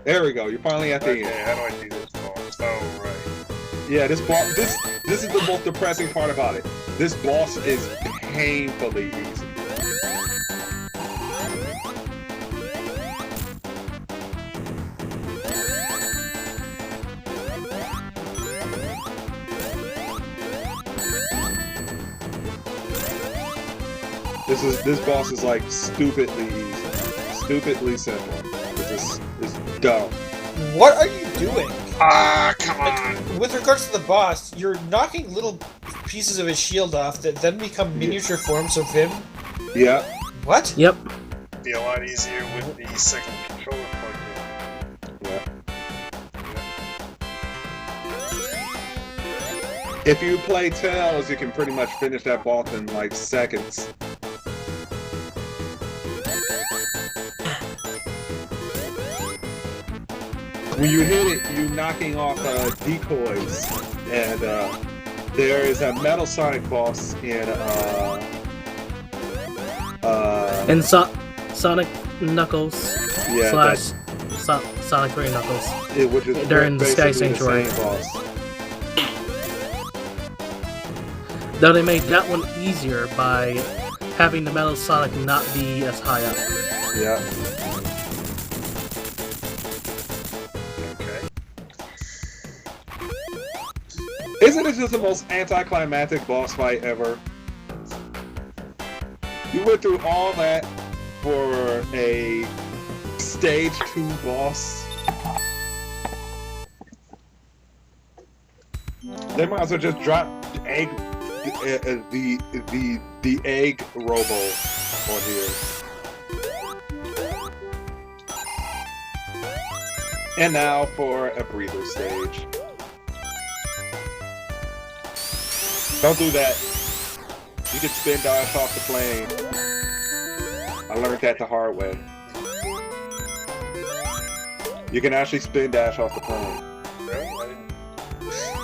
There we go. You're finally at the Okay, end. how do I do this boss? Oh, right. Yeah, this is the most depressing part about it. This boss is painfully easy. This boss is like stupidly easy, stupidly simple. It's dumb. What are you doing? Ah, come on! Like, with regards to the boss, you're knocking little pieces of his shield off that then become miniature forms of him. Yeah. What? Yep. It'd be a lot easier with the second controller plugged in. Yeah. If you play Tails, you can pretty much finish that boss in like seconds. When you hit it, you're knocking off decoys, and there is a Metal Sonic boss in And Sonic Knuckles yeah, slash Sonic 3 Knuckles. which is They're in the Sky basically the Sanctuary. same boss. Though they made that one easier by having the Metal Sonic not be as high up. Yeah. Isn't it just the most anticlimactic boss fight ever? You went through all that for a stage 2 boss. They might as well just drop egg, the egg robo on here. And now for a breather stage. Don't do that. You can spin dash off the plane. I learned that the hard way. You can actually spin dash off the plane. Really? I didn't...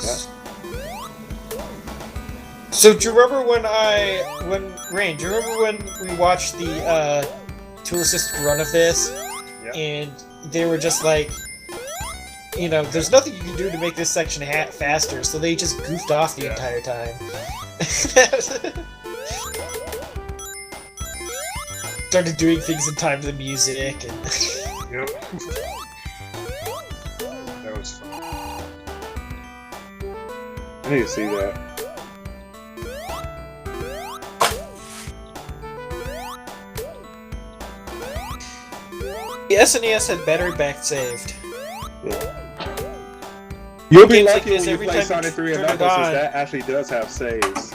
Yeah. So do you remember Rain, do you remember when we watched the tool assisted run of this? Yeah. And they were just like, you know, there's nothing you can do to make this section faster, so they just goofed off the entire time. Started doing things in time to the music and Yep. That was fun. I need to see that. The SNES had battery back saved. You'll be Games like lucky when this, you every play time you Sonic 3 and turn it Knuckles, on- since that actually does have saves.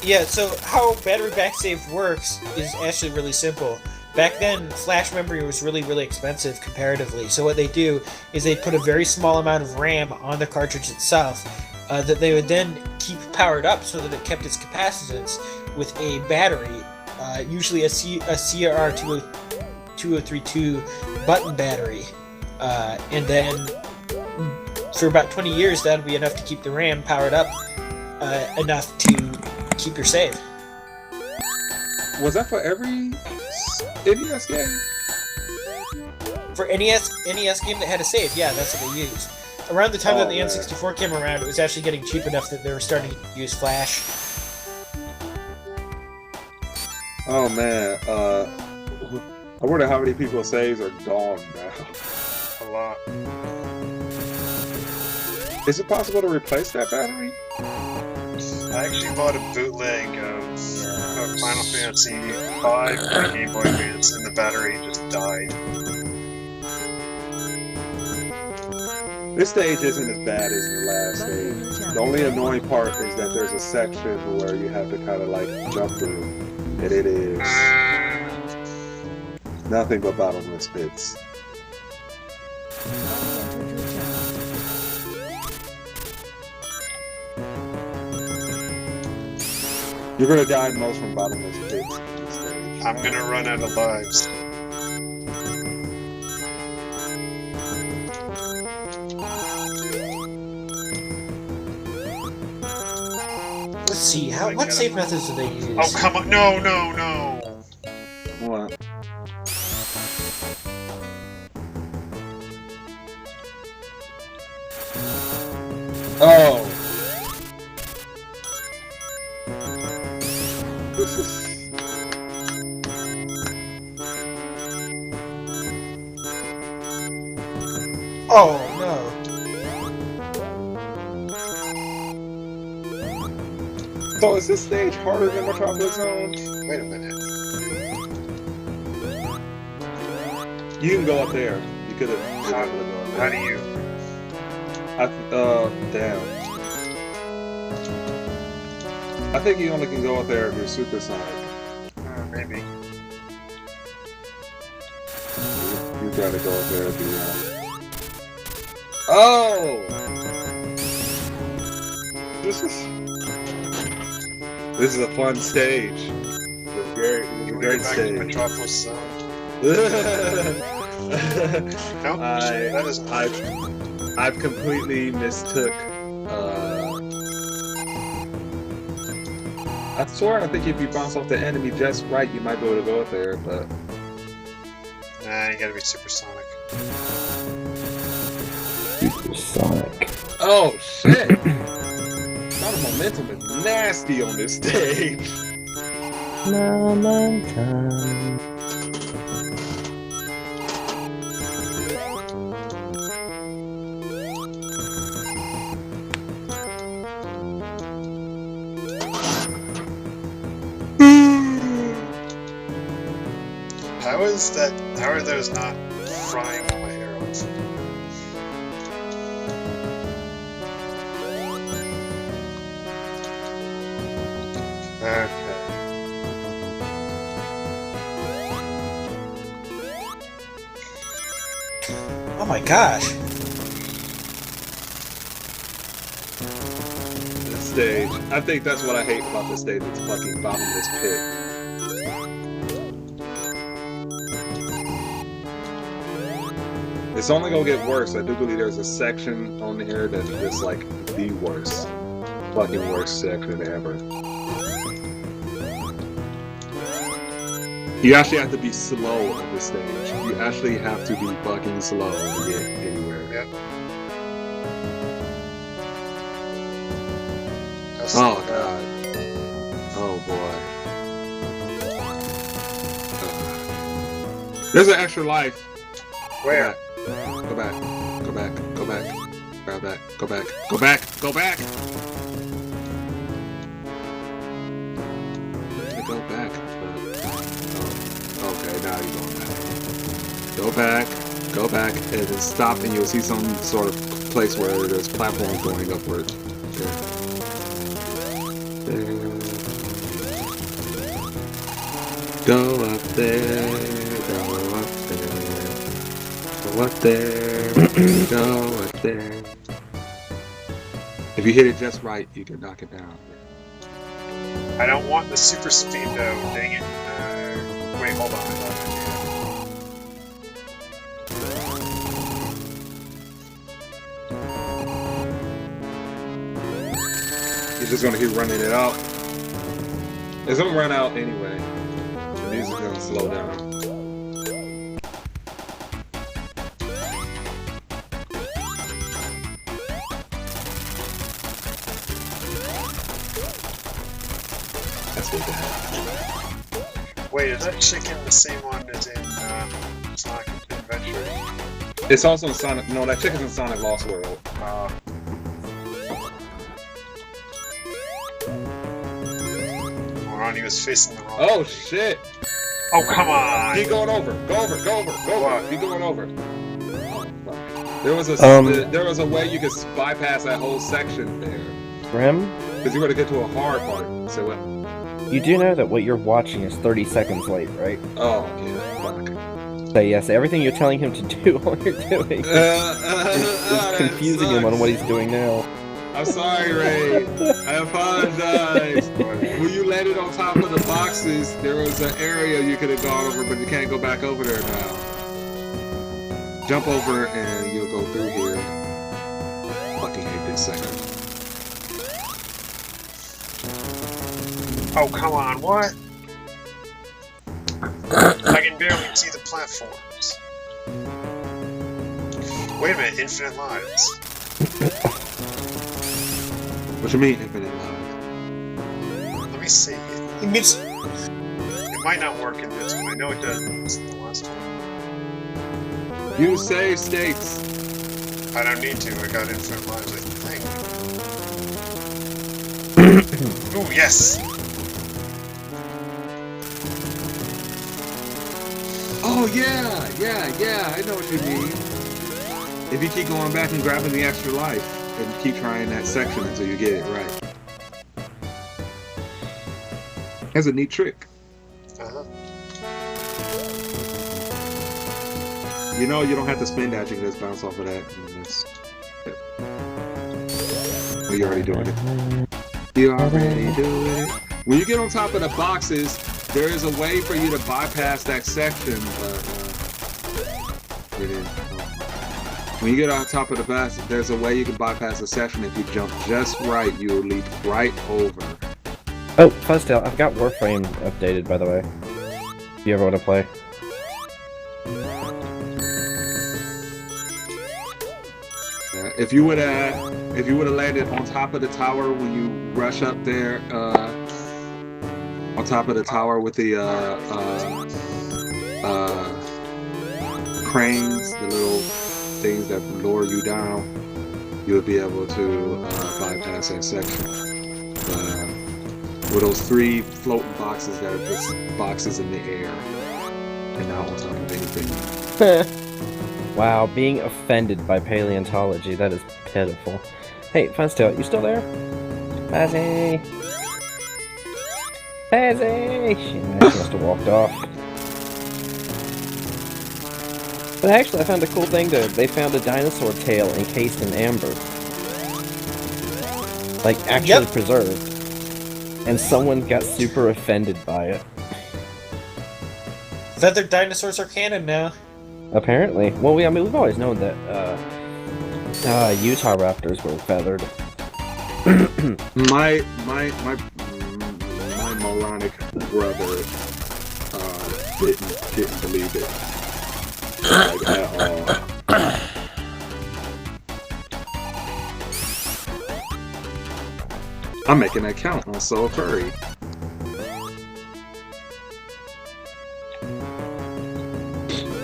Yeah, so how battery back save works is actually really simple. Back then, flash memory was really, really expensive comparatively. So what they do is they put a very small amount of RAM on the cartridge itself that they would then keep powered up so that it kept its capacitance with a battery, usually a CR 2032 button battery. And then for about 20 years, that'll be enough to keep the RAM powered up enough to keep your save. Was that for every NES game? For NES game that had a save, yeah, that's what they used. Around the time that the man. N64 came around, it was actually getting cheap enough that they were starting to use Flash. Oh man, I wonder how many people's saves are gone now. A lot. Is it possible to replace that battery? I actually bought a bootleg of Final Fantasy V for Game Boy Advance, and the battery just died. This stage isn't as bad as the last stage. The only annoying part is that there's a section where you have to kind of like jump through, and it is nothing but bottomless pits. You're gonna die most from bottomless pits in this stage. I'm gonna run out of lives. Let's see, what save methods do they use? Oh, come on. No, no, no. What? Oh. Oh, no. So is this stage harder than Metropolis Zone? Wait a minute. You can go up there. You could have gone How there. do you? Damn. I think you only can go up there if you're supersonic. Maybe. You gotta go up there and do that. Oh! This is a fun stage. It's a great Back to stage. Metropolis Zone. No, that is I've completely mistook. I swear, I think if you bounce off the enemy just right, you might be able to go up there, but Nah, you gotta be supersonic. Supersonic. oh shit! Our momentum is nasty on this stage. Momentum. How are those not frying all my arrows? Okay. Oh my gosh. This stage. I think that's what I hate about this stage. It's fucking bottomless pit. It's only gonna get worse. I do believe there's a section on here that's just like the worst. Fucking worst section ever. You actually have to be slow on this stage. You actually have to be fucking slow to get anywhere. Yep. Oh god. Oh boy. There's an extra life. Where? Go back. Go back. Go back. Grab that. Go back. Go back. Go back. Go back. Oh now you're going back. Go back, and then stop, and you'll see some sort of place where there's platforms going upward. There. Go up there, go up there, go up there, go up there. If you hit it just right, you can knock it down. I don't want the super speed though, dang it. Wait, hold on. You're just gonna keep running it out. It's gonna run out anyway. The music's gonna slow down. That's what that. Wait, is that chicken the same one as in Sonic Adventure? It's also in Sonic. No, that chicken's in Sonic Lost World. He was facing the wrong. Oh shit! Oh come on! Keep going over. Go over. Keep going over. Oh, fuck. There was a way you could bypass that whole section there. Grim? Because you were to get to a hard part. So what? You do know that what you're watching is 30 seconds late, right? Oh yeah. Fuck. So yes, everything you're telling him to do while you're doing is confusing him on what he's doing now. I'm sorry, Ray. I apologize. When you landed on top of the boxes, there was an area you could have gone over, but you can't go back over there now. Jump over and you'll go through here. Fucking hate this second. Oh, come on, what? I can barely see the platforms. Wait a minute, infinite lives. What you mean, infinite lives? Let me see. It might not work in this one. I know it doesn't. It's in the last one. You save states. I don't need to. I got infinite lives, I think. Ooh, yes! Oh, yeah, I know what you mean. If you keep going back and grabbing the extra life, and keep trying that section until you get it right. That's a neat trick. You know, you don't have to spin dash, you can just bounce off of that. Well, you're already doing it. You're already doing it. When you get on top of the boxes, there is a way for you to bypass that section, but it is. When you get on top of the box, there's a way you can bypass the section. If you jump just right, you'll leap right over. Oh, Fuzztail, I've got Warframe updated, by the way. If you ever want to play. If you would have landed on top of the tower when you rush up there, on top of the tower with the cranes, the little things that lower you down, you'll be able to bypass that section. With those 3 floating boxes that are just boxes in the air and not on top of anything. Wow, being offended by paleontology, that is pitiful. Hey, Fuzztail, you still there? Fuzzy! Fuzzy! Shit, I must have walked off. But actually, I found a cool thing though. They found a dinosaur tail encased in amber. Like, actually preserved. And someone got super offended by it. Feathered dinosaurs are canon now. Apparently. Well, we've always known that Utah raptors were feathered. my moronic brother didn't believe it. Like, at all. I'm making that count on Soul Furry.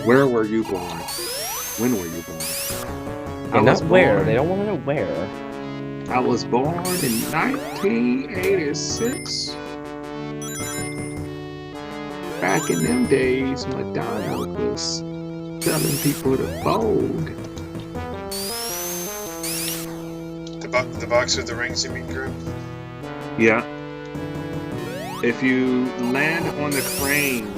Where were you born? When were you born? Not where. They don't want to know where. I was born in 1986. Back in them days, Madonna was telling people to fold. The box with the rings, you mean, Grim? Yeah. If you land on the cranes,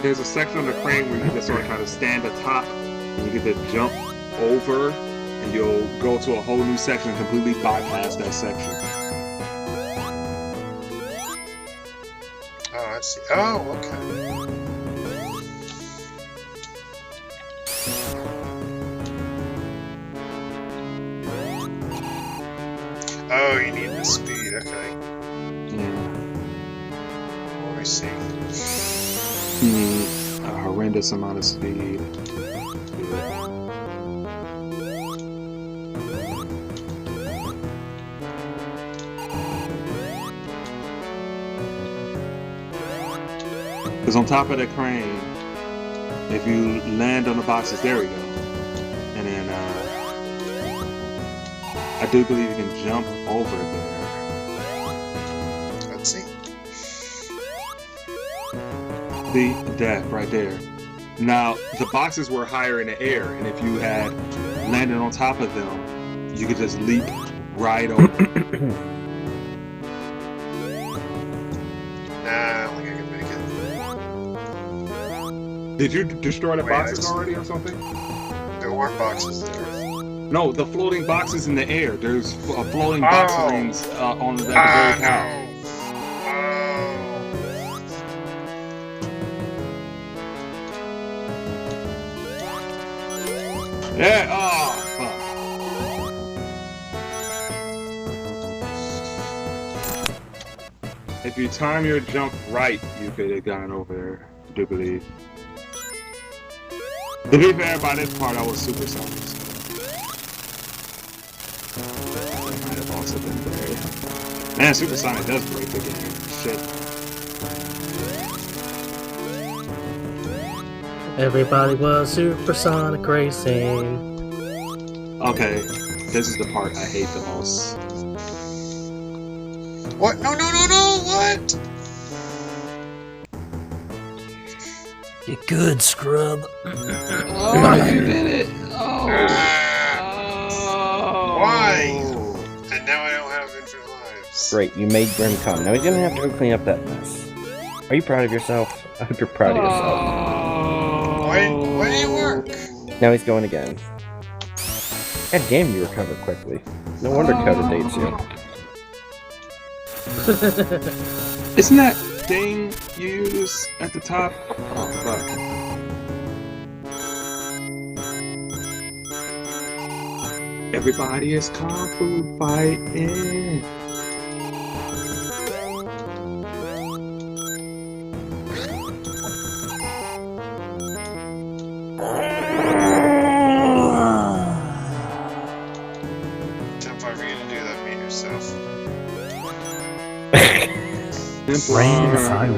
there's a section on the crane where you can sort of kind of stand atop, and you get to jump over, and you'll go to a whole new section and completely bypass that section. Oh, I see. Oh, okay. Oh, you need the speed, okay. Yeah. Let me see. You need a horrendous amount of speed. Because on top of the crane, if you land on the boxes, there we go. And then I do believe you can jump over there. Let's see. The death right there. Now, the boxes were higher in the air, and if you had landed on top of them, you could just leap right over. Nah, I don't think I can make it. Did you destroy the boxes already or something? There weren't boxes there. No, the floating boxes in the air. There's floating box rings on the very top. Yeah, oh, fuck. If you time your jump right, you could have gotten over there, I do believe. To be fair, by this part, I was supersonic. So that might have also been very. Man, supersonic does break the game. Shit. Everybody was supersonic racing. Okay, this is the part I hate the most. What? No, no, no, no! What? You're good, scrub. Oh, you did it! Oh. Why? And now I don't have infinite lives. Great, you made Grim come. Now he's gonna have to go clean up that mess. Are you proud of yourself? I hope you're proud of yourself. Why didn't it work? Now he's going again. God damn, you recover quickly. No wonder Coda dates you. Isn't that thing you use at the top? Oh, fuck. Everybody is kung fu fighting.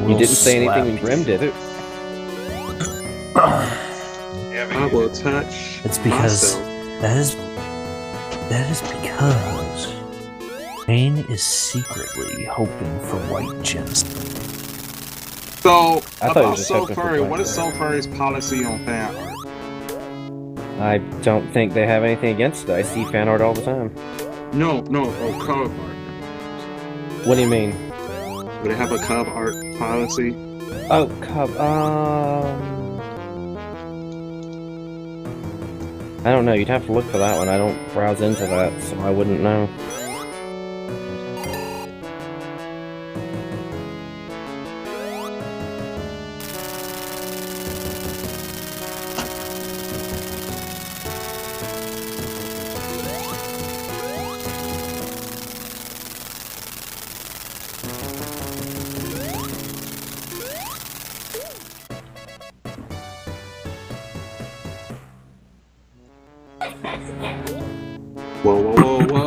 You didn't say anything when Grim did it. I will touch. It's because myself. that is because Rain is secretly hoping for white gems. So I thought about just So hoping for Furry, black what is gems. So Furry's policy on fan art? I don't think they have anything against it. I see fan art all the time. No, cover art. What do you mean? Do they have a cub art policy? Oh, Cub, I don't know, you'd have to look for that one. I don't browse into that, so I wouldn't know. Whoa, whoa, whoa, whoa.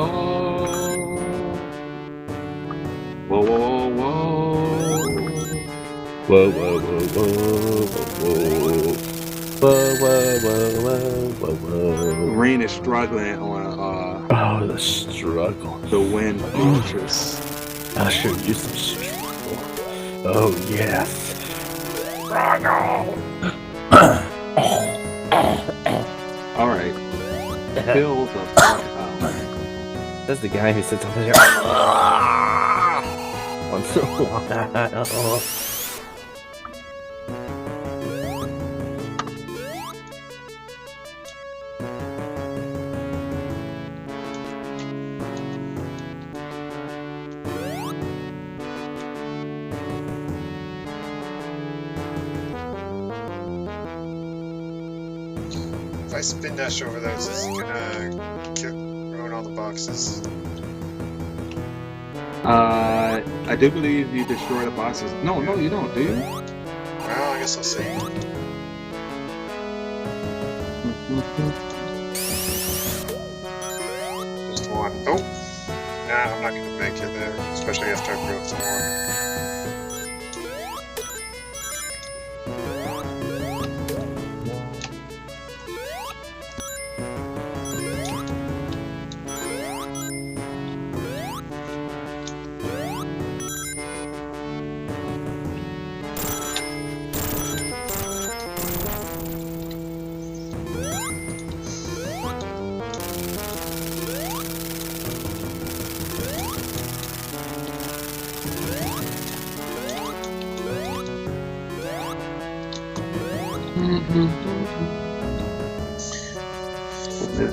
Whoa, whoa, whoa, whoa. Whoa, whoa, whoa, whoa, whoa, whoa, whoa, whoa, whoa. Rain is struggling on Oh, the struggle. the wind fortress. I'll show you some struggle. Oh, yes. Alright. Fill the fuck out. That's the guy who sits over there once in a while. If I spin dash over those, is it gonna ruin all the boxes? I do believe you destroy the boxes. No, you don't, do you? Well, I guess I'll see. Just one. Oh! Nah, I'm not gonna make it there, especially after I broke the one.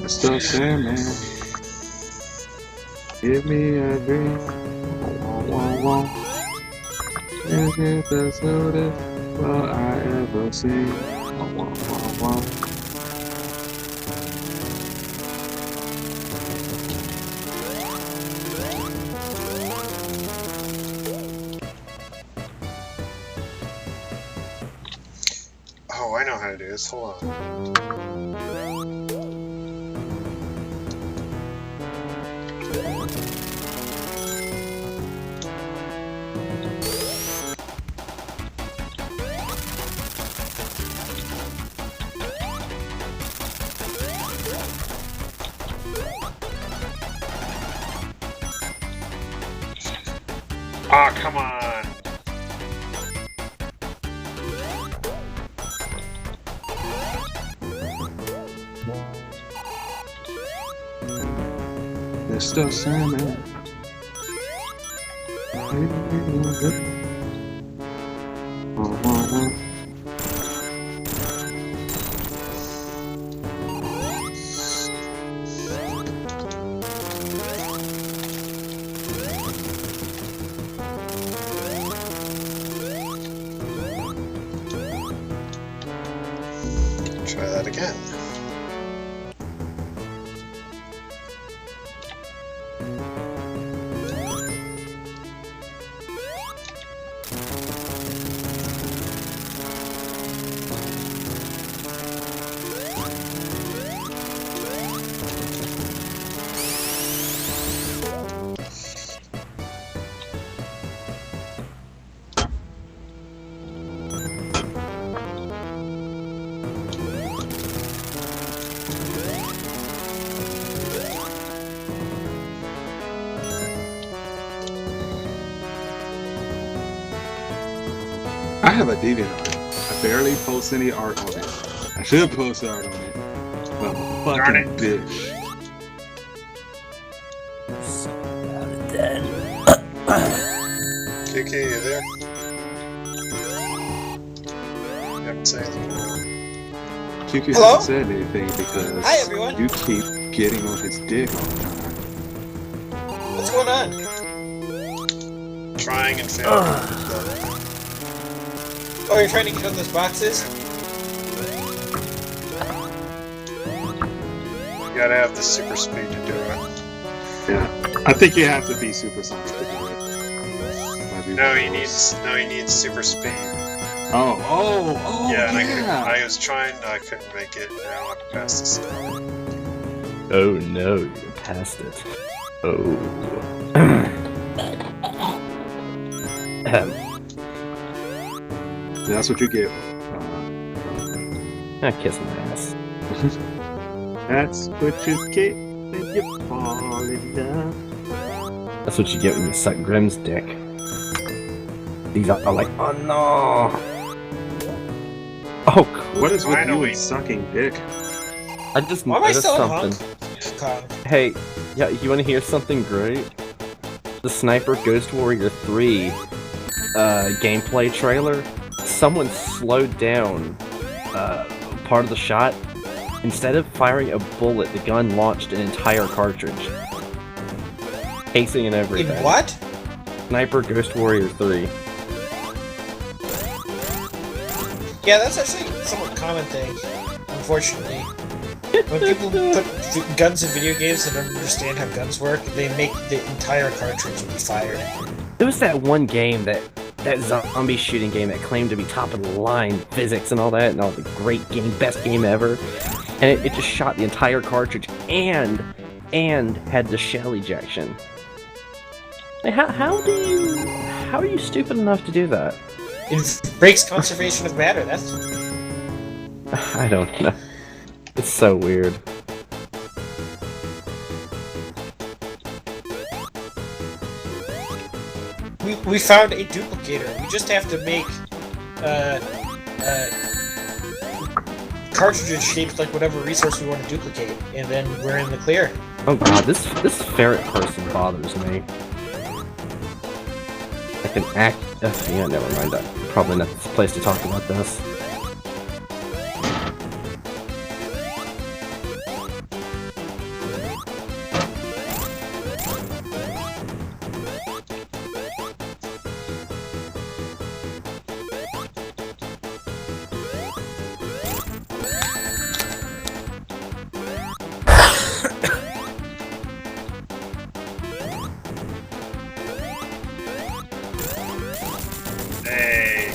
Mr. Sandman, give me a drink. Is it the sweetest what I ever seen? Oh, I know how to do this. Hold on. Ah, come on! Mr. Sandman. Try that again. I have a DeviantArt. I barely post any art on it. I should post art on it. But I'm a fucking bitch. KK, you there? You haven't said anything. QQ Hello? hasn't said anything because Hi, everyone. you keep getting on his dick all the time. What's going on? Trying and failing. Oh, you're trying to get on those boxes? You gotta have the super speed to do it. Yeah. I think you have to be supersonic to do it. No, you need super speed. Oh, Yeah, and I was trying, I couldn't make it. Now I'm past the spell. Oh no, you're past it. Oh. That's what you get. Kiss my ass. That's what you get when you fall in love. That's what you get when you suck Grimm's dick. These are like, oh no. Oh, cool. What is with you Finally. and sucking dick? I just Why am I noticed still something. Hunk? Hey, yeah, you want to hear something great? The Sniper Ghost Warrior 3 gameplay trailer. Someone slowed down part of the shot. Instead of firing a bullet, the gun launched an entire cartridge. Casing and everything. In what? Sniper Ghost Warrior 3. Yeah, that's actually a somewhat common thing, unfortunately. When people put guns in video games and don't understand how guns work, they make the entire cartridge be fired. There was that one game, that zombie shooting game that claimed to be top of the line physics and all that, and all the great game, best game ever. And it just shot the entire cartridge and had the shell ejection. Like, how are you stupid enough to do that? It breaks conservation of matter, that's... I don't know. It's so weird. We found a duplicator. We just have to make cartridges shaped like whatever resource we want to duplicate, and then we're in the clear. Oh god, this ferret person bothers me. I can act. Yeah, never mind. Probably not the place to talk about this. Hey.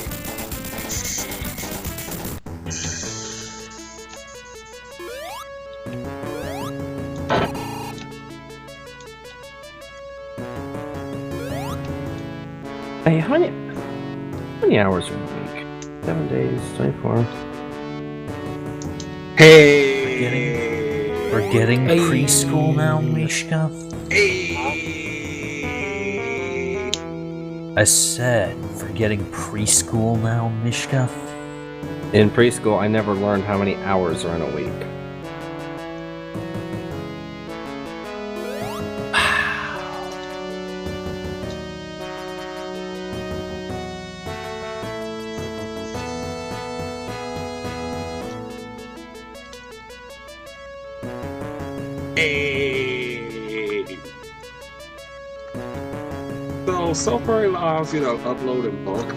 Hey, how many hours are in a week? 7 days, 24. Hey! We're getting preschool now, Mishka? I said, we're getting preschool now, Mishka? In preschool, I never learned how many hours are in a week. Hey! So, software allows you to upload in bulk.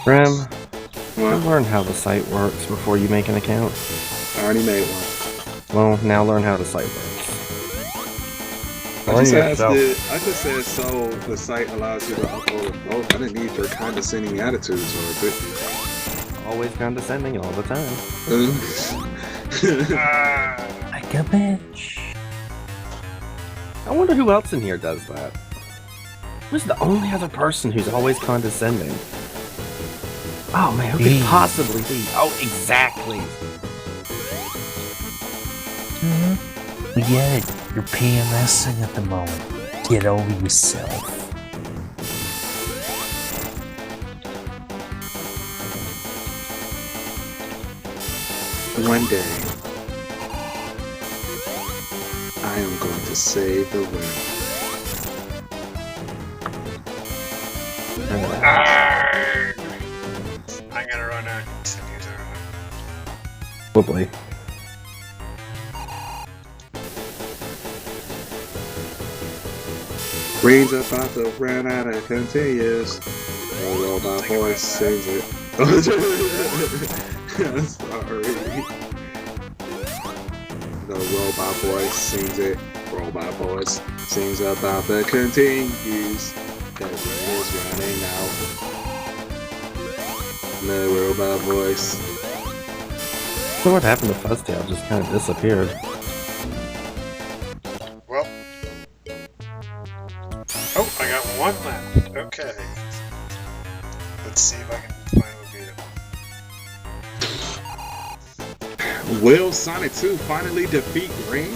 Graham, What? learn how the site works before you make an account. I already made one. Well, now learn how the site works. I just said so the site allows you to upload in bulk. I didn't need your condescending attitude towards it. Always condescending all the time. Like a bitch. I wonder who else in here does that. Who's the only other person who's always condescending? Oh man, who could Me. possibly be? Oh, exactly. We get it. You're PMSing at the moment. Get over yourself. One day, I am going to save the world. I'm gonna run out and continue to run. Probably. Rain's about to run out and continues. The robot voice sings it. Sorry. The robot voice sings it. Robot voice sings about the continues. The rain is running out. The robot voice. So what happened to Fuzztail? Just kind of disappeared. Well. Oh, I got one left. Okay. Let's see if I can finally beat it. Will Sonic 2 finally defeat Ring?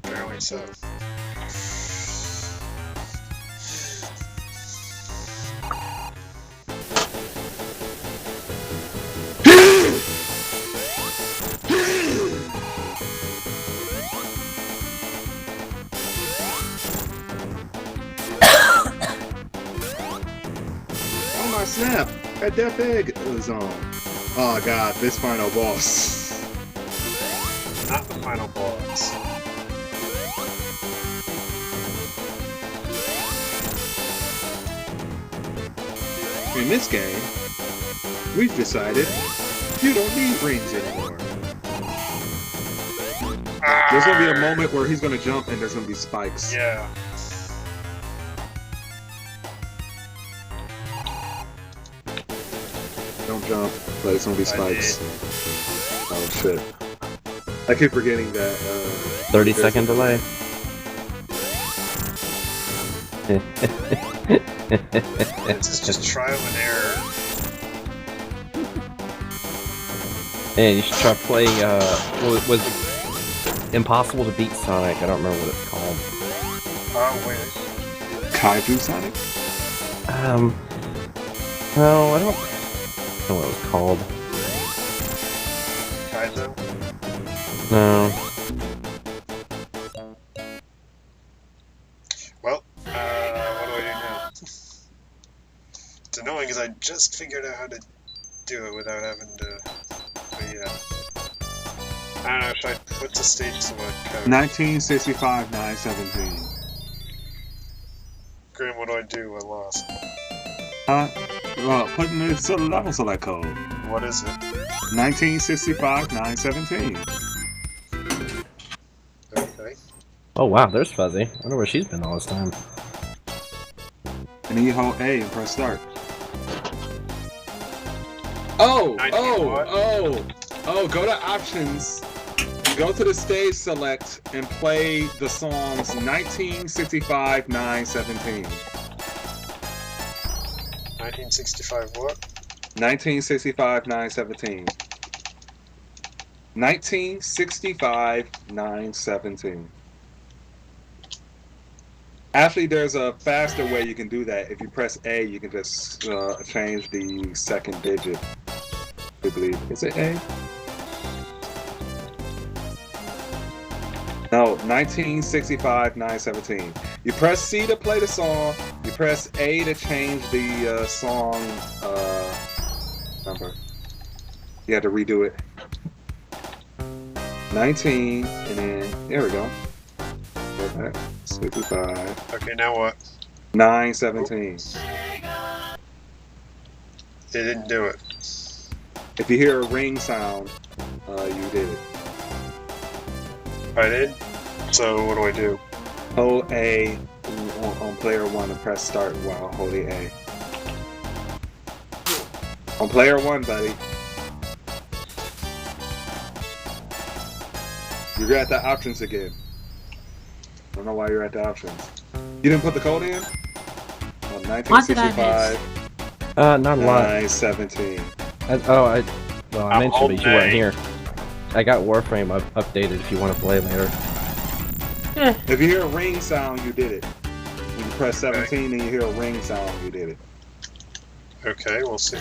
Apparently so. Oh my snap! That Death Egg is on. Oh god, this final boss. Not the final boss. In this game, we've decided you don't need rings anymore. There's gonna be a moment where he's gonna jump and there's gonna be spikes. Yeah. Don't jump, but it's gonna be spikes. Oh shit. I keep forgetting that 30-second delay. This is just trial and error. Man, you should try playing, what was it? Impossible to Beat Sonic. I don't remember what it's called. Oh, wait. Kaiju Sonic? No, I don't know what it was called. Kaizo? No. Well, what do I do now? It's annoying because I just figured out how to do it without having to... But yeah. I don't know, what's the stage select code? 1965 917. Graham, what do I do? I lost. Well, put in the level select code. What is it? 1965 917. Okay. Oh wow, there's Fuzzy. I wonder where she's been all this time. And then you hold A and press start. Oh, go to options. Go to the stage select and play the songs 1965 917. 1965 what? 1965 917. 1965 917. Actually, there's a faster way you can do that. If you press A, you can just change the second digit. I believe. Is it A? No, 1965 917. You press C to play the song. You press A to change the song number. You have to redo it. 19, and then there we go. 65. Okay, now what? 917. They didn't do it. If you hear a ring sound, you did it. I did? So what do I do? Hold A on player 1 and press start while holding A. On player 1, buddy. You're at the options again. I don't know why you're at the options. You didn't put the code in? 1965. Not a lot. 917. I mentioned it, but you weren't here. I got Warframe updated if you want to play later. If you hear a ring sound, you did it. When you press 17 and you hear a ring sound, you did it. Okay, we'll see.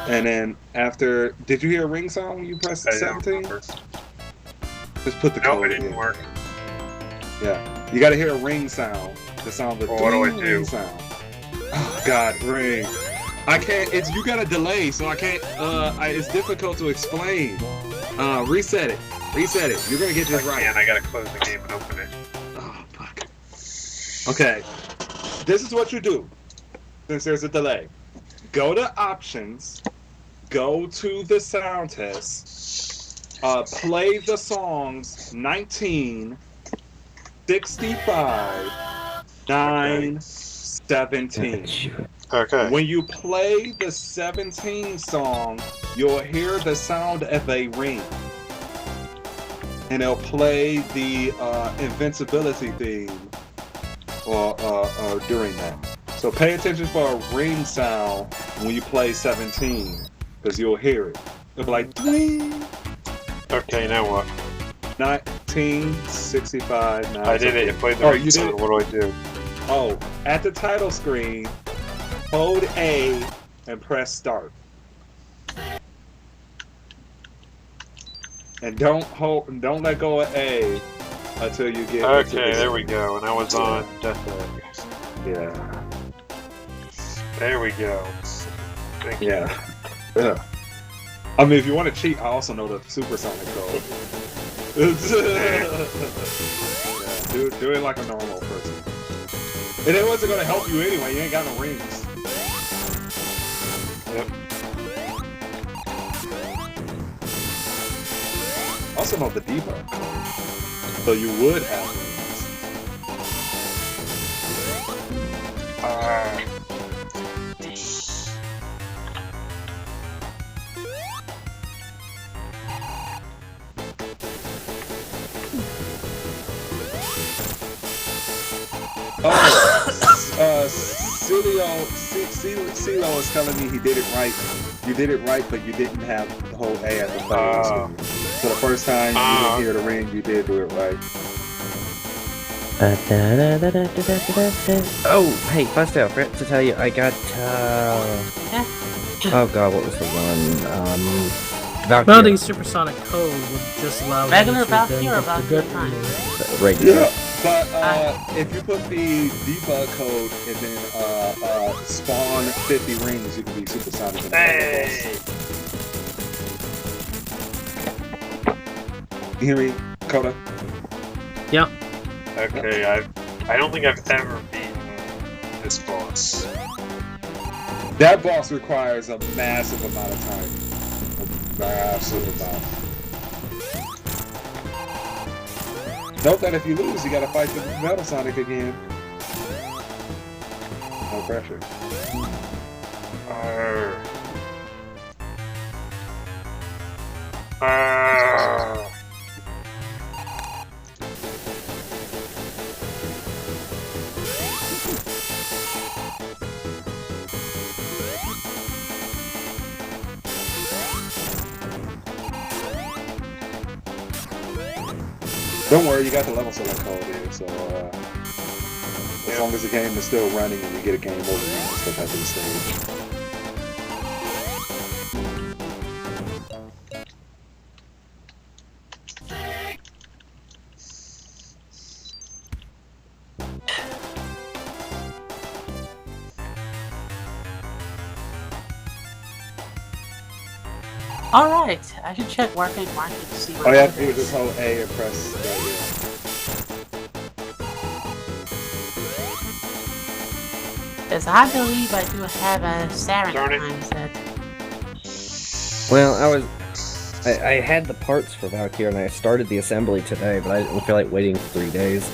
And then after, did you hear a ring sound when you pressed 17? Just put the code in. No, it didn't work. Yeah, you got to hear a ring sound. The sound of the what do I do? ring sound. Oh God, ring. I can't. It's you got a delay, so I can't. It's difficult to explain. Reset it. Reset it. You're gonna get this right. And I gotta close the game and open it. Oh fuck. Okay. This is what you do. Since there's a delay, go to options. Go to the sound test. Play the songs 1965 917. Okay. When you play the 17 song, you'll hear the sound of a ring. And it'll play the invincibility theme during that. So pay attention for a ring sound when you play 17, because you'll hear it. It'll be like, ding. Okay, now what? 1965. I did it. It played the you did it. What do I do? Oh, at the title screen, hold A and press start. And don't let go of A until you get. Okay, there we go. And I was on Death Egg. Yeah. There we go. Thank you. Yeah. I mean, if you want to cheat, I also know the supersonic code. Yeah, do it like a normal person. And it wasn't gonna help you anyway. You ain't got no rings. Yep. Also know the debug code, so you would have rings. CeeLo is telling me he did it right. You did it right, but you didn't have the whole A at the front. So the first time you didn't hear the ring, you did do it right. Oh, hey, Bustail, forgot to tell you, I got, oh god, what was the one? Well, Valkyrie. the supersonic code would just allow Regular you to Valkyrie then or get the Valkyrie good Prime? Regular. Yeah, but if you put the debug code and then spawn 50 rings, you can be supersonic. Hey! You hear me, Coda? Yeah. Okay, I don't think I've ever beaten this boss. That boss requires a massive amount of time. A massive amount. Note that if you lose, you gotta fight the Metal Sonic again. No pressure. Don't worry, you got the level select code here, so as long as the game is still running and you get a game over, you can still have to the stage. Alright, I should check working market to see what All you have to do it is just hold A and press that, Because I believe I do have a Saturn mindset. Well, I had the parts for Valkyrie and I started the assembly today, but I didn't feel like waiting 3 days.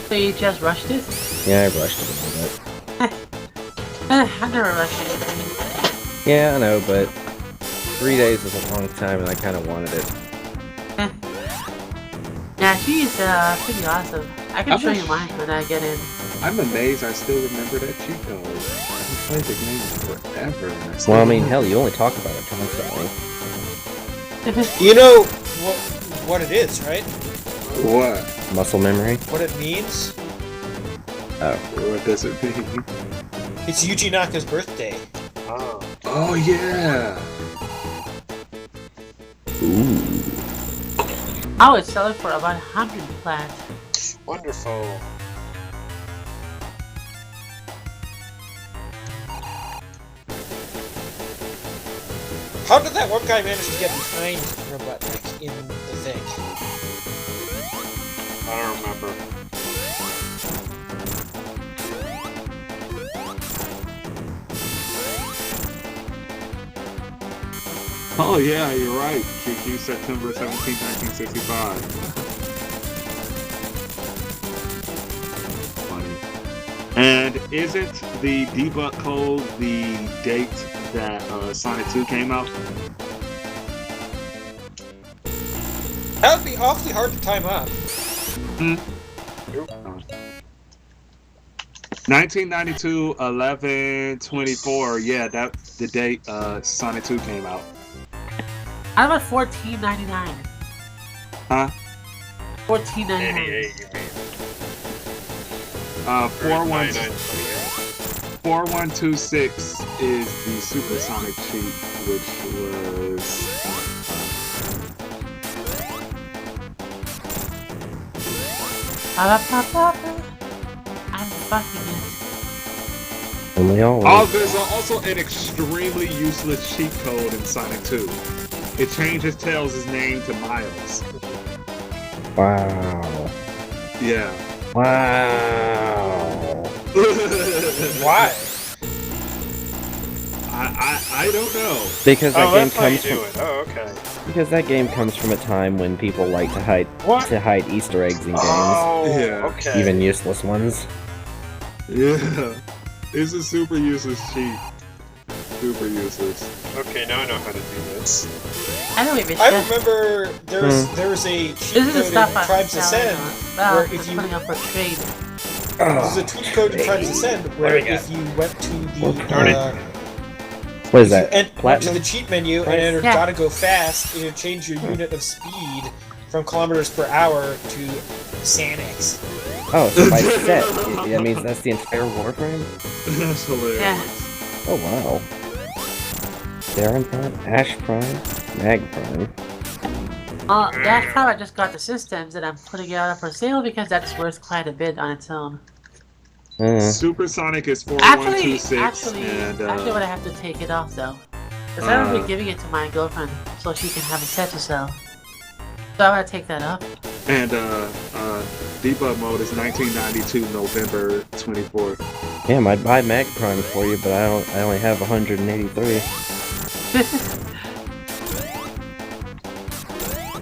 So you just rushed it? Yeah, I rushed it a little bit. I never rushed anything. Yeah, I know, but 3 days is a long time and I kind of wanted it. Yeah, she's pretty awesome. I can show you mine when I get in. I'm amazed I still remember that cheat code. I haven't played the game forever. And I still Well, I mean, remember. hell, you only talk about it constantly. You know what it is, right? What? Muscle memory? What it means? Oh. What does it mean? It's Yuji Naka's birthday. Oh. Oh, yeah! Ooh. I would sell it for about 100 flat. Wonderful. How did that one guy manage to get behind Robotnik in the thing? I don't remember. Oh, yeah, you're right. QQ September 17, 1965. Funny. And isn't the debug code the date that Sonic 2 came out? That would be awfully hard to time up. 1992, 11/24. Yeah, that's the date Sonic 2 came out. I'm at $14.99. Huh? $14.99. 88, you mean? 4126 is the Supersonic cheat, which was. I'm fucking it. Only always. Oh, there's also an extremely useless cheat code in Sonic 2. It changes Tails' name to Miles. Wow. Yeah. Wow. Why? I don't know. Because that game that's how you comes do from, it. Oh, okay. because that game comes from a time when people like to hide Easter eggs in games, Oh, Yeah. okay. even useless ones. Yeah. It's a super useless cheat. Super useless. Okay, now I know how to do this. I don't even I check. remember there was a cheat This is the code in stuff I'm Tribes selling Ascend on. Well, where I'm if you putting up for trade. there's a cheat code in Tribes Ascend where There we go. if you went to Darn it. the What is if you that? went to Platinum? the cheat menu Price? and entered Yeah. gotta go fast, it would change your unit of speed from kilometers per hour to Sanix. Oh, so by set, that means that's the entire Warframe? That's hilarious. Yeah. Oh, wow. Darren Prime, Ash Prime, Mag Prime. That's how I just got the systems and I'm putting it out for sale because that's worth quite a bit on its own. Supersonic is Actually, 4126 and I'm gonna have to take it off though. Because I'm gonna be giving it to my girlfriend so she can have a set to sell. So I'm gonna take that off. and debug mode is 1992 November 24th. Yeah, I'd buy Mag Prime for you, but I only have 183.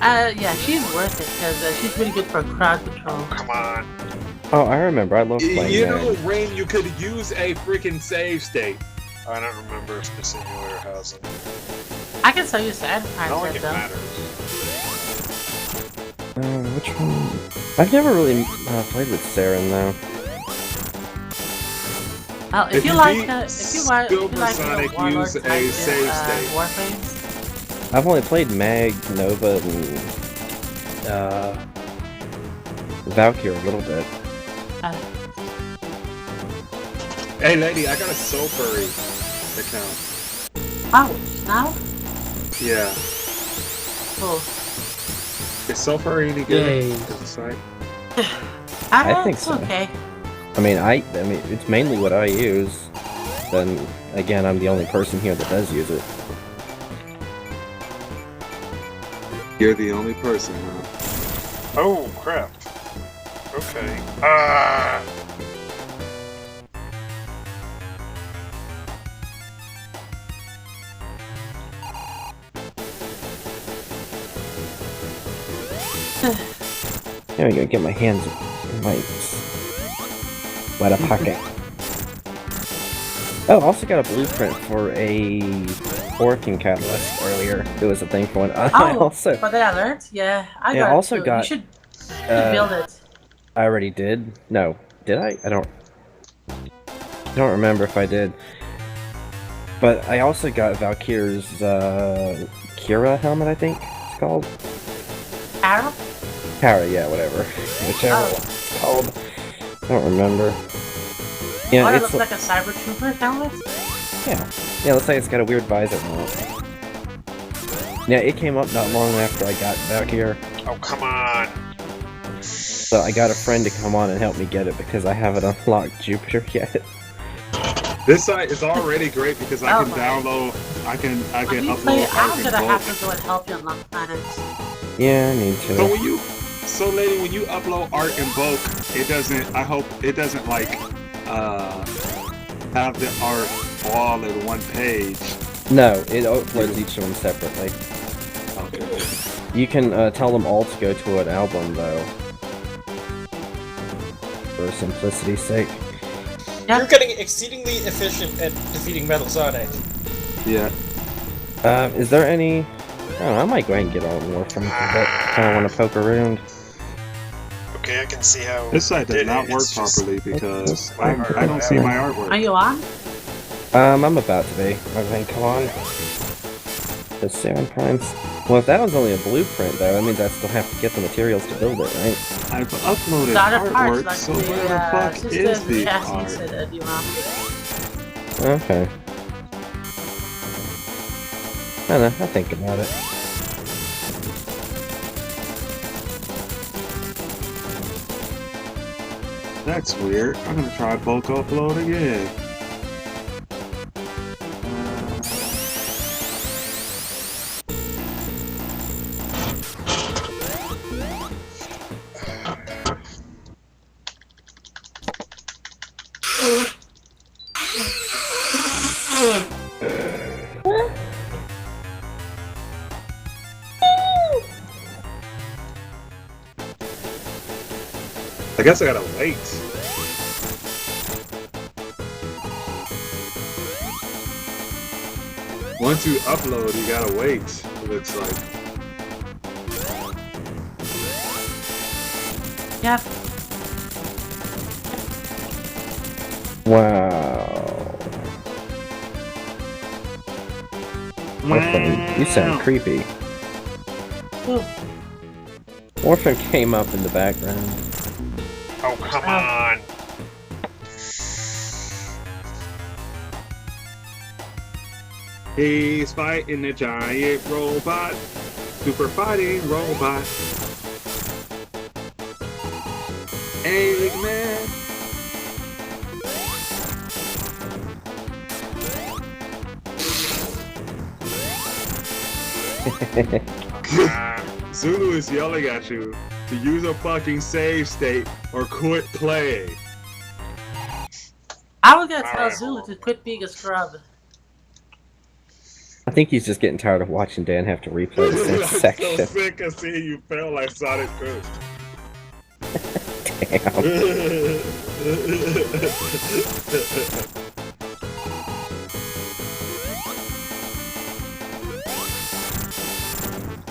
Yeah, she's worth it because she's really good for crowd control. Come on. Oh, I remember. I love playing You Mag. know, Rain, you could use a freaking save state. I don't remember if the simulator has it. I can sell you Sad I Prime don't think set it though. matters. Which one? I've never really played with Saren though. Well, If if you you like, beat if you like Supersonic, Warlord use a type save state. Warframes, I've only played Mag, Nova, and Valkyrie a little bit. Hey, lady, I got a Soul Furry account. oh, now? Yeah. Cool. Is Soul Furry any good? Yay. Is the site? I think it's so. okay. I mean, it's mainly what I use. Then again, I'm the only person here that does use it. You're the only person, huh? Oh, crap. Okay. Ah! There we go. Get my hands in my wet pocket. Oh, also got a blueprint for a Orkin catalyst earlier. It was a thing for one. I Oh, also, for the alert? Yeah, I Yeah, got also it too. got, You should build it. I already did. No, did I? I don't remember if I did. But I also got Valkyr's Kira helmet, I think it's called. Arrow? Kara, yeah, whatever. Whichever Oh. one it's called. I don't remember. Yeah, Oh, it it's looks like a Cyber Trooper helmet? yeah, looks like it's got a weird visor on it. Yeah, it came up not long after I got back here. Oh, come on. So I got a friend to come on and help me get it because I haven't unlocked Jupiter yet. This site is already great because I can Oh my. download, I can When you play, upload I'm Ark in gonna have bulk. to go and help you unlock planets. Yeah, I need So to. when you, so lady, when you upload art in bulk, it doesn't. I hope it doesn't like have the art all in one page. No, it uploads each of them separately. Okay. You can tell them all to go to an album though, for simplicity's sake. Yeah. You're getting exceedingly efficient at defeating Metal Sonic. Yeah. Is there any? Oh, I might go ahead and get on more from that. Kind of want to poke around. Okay, I can see how This site does did not it. work It's just properly because my I don't see my Are artwork. you on? I'm about to be. Everything, come on. The Saren Primes. Well, if that one's only a blueprint, though, that means I still have to get the materials to build it, right? I've uploaded The other parts, artwork, like so where the fuck systems, is the chassis, art? said you on. Okay. I don't know, I'll think about it. That's weird. I'm gonna try bulk upload again. I guess I gotta wait. Once you upload, you gotta wait, it looks like. Yep. Wow. Orphan, you sound creepy. Orphan came up in the background. Oh, come on! He's fighting a giant robot. Super fighting robot. Eggman. Zulu is yelling at you to use a fucking save state or quit playing. I was gonna tell Zulu to quit being a scrub. I think he's just getting tired of watching Dan have to replay the same I'm section. so sick of seeing you fail like Sonic Boom.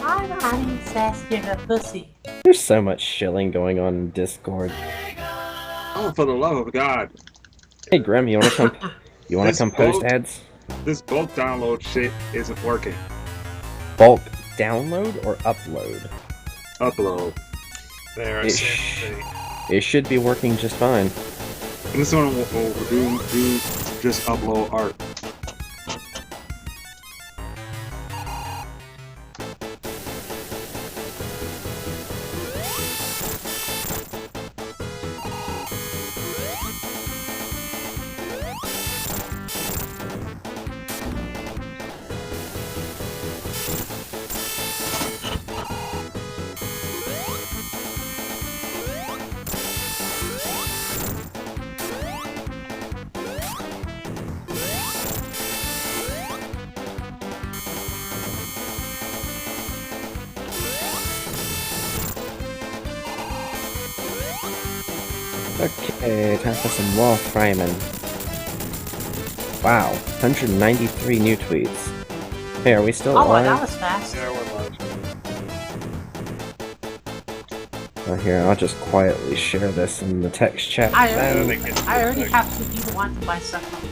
I'm honey sass give a pussy. There's so much shilling going on in Discord. Oh, for the love of God. Hey Grim, you wanna come post ads? This bulk download shit isn't working. Bulk download or upload? Upload. There, I see. It should be working just fine. And this one will do just upload art. Okay, time for some wall framing. Wow, 193 new tweets. Hey, are we still Oh, live? that was fast. Yeah, we're live. Oh, here, I'll just quietly share this in the text chat. I then. already have 2 people want to buy stuff from me.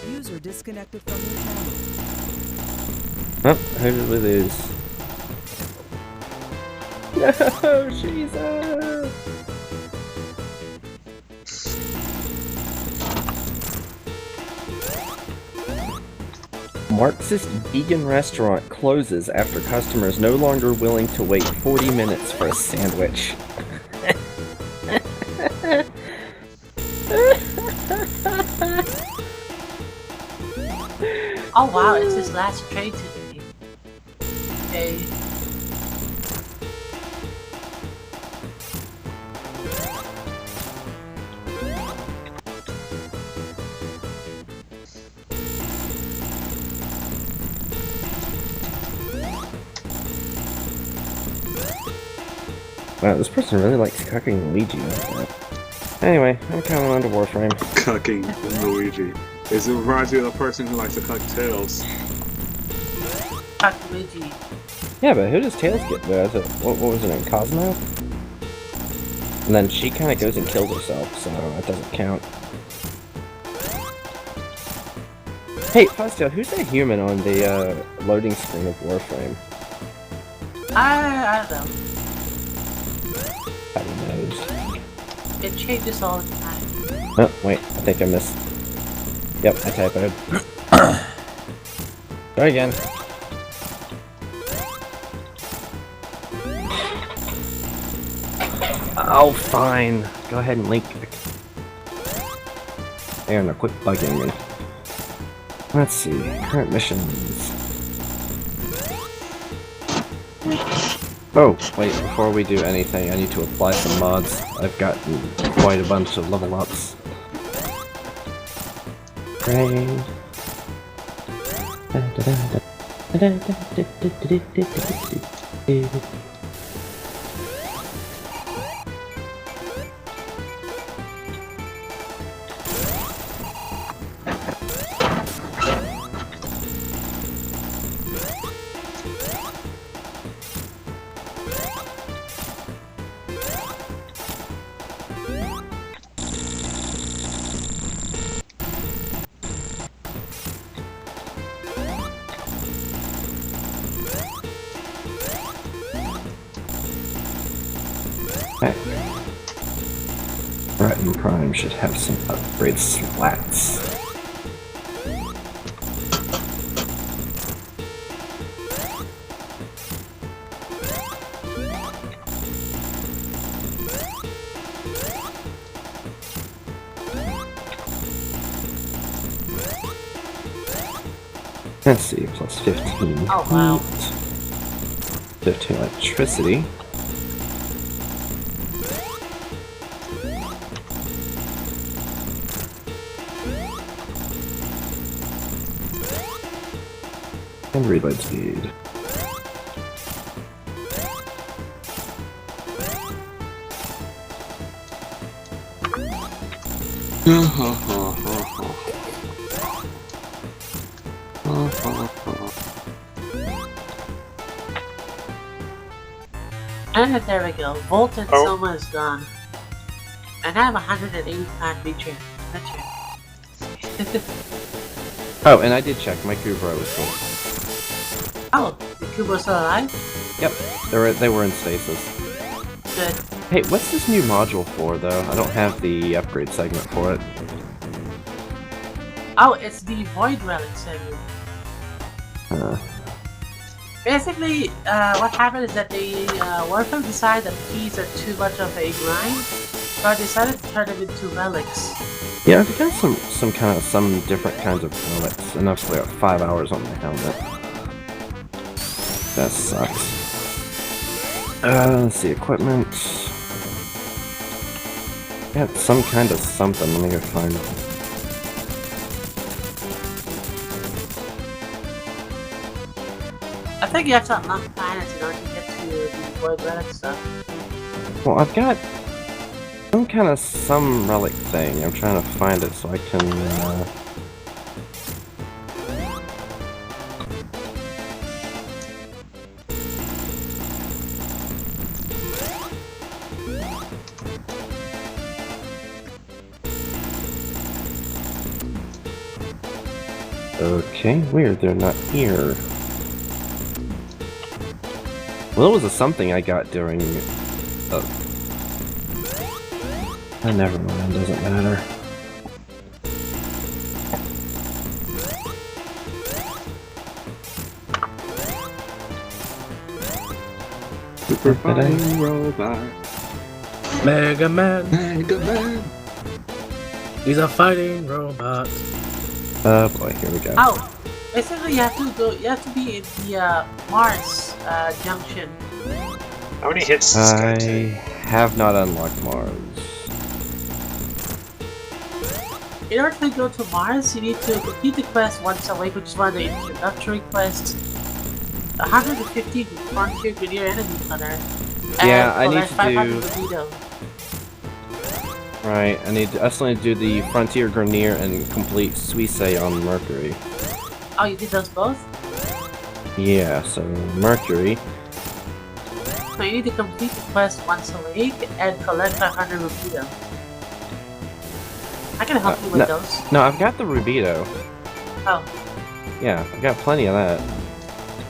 User disconnected from your channel. Oh, who did we lose? No, Jesus! Marxist vegan restaurant closes after customers no longer willing to wait 40 minutes for a sandwich. Oh wow, it's his last trade today. Okay. Wow, this person really likes cucking Luigi. Anyway, I'm coming on to Warframe. Cucking Luigi. It reminds me of the person who likes to cuck Tails. Fuck Luigi. Yeah, but who does Tails get? What was her name? Cosmo? And then she kind of goes and kills herself, so that doesn't count. Hey, Fuzztail, who's that human on the loading screen of Warframe? I don't know. Who knows? It changes all the time. Oh, wait, I think I missed. Yep, I typoed. Try again. Oh, fine. Go ahead and link. Aaron, quit bugging me. Let's see. Current missions. Oh, wait, before we do anything, I need to apply some mods. I've gotten quite a bunch of level ups. Great. Rotten Prime should have some upgrade slats. Let's see, plus 15 Oh, wow. heat, 15 electricity. And reload speed. And there we go. Volt and Soma is gone. And I have 185 feature. Oh, and I did check. My Kubro was cool. Oh, the Kubo's still alive? Yep, they were in stasis. Good. Hey, what's this new module for, though? I don't have the upgrade segment for it. Oh, it's the Void Relic segment. Basically, what happened is that the Warframe decided that keys are too much of a grind, so I decided to turn them into relics. Yeah, I've got some different kinds of relics. Enough to like 5 hours on my helmet. That sucks. Let's see, equipment. Got some kind of something. Let me go find it. I think you have to unlock planets in order to get to the Void Relic stuff. Well, I've got some relic thing. I'm trying to find it so I can. Okay, weird. They're not here. Well, it was a something I got during. Never mind. Doesn't matter. Super fighting robot. Mega Man. Mega Man. He's a fighting robot. Oh boy, here we go. Oh, basically you have to be in the Mars junction. How many hits does this guy I take? have not unlocked Mars. In order to go to Mars, you need to complete the quest once a week, which is one of the introductory quests. 150 Frontier Grenadier Enemy Hunter. Yeah, And I need collect to 500 do. Libido. Right, I still need to do the Frontier Grenier and complete Suisse on Mercury. Oh, you did those both? Yeah, so Mercury. So you need to complete the quest once a week and collect 500 Libido. I can help you with those. No, I've got the Rubido. Oh. Yeah, I've got plenty of that.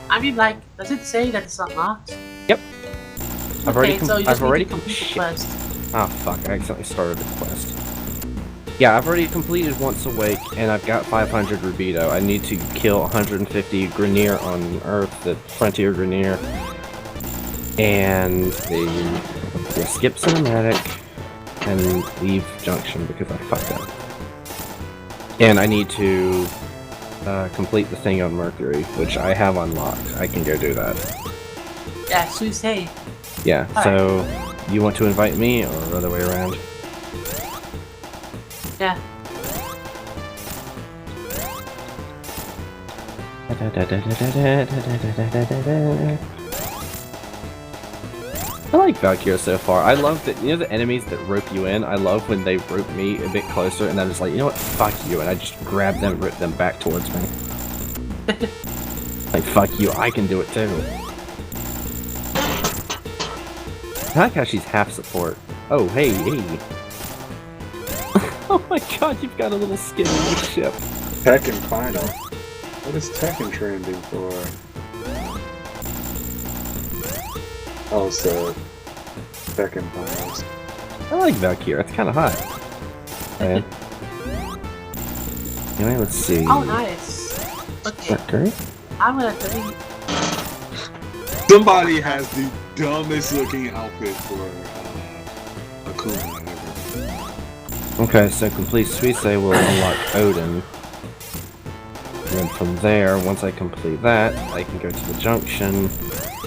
I mean, like, does it say that it's unlocked? Yep. I've already complete the quest. Oh fuck, I accidentally started the quest. Yeah, I've already completed once a week, and I've got 500 Rubido. I need to kill 150 Grenier on Earth, the Frontier Grenier. And the skip cinematic, and leave Junction because I fucked up. And I need to complete the thing on Mercury, which I have unlocked. I can go do that. Yeah, Suisse. Yeah, so you want to invite me, or the other way around? Yeah. I like Valkyria so far. I love that, you know, the enemies that rope you in. I love when they rope me a bit closer, and I'm just like, you know what, fuck you, and I just grab them and rip them back towards me. Like, fuck you, I can do it too. I like how she's half support. Oh, hey, hey. Oh my god, you've got a little skin in your ship. Tekken Final. What is Tekken trending for? Oh, so Tekken Finals. I like Valkyria, it's kind of hot. Okay. Anyway, let's see. Oh, nice. Okay. Mercury? I'm gonna delete. Somebody has the dumbest looking outfit for Akuma ever. Okay, so complete Suisse will unlock Odin. And then from there, once I complete that, I can go to the junction.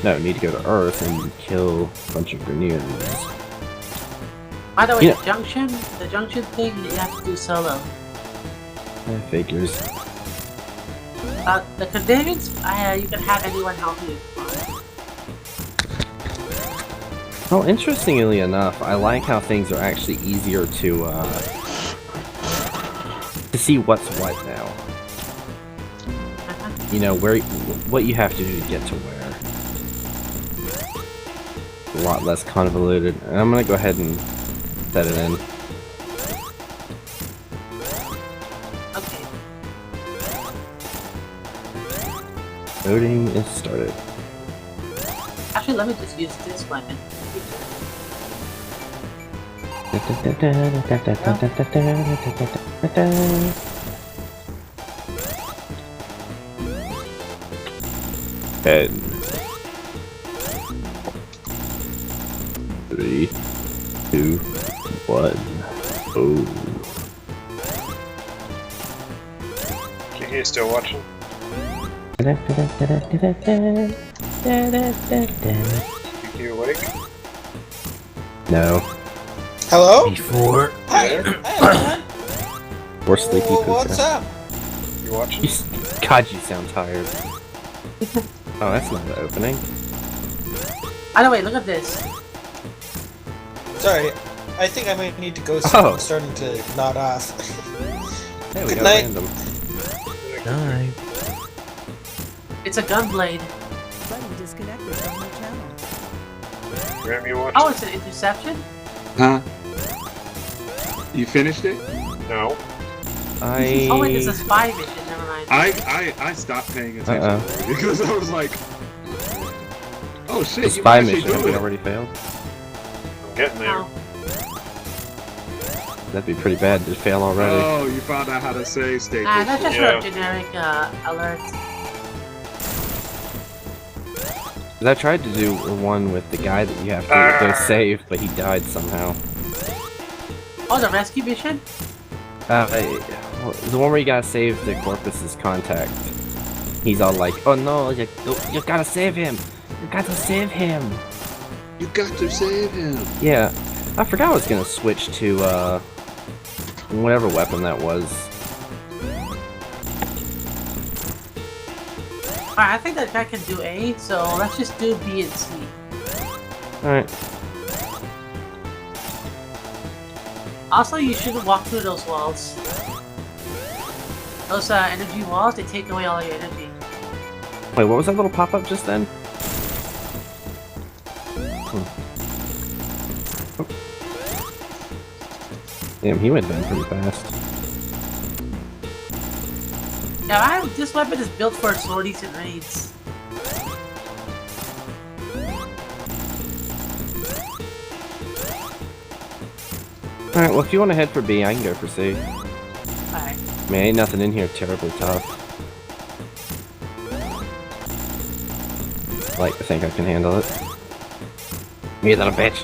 No, need to go to Earth and kill a bunch of Greniers. By the way, Yeah. the junction thing you have to do solo. Figures. The convenience, you can have anyone help you. Oh, interestingly enough, I like how things are actually easier to see what's what now. You know, what you have to do to get to where. A lot less convoluted. And I'm gonna go ahead and set it in. Okay. Loading is started. Actually, let me just use this weapon. Ten. 3, 2, 1. Oh. You still watching? You awake? No. Hello? Before. Hi, man. We're sleepy What's up? You watching? God, you sound tired. Oh, that's not the opening. By the way, look at this. Sorry, I think I might need to go soon. Oh. I'm starting to nod off. Hey, we Good got night. random. Night. It's a gunblade. Buddy disconnected from your channel. Graham, you watching? Oh, it's an interception? Huh? You finished it? No. Oh, wait, it's a spy mission. Never mind. I stopped paying attention because I was like, oh shit, The you spy actually mission, have do we it. already failed? I'm getting there. Oh. That'd be pretty bad to fail already. Oh, you found out how to save state. Nah, that's just Yeah. for a generic alert. 'Cause I tried to do one with the guy that you have to go save, but he died somehow. Oh, the rescue mission? The one where you gotta save the Corpus's contact. He's all like, oh no, you gotta save him! You gotta save him! You got to save him. Yeah, I forgot I was gonna switch to, whatever weapon that was. Alright, I think that guy can do A, so let's just do B and C. Alright. Also, you shouldn't walk through those walls. Those energy walls, they take away all your energy. Wait, what was that little pop-up just then? Oh. Damn, he went down pretty fast. Yeah, this weapon is built for sorties and raids. Alright, well if you want to head for B, I can go for C. Alright. I mean, ain't nothing in here terribly tough. Like, I think I can handle it. You little bitch.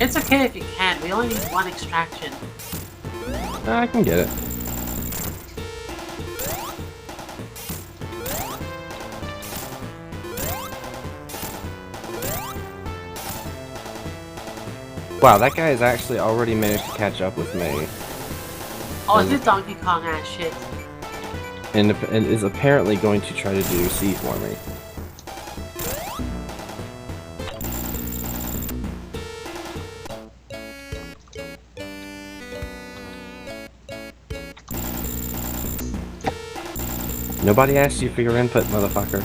It's okay if you can, we only need one extraction. I can get it. Wow, that guy has actually already managed to catch up with me. Oh, is this Donkey Kong ass shit? And is apparently going to try to do C for me. Nobody asked you for your input, motherfucker.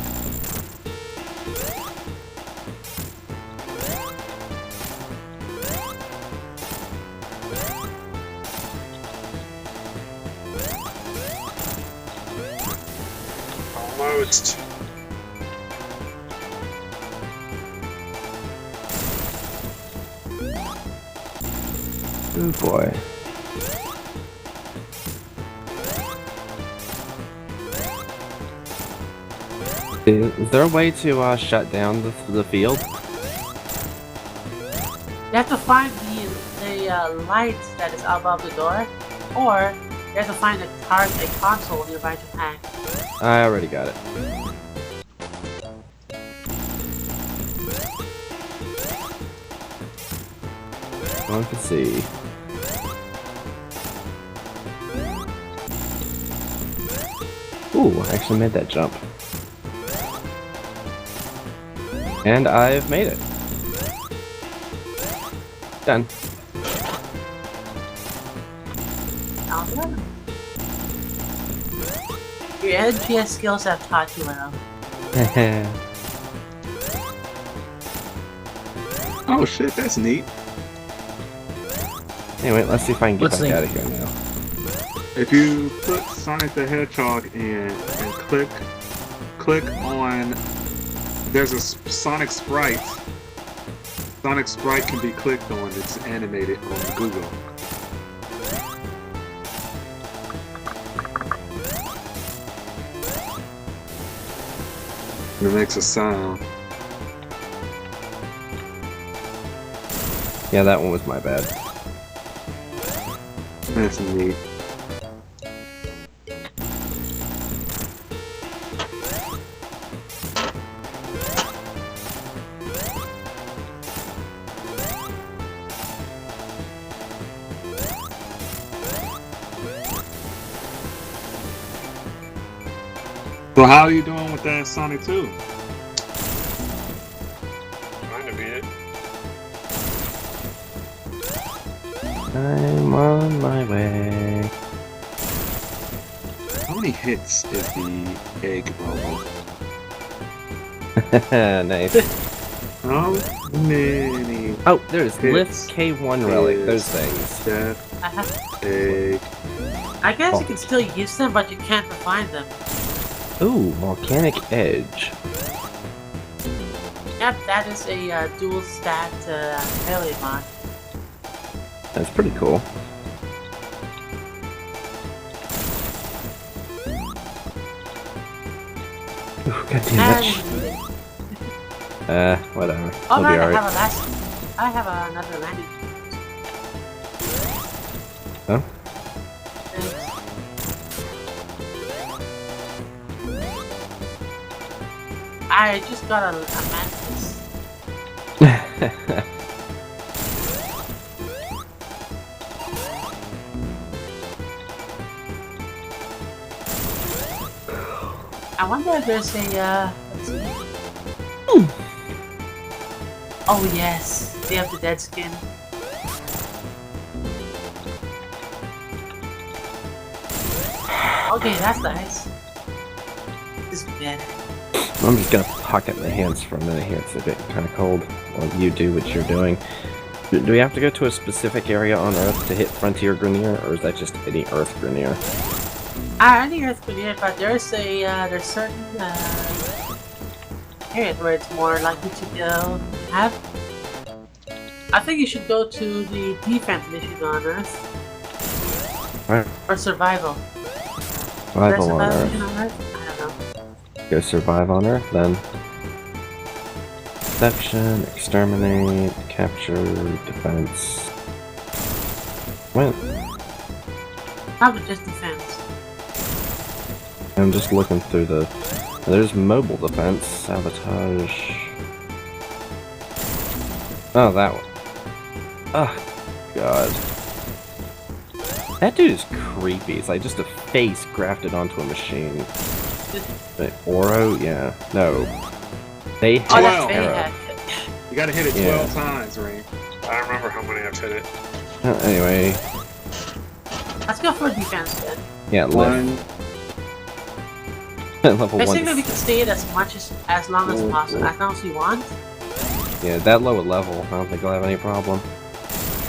Almost. Oh boy. Is there a way to shut down the field? You have to find the light that is above the door, or you have to find a console nearby to hack. I already got it. Going to see. Ooh, I actually made that jump. And I've made it. Done. Sounds good. Your FPS skills have taught you well. Oh shit, that's neat. Anyway, let's see if I can get What's back neat? out of here now. If you put Sonic the Hedgehog in and click on, there's a Sonic sprite. Sonic sprite can be clicked on. It's animated on Google. And it makes a sound. Yeah, that one was my bad. That's neat. So how are you doing with that Sonic 2? Trying to beat it. I'm on my way. How many hits is the egg roll? Nice. How many Oh, there's Lift hits K1 Relic, is those things. that I have. egg? I guess Oh. you can still use them, but you can't refine them. Ooh, Volcanic Edge. Yep, that is a dual stat melee mod. That's pretty cool. Ooh, God damn it. Whatever. Oh, We'll right, be alright. I have another landing. Huh? Thanks. I just got a mantis. I wonder if there's a, let's see. Oh yes, they have the dead skin. Okay, that's nice. This is bad. I'm just gonna pocket my hands for a minute here. It's a bit kind of cold while you do what you're doing. Do we have to go to a specific area on Earth to hit Frontier Grenier, or is that just any Earth Grenier? Any Earth Grenier, but there's certain areas where it's more likely to go have. I think you should go to the defense mission on Earth. Right. Or survival. Survival on mission Earth. on Earth? I don't know. Go survive on Earth, then. Deception, exterminate, capture, defense. What? Probably just defense. I'm just looking through the... There's mobile defense, sabotage... Oh, that one. Oh, God. That dude is creepy. It's like just a face grafted onto a machine. Oro? Yeah. No. They hit that's You gotta hit it 12 times, Ring. I don't remember how many I've hit it. Anyway. Let's go for defense then. Yeah, One. Level Basically, 1. we can stay it as long as possible, as long as we want. Yeah, that low a level. I don't think I'll have any problem.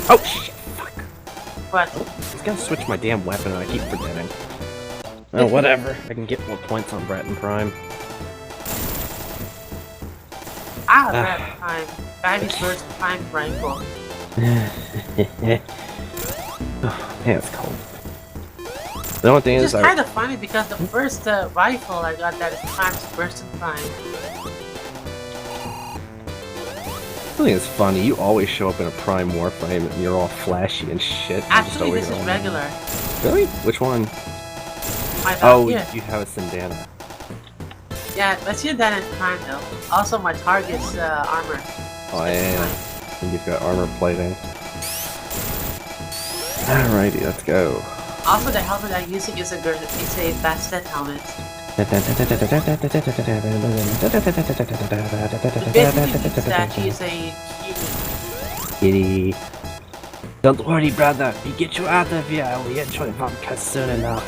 Oh shit! Fuck. But I was gonna switch my damn weapon and I keep forgetting. Oh, whatever. I can get more points on Breton Prime. Breton Prime. Baby's first Prime rifle. Oh, man, it's cold. The only thing It's is, just kind of funny because the first rifle I got that is Prime's Burst Prime. I think it's funny. You always show up in a Prime Warframe and you're all flashy and shit. Actually, this is regular. Really? Which one? My Oh, yeah. you have a Sindana. Yeah, let's see that in Prime though. Also, my target's armor. Oh yeah. And you've got armor plating. Alrighty, let's go. Also, the helmet I'm using is a Bastet helmet. Basically means that she's a kitty. Don't worry, brother. We get you out of here. We get you vodka soon enough.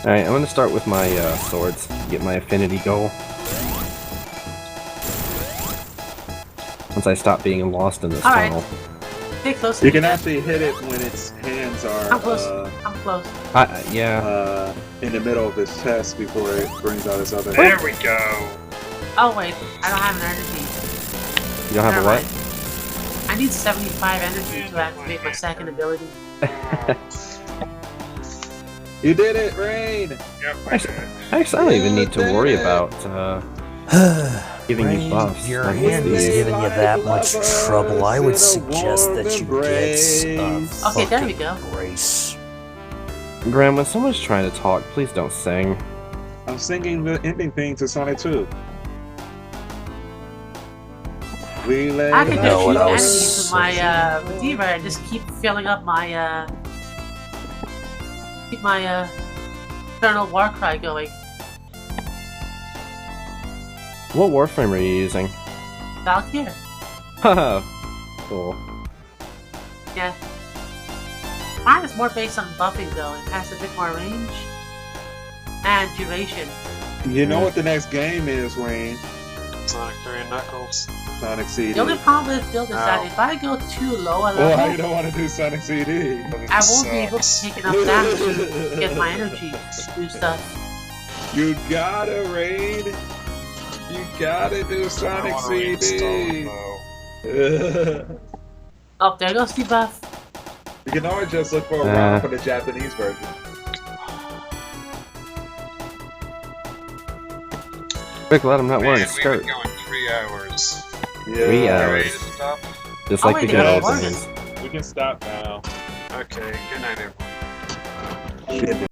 Alright, I'm gonna start with my swords. Get my affinity goal. Once I stop being lost in this tunnel. Stay close. You can actually hit it when its hands are I'm close. I'm close. Yeah. In the middle of its chest before it brings out its other. There we go. Oh wait, I don't have an energy. You don't have a what? I need 75 energy to activate my second ability. You did it, Rain! Yep, Actually, I don't even need to worry about giving you buffs. Your hand is giving you that much trouble. I would suggest that you get Okay, there we go. brace. Graham, when someone's trying to talk, please don't sing. I'm singing the ending theme to Sonic 2. I can just No, shoot I was enemies with my Redeemer and just keep filling up my keep my Eternal Warcry going. What Warframe are you using? Valkyrie. Haha. Cool. Yeah. Mine is more based on buffing though. It has a bit more range and duration. You know what the next game is, Rain? Sonic 3 and Knuckles. Sonic CD. The only problem with this build is that if I go too low a Well, level, you don't want to do Sonic CD. I won't be able to take enough damage to get my energy to do stuff. You gotta, Rain. You gotta do Sonic CD. Oh, there goes the buff. You can always just look for a ROM for the Japanese version. Quick, let him not wearing a We've skirt. been going 3 hours. Yeah. 3 Ready hours. to stop? Just Oh, like wait, the they good got old one. days. We can stop now. Okay, good night everyone.